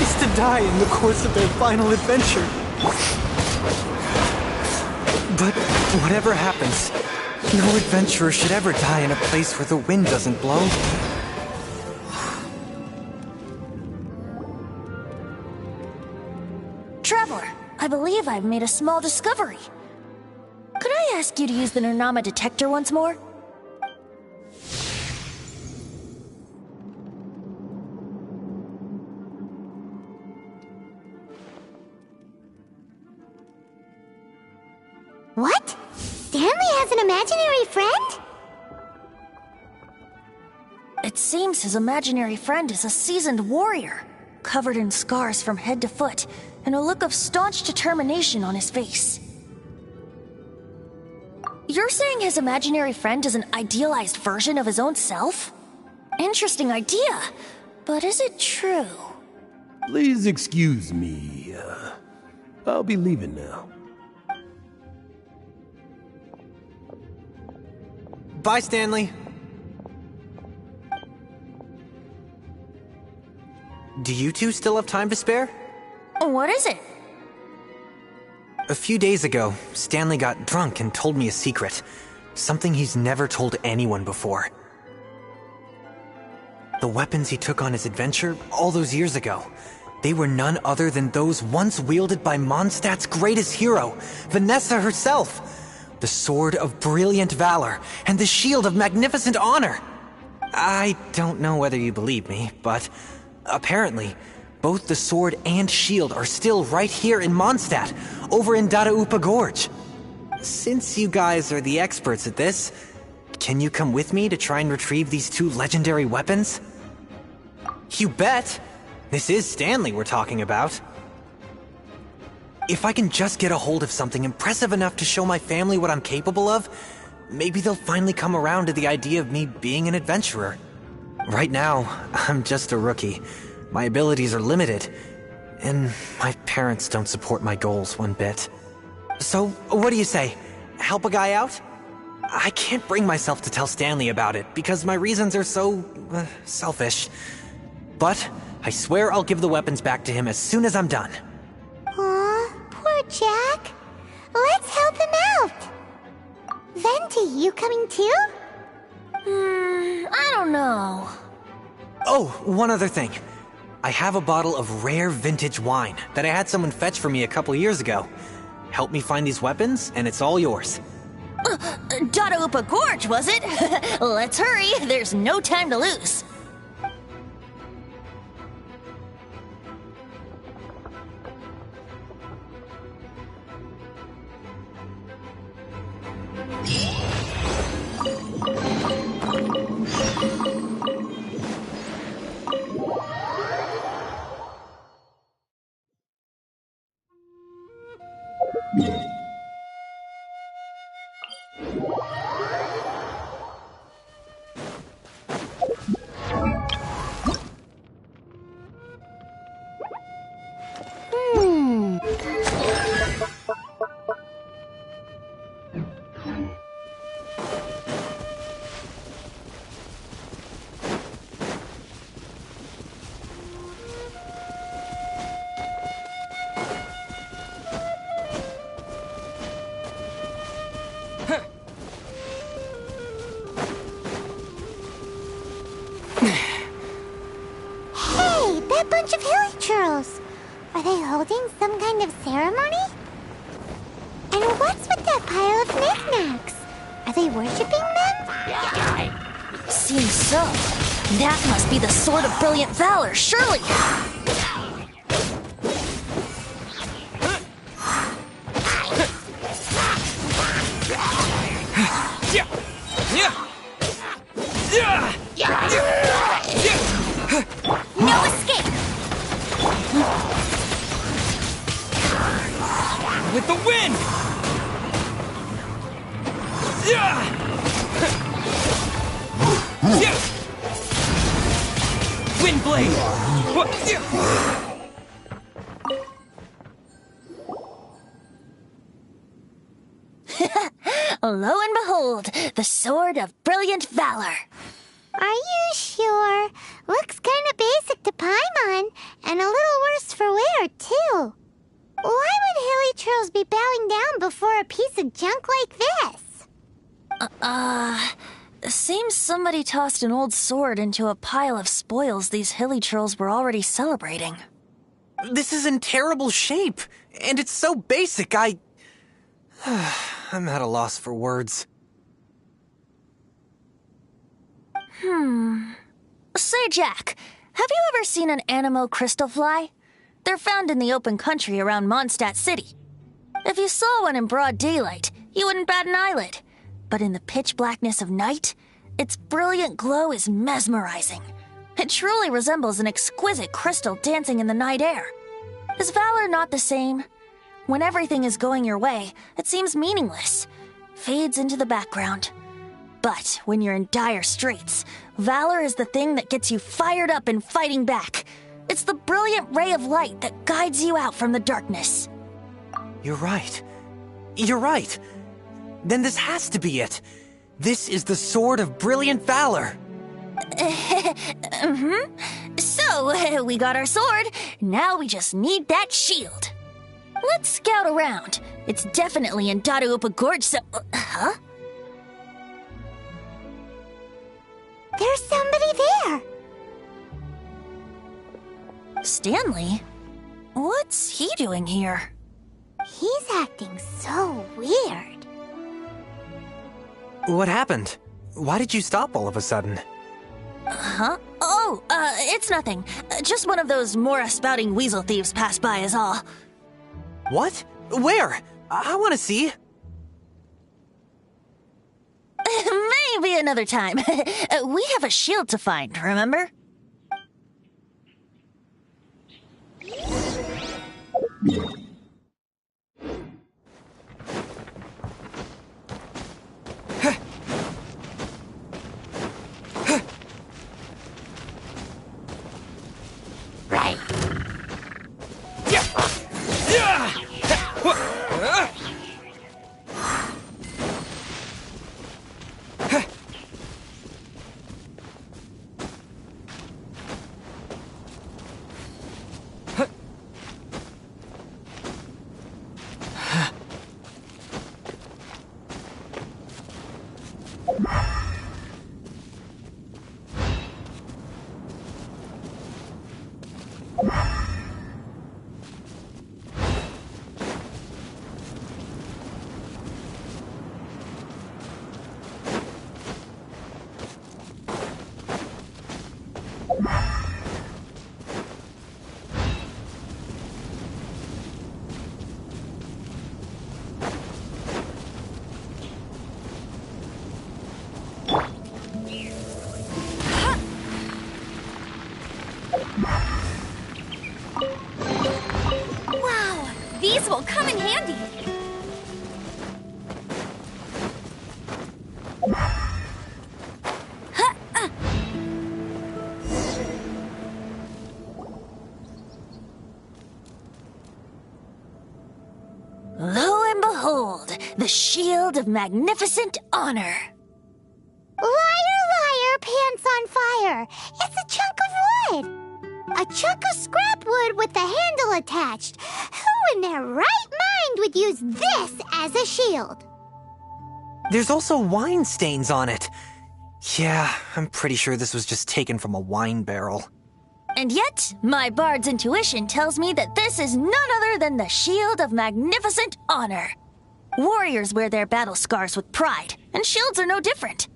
is to die in the course of their final adventure. But whatever happens, no adventurer should ever die in a place where the wind doesn't blow. Traveler, I believe I've made a small discovery. Could I ask you to use the Nernama detector once more? What? Stanley has an imaginary friend? It seems his imaginary friend is a seasoned warrior, covered in scars from head to foot, and a look of staunch determination on his face. You're saying his imaginary friend is an idealized version of his own self? Interesting idea, but is it true? Please excuse me. I'll be leaving now. Bye, Stanley. Do you two still have time to spare? What is it? A few days ago, Stanley got drunk and told me a secret. Something he's never told anyone before. The weapons he took on his adventure all those years ago, they were none other than those once wielded by Mondstadt's greatest hero, Vanessa herself. The sword of brilliant valor and the shield of magnificent honor. I don't know whether you believe me, but apparently, both the sword and shield are still right here in Mondstadt, over in Dadaupa Gorge. Since you guys are the experts at this, can you come with me to try and retrieve these two legendary weapons? You bet! This is Stanley we're talking about. If I can just get a hold of something impressive enough to show my family what I'm capable of, maybe they'll finally come around to the idea of me being an adventurer. Right now, I'm just a rookie. My abilities are limited, and my parents don't support my goals one bit. So, what do you say? Help a guy out? I can't bring myself to tell Stanley about it, because my reasons are so, selfish. But I swear I'll give the weapons back to him as soon as I'm done. Aw, poor Jack. Let's help him out. Venti, you coming too? I don't know. Oh, one other thing. I have a bottle of rare vintage wine that I had someone fetch for me a couple years ago. Help me find these weapons, and it's all yours. Dadaupa Gorge, was it? Let's hurry, there's no time to lose. That bunch of hilly churls. Are they holding some kind of ceremony? And what's with that pile of knickknacks? Are they worshipping them? Seems so. That must be the Sword of Brilliant Valor, surely. No escape! With the wind! Wind blade! Lo and behold, the Sword of Brilliant Valor. Are you sure? Looks kinda basic to Paimon, and a little worse for wear, too. Why would hilly churls be bowing down before a piece of junk like this? Seems somebody tossed an old sword into a pile of spoils these hilly churls were already celebrating. This is in terrible shape, and it's so basic, I'm at a loss for words. Say, Jack, have you ever seen an Anemo crystal fly? They're found in the open country around Mondstadt City. If you saw one in broad daylight, you wouldn't bat an eyelid. But in the pitch blackness of night, its brilliant glow is mesmerizing. It truly resembles an exquisite crystal dancing in the night air. Is valor not the same? When everything is going your way, it seems meaningless, fades into the background. But when you're in dire straits, valor is the thing that gets you fired up and fighting back. It's the brilliant ray of light that guides you out from the darkness. You're right. You're right. Then this has to be it. This is the Sword of Brilliant Valor. So, we got our sword. Now we just need that shield. Let's scout around. It's definitely in Dadaupa Gorge, so... Huh? There's somebody there. Stanley? What's he doing here? He's acting so weird. What happened? Why did you stop all of a sudden? Huh? Oh, it's nothing. Just one of those Mora-spouting weasel thieves passed by is all. What? Where? I want to see. Maybe another time. We have a shield to find, remember? Right. These will come in handy. Lo and behold, the shield of magnificent honor. Liar, liar, pants on fire. It's a chunk of wood. A chunk of scrap wood with the handle attached. Who in their right mind would use this as a shield? There's also wine stains on it. Yeah, I'm pretty sure this was just taken from a wine barrel. And yet, my bard's intuition tells me that this is none other than the shield of magnificent honor. Warriors wear their battle scars with pride, and shields are no different.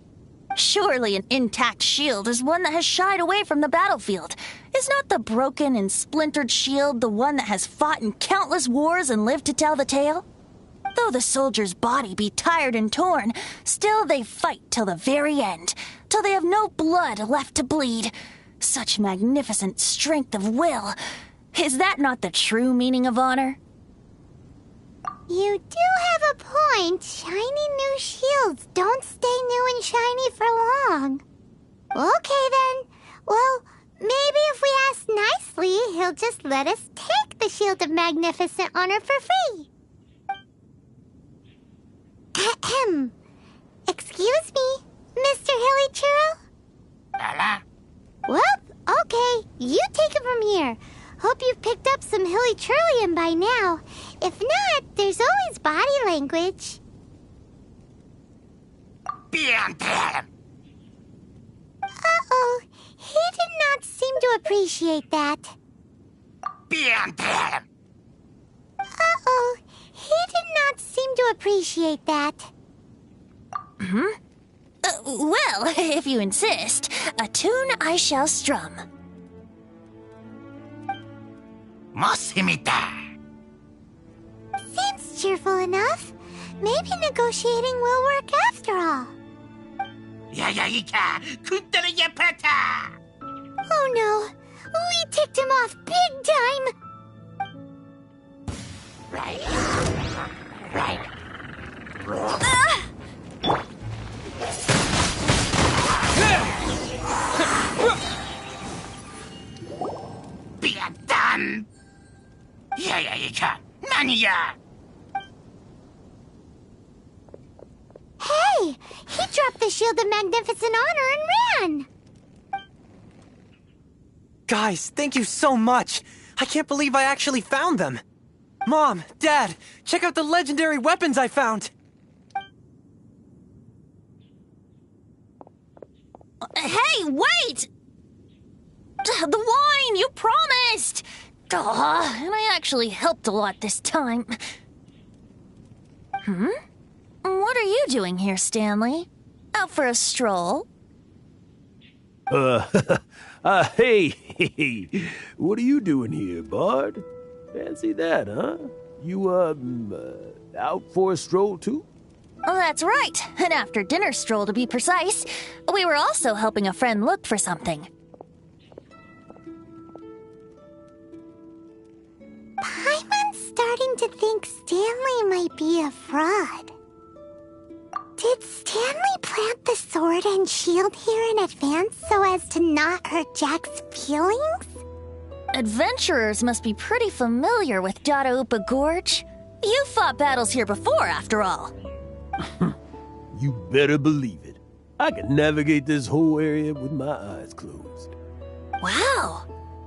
Surely an intact shield is one that has shied away from the battlefield. Is not the broken and splintered shield the one that has fought in countless wars and lived to tell the tale? Though the soldier's body be tired and torn, still they fight till the very end, till they have no blood left to bleed. Such magnificent strength of will. Is that not the true meaning of honor? You do have a point. Shiny new shields don't stay new and shiny for long. Okay then. Well, maybe if we ask nicely, he'll just let us take the Shield of Magnificent Honor for free. Ahem. Excuse me, Mr. Hilly Churro? Well, okay. You take it from here. Hope you've picked up some Hilly Churlian by now. If not, there's always body language. Uh-oh. He did not seem to appreciate that. Uh-oh. He did not seem to appreciate that. Well, if you insist, a tune I shall strum. Seems cheerful enough. Maybe negotiating will work after all. Oh no, we ticked him off big time. Right. Done. Hey, he dropped the Shield of Magnificent Honor and ran. Guys, thank you so much. I can't believe I actually found them. Mom, Dad, check out the legendary weapons I found. Hey, wait! The wine, you promised! And I actually helped a lot this time. What are you doing here, Stanley? Out for a stroll? Hey, what are you doing here, Bard? Fancy that, huh? You, out for a stroll too? That's right. An after-dinner stroll, to be precise. We were also helping a friend look for something. Paimon's starting to think Stanley might be a fraud. Did Stanley plant the sword and shield here in advance so as to not hurt Jack's feelings? Adventurers must be pretty familiar with Dadaupa Gorge. You fought battles here before, after all. You better believe it. I can navigate this whole area with my eyes closed. Wow.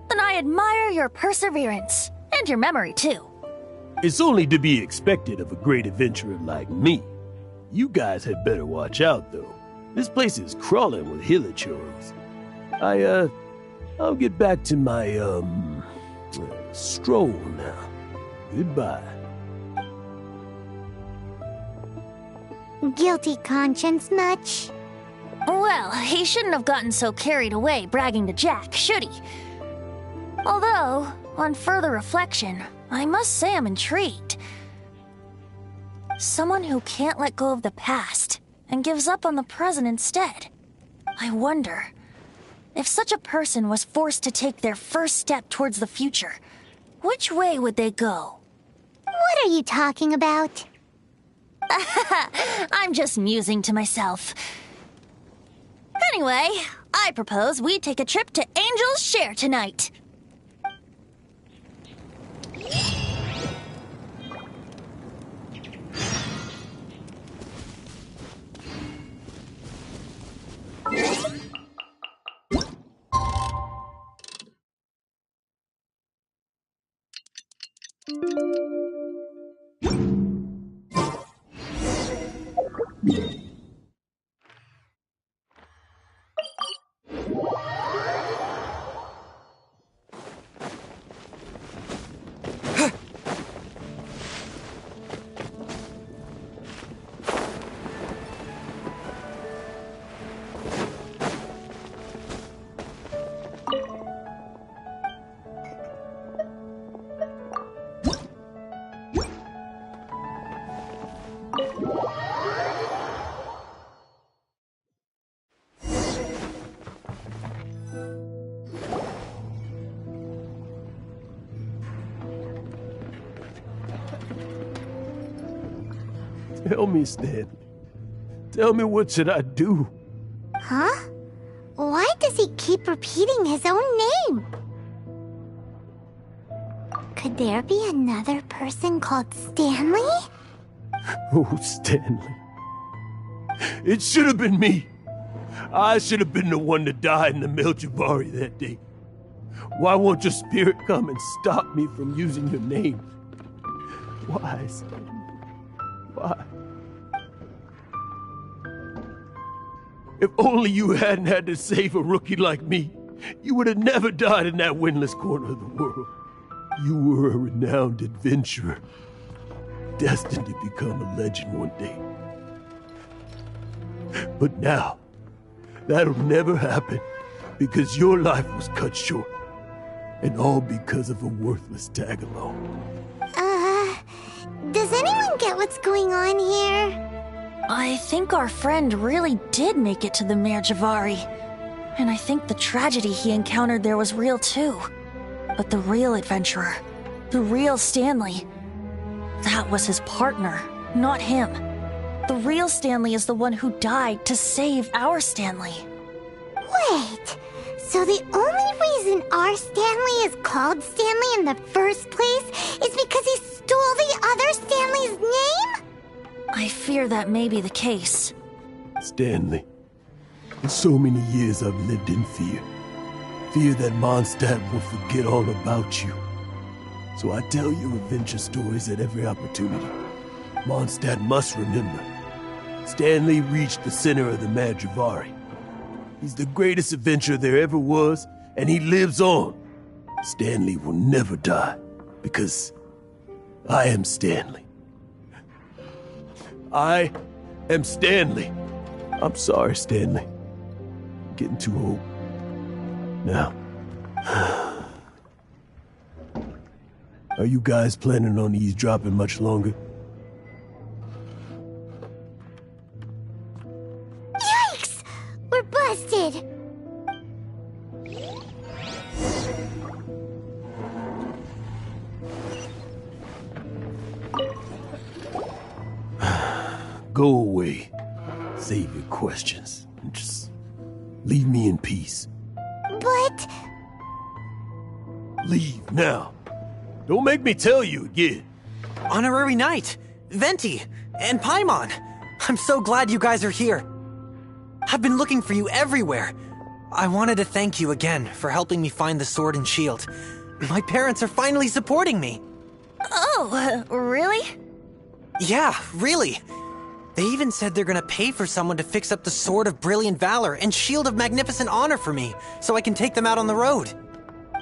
Then I admire your perseverance. And your memory, too. It's only to be expected of a great adventurer like me. You guys had better watch out, though. This place is crawling with hilichoros. I'll get back to my, stroll now. Goodbye. Guilty conscience much? Well, he shouldn't have gotten so carried away bragging to Jack, should he? Although, on further reflection, I must say I'm intrigued. Someone who can't let go of the past and gives up on the present instead. I wonder, if such a person was forced to take their first step towards the future, which way would they go? What are you talking about? I'm just musing to myself. Anyway, I propose we take a trip to Angel's Share tonight. Tell me, Stanley. Tell me, what should I do? Huh? Why does he keep repeating his own name? Could there be another person called Stanley? Oh, Stanley. It should have been me. I should have been the one that died in the Melchivari that day. Why won't your spirit come and stop me from using your name? Why, Stanley? Why? If only you hadn't had to save a rookie like me, you would have never died in that windless corner of the world. You were a renowned adventurer, destined to become a legend one day. But now, that'll never happen, because your life was cut short, and all because of a worthless tag-along. Does anyone get what's going on here? I think our friend really did make it to the Mirjavari. And I think the tragedy he encountered there was real too. But the real adventurer, the real Stanley, that was his partner, not him. The real Stanley is the one who died to save our Stanley. Wait, so the only reason our Stanley is called Stanley in the first place is because he stole the other Stanley's name? I fear that may be the case. Stanley, in so many years I've lived in fear. Fear that Mondstadt will forget all about you. So I tell you adventure stories at every opportunity. Mondstadt must remember. Stanley reached the center of the Mirjavari. He's the greatest adventurer there ever was, and he lives on. Stanley will never die, because I am Stanley. I am Stanley. I'm sorry, Stanley. I'm getting too old. Now, are you guys planning on eavesdropping much longer? Yikes! We're busted! Go away. Save your questions. And just leave me in peace. But... Leave now. Don't make me tell you again. Honorary Knight, Venti, and Paimon. I'm so glad you guys are here. I've been looking for you everywhere. I wanted to thank you again for helping me find the sword and shield. My parents are finally supporting me. Oh, really? Yeah, really. They even said they're gonna pay for someone to fix up the Sword of Brilliant Valor and Shield of Magnificent Honor for me, so I can take them out on the road.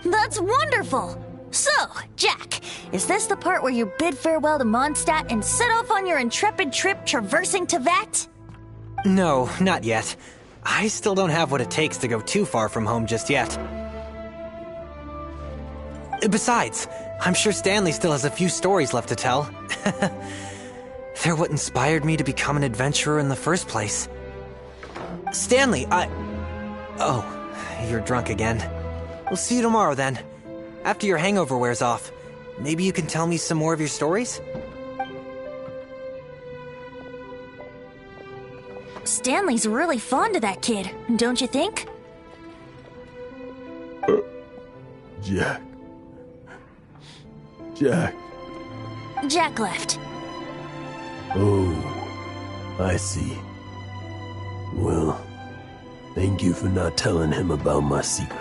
That's wonderful! So, Jack, is this the part where you bid farewell to Mondstadt and set off on your intrepid trip traversing Tevat? No, not yet. I still don't have what it takes to go too far from home just yet. Besides, I'm sure Stanley still has a few stories left to tell. They're what inspired me to become an adventurer in the first place. Stanley, Oh, you're drunk again. We'll see you tomorrow then. After your hangover wears off. Maybe you can tell me some more of your stories? Stanley's really fond of that kid, don't you think? Jack. Jack. Jack left. Oh, I see. Well, thank you for not telling him about my secret.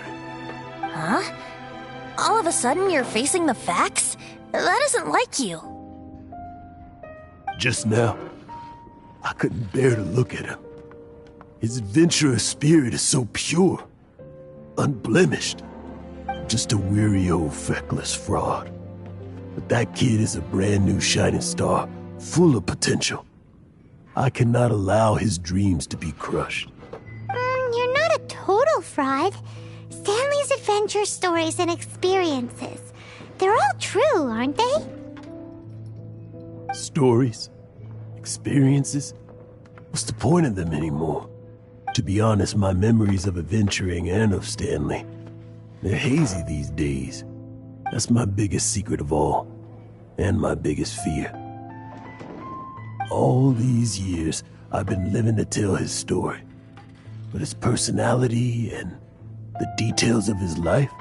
Huh? All of a sudden you're facing the facts? That isn't like you. Just now, I couldn't bear to look at him. His adventurous spirit is so pure, unblemished. Just a weary old feckless fraud. But that kid is a brand new shining star, full of potential. I cannot allow his dreams to be crushed. You're not a total fraud. Stanley's adventure stories and experiences, they're all true, aren't they? Stories? Experiences? What's the point of them anymore? To be honest, my memories of adventuring and of Stanley, they're hazy these days. That's my biggest secret of all, and my biggest fear. All these years, I've been living to tell his story. But his personality and the details of his life,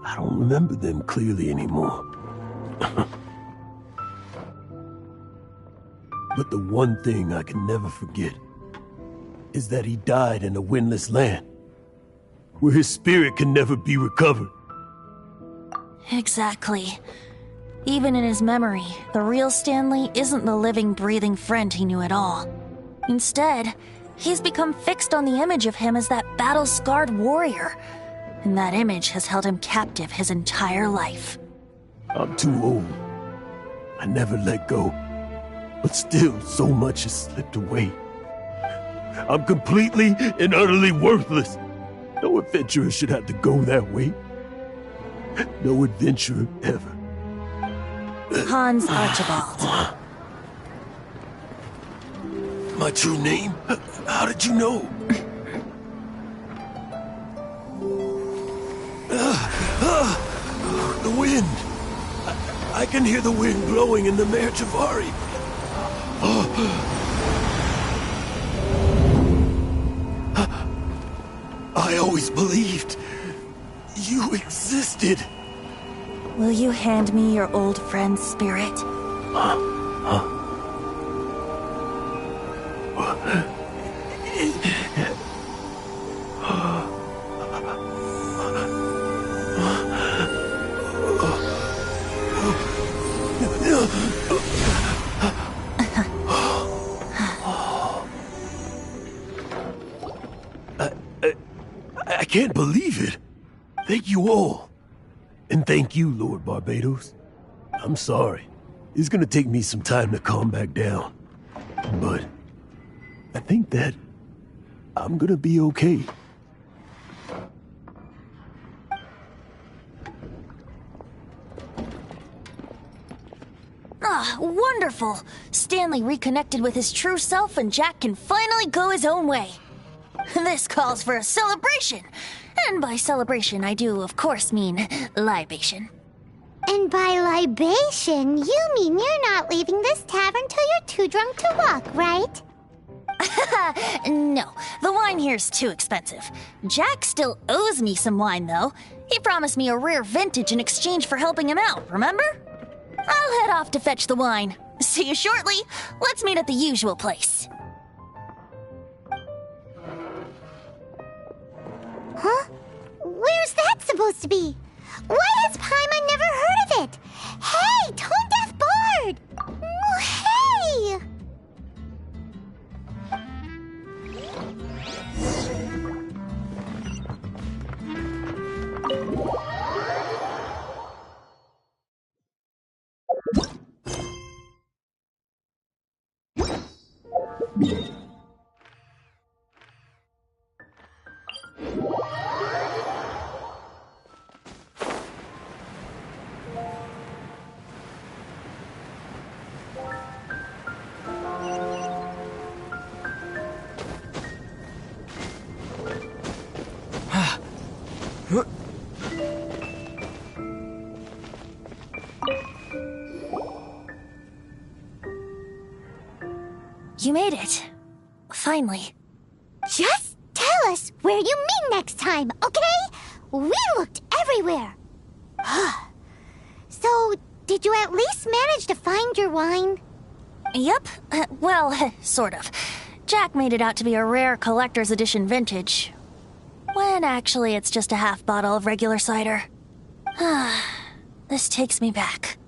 I don't remember them clearly anymore. But the one thing I can never forget is that he died in a windless land, where his spirit can never be recovered. Exactly. Even in his memory, the real Stanley isn't the living, breathing friend he knew at all. Instead, he's become fixed on the image of him as that battle-scarred warrior, and that image has held him captive his entire life. I'm too old. I never let go, but still so much has slipped away. I'm completely and utterly worthless. No adventurer should have to go that way. No adventurer ever. Hans Archibald. My true name? How did you know? The wind. I can hear the wind blowing in the Mare Javari. I always believed you existed. Will you hand me your old friend's spirit? I can't believe it. Thank you all. And thank you, Lord Barbados. I'm sorry. It's gonna take me some time to calm back down. But I think that I'm gonna be okay. Ah, wonderful! Stanley reconnected with his true self and Jack can finally go his own way. This calls for a celebration. And by celebration, I do, of course, mean libation. And by libation, you mean you're not leaving this tavern till you're too drunk to walk, right? No, the wine here's too expensive. Jack still owes me some wine, though. He promised me a rare vintage in exchange for helping him out, remember? I'll head off to fetch the wine. See you shortly. Let's meet at the usual place. Huh? Where's that supposed to be? Why has Paimon never heard of it? Hey, Tone Deaf Bard! Oh, hey! You made it. finally. Just tell us where you meet next time, okay? We looked everywhere. So, did you at least manage to find your wine? Yep. Well, sort of. Jack made it out to be a rare collector's edition vintage, when actually it's just a half bottle of regular cider. This takes me back.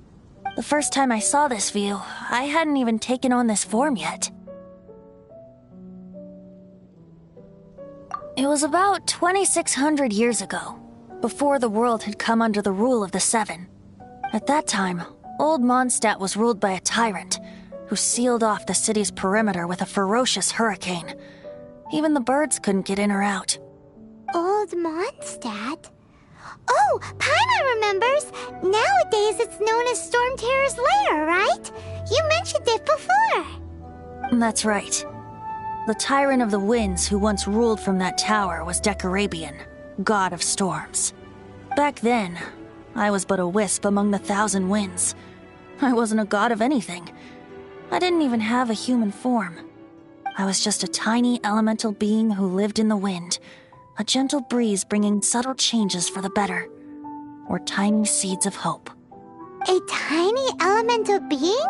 The first time I saw this view, I hadn't even taken on this form yet. It was about 2,600 years ago, before the world had come under the rule of the Seven. At that time, old Mondstadt was ruled by a tyrant who sealed off the city's perimeter with a ferocious hurricane. Even the birds couldn't get in or out. Old Mondstadt? Oh, Paimon remembers! Nowadays it's known as Storm Terror's lair, right? You mentioned it before. That's right. The Tyrant of the Winds who once ruled from that tower was Decarabian, god of storms. Back then, I was but a wisp among the 1,000 winds. I wasn't a god of anything. I didn't even have a human form. I was just a tiny elemental being who lived in the wind, a gentle breeze bringing subtle changes for the better, or tiny seeds of hope. A tiny elemental being?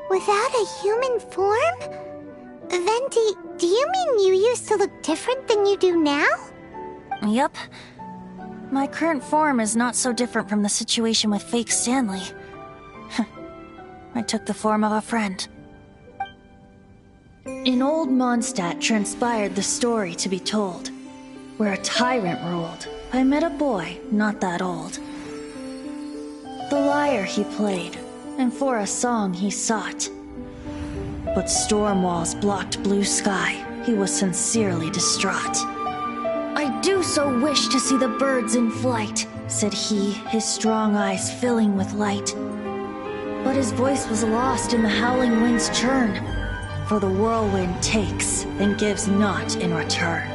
Without a human form? Venti, do you mean you used to look different than you do now? Yep. My current form is not so different from the situation with fake Stanley. I took the form of a friend. In old Mondstadt transpired the story to be told, where a tyrant ruled. I met a boy not that old. The lyre he played, and for a song he sought. But storm walls blocked blue sky. He was sincerely distraught. I do so wish to see the birds in flight, said he, his strong eyes filling with light. But his voice was lost in the howling wind's churn, for the whirlwind takes and gives not in return.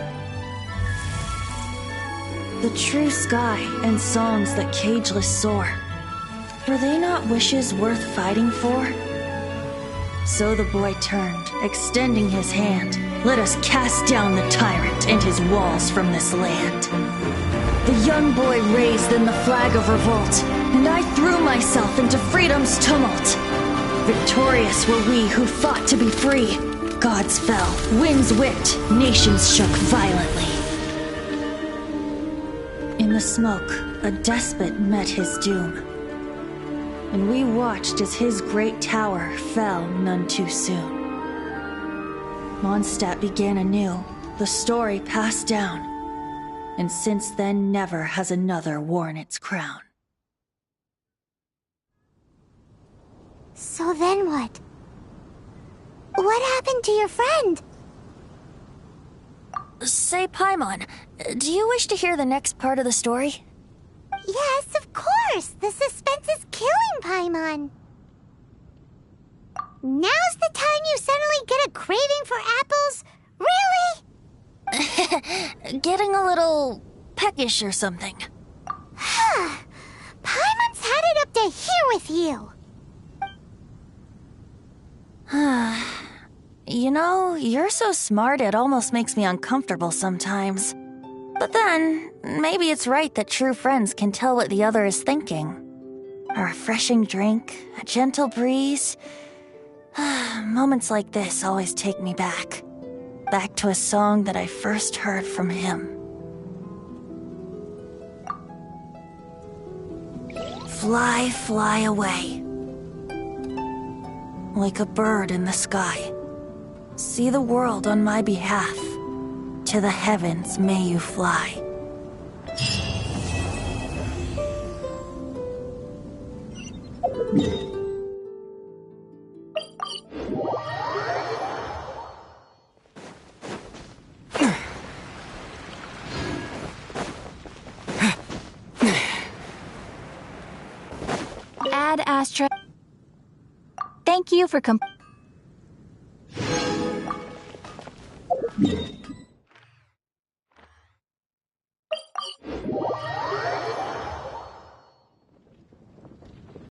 The true sky and songs that cageless soar, were they not wishes worth fighting for? So the boy turned, extending his hand. Let us cast down the tyrant and his walls from this land. The young boy raised then the flag of revolt, and I threw myself into freedom's tumult. Victorious were we who fought to be free. Gods fell, winds whipped, nations shook violently. In the smoke, a despot met his doom, and we watched as his great tower fell none too soon. Mondstadt began anew, the story passed down, and since then never has another worn its crown. So then what? What happened to your friend? Say, Paimon, do you wish to hear the next part of the story? Yes, of course! The suspense is killing, Paimon! Now's the time you suddenly get a craving for apples? Really? Getting a little peckish or something. Paimon's had it up to here with you! You know, you're so smart it almost makes me uncomfortable sometimes. But then, maybe it's right that true friends can tell what the other is thinking. A refreshing drink, a gentle breeze. Moments like this always take me back. Back to a song that I first heard from him. Fly, fly away. Like a bird in the sky. See the world on my behalf. To the heavens may you fly. Ad Astra. Thank you for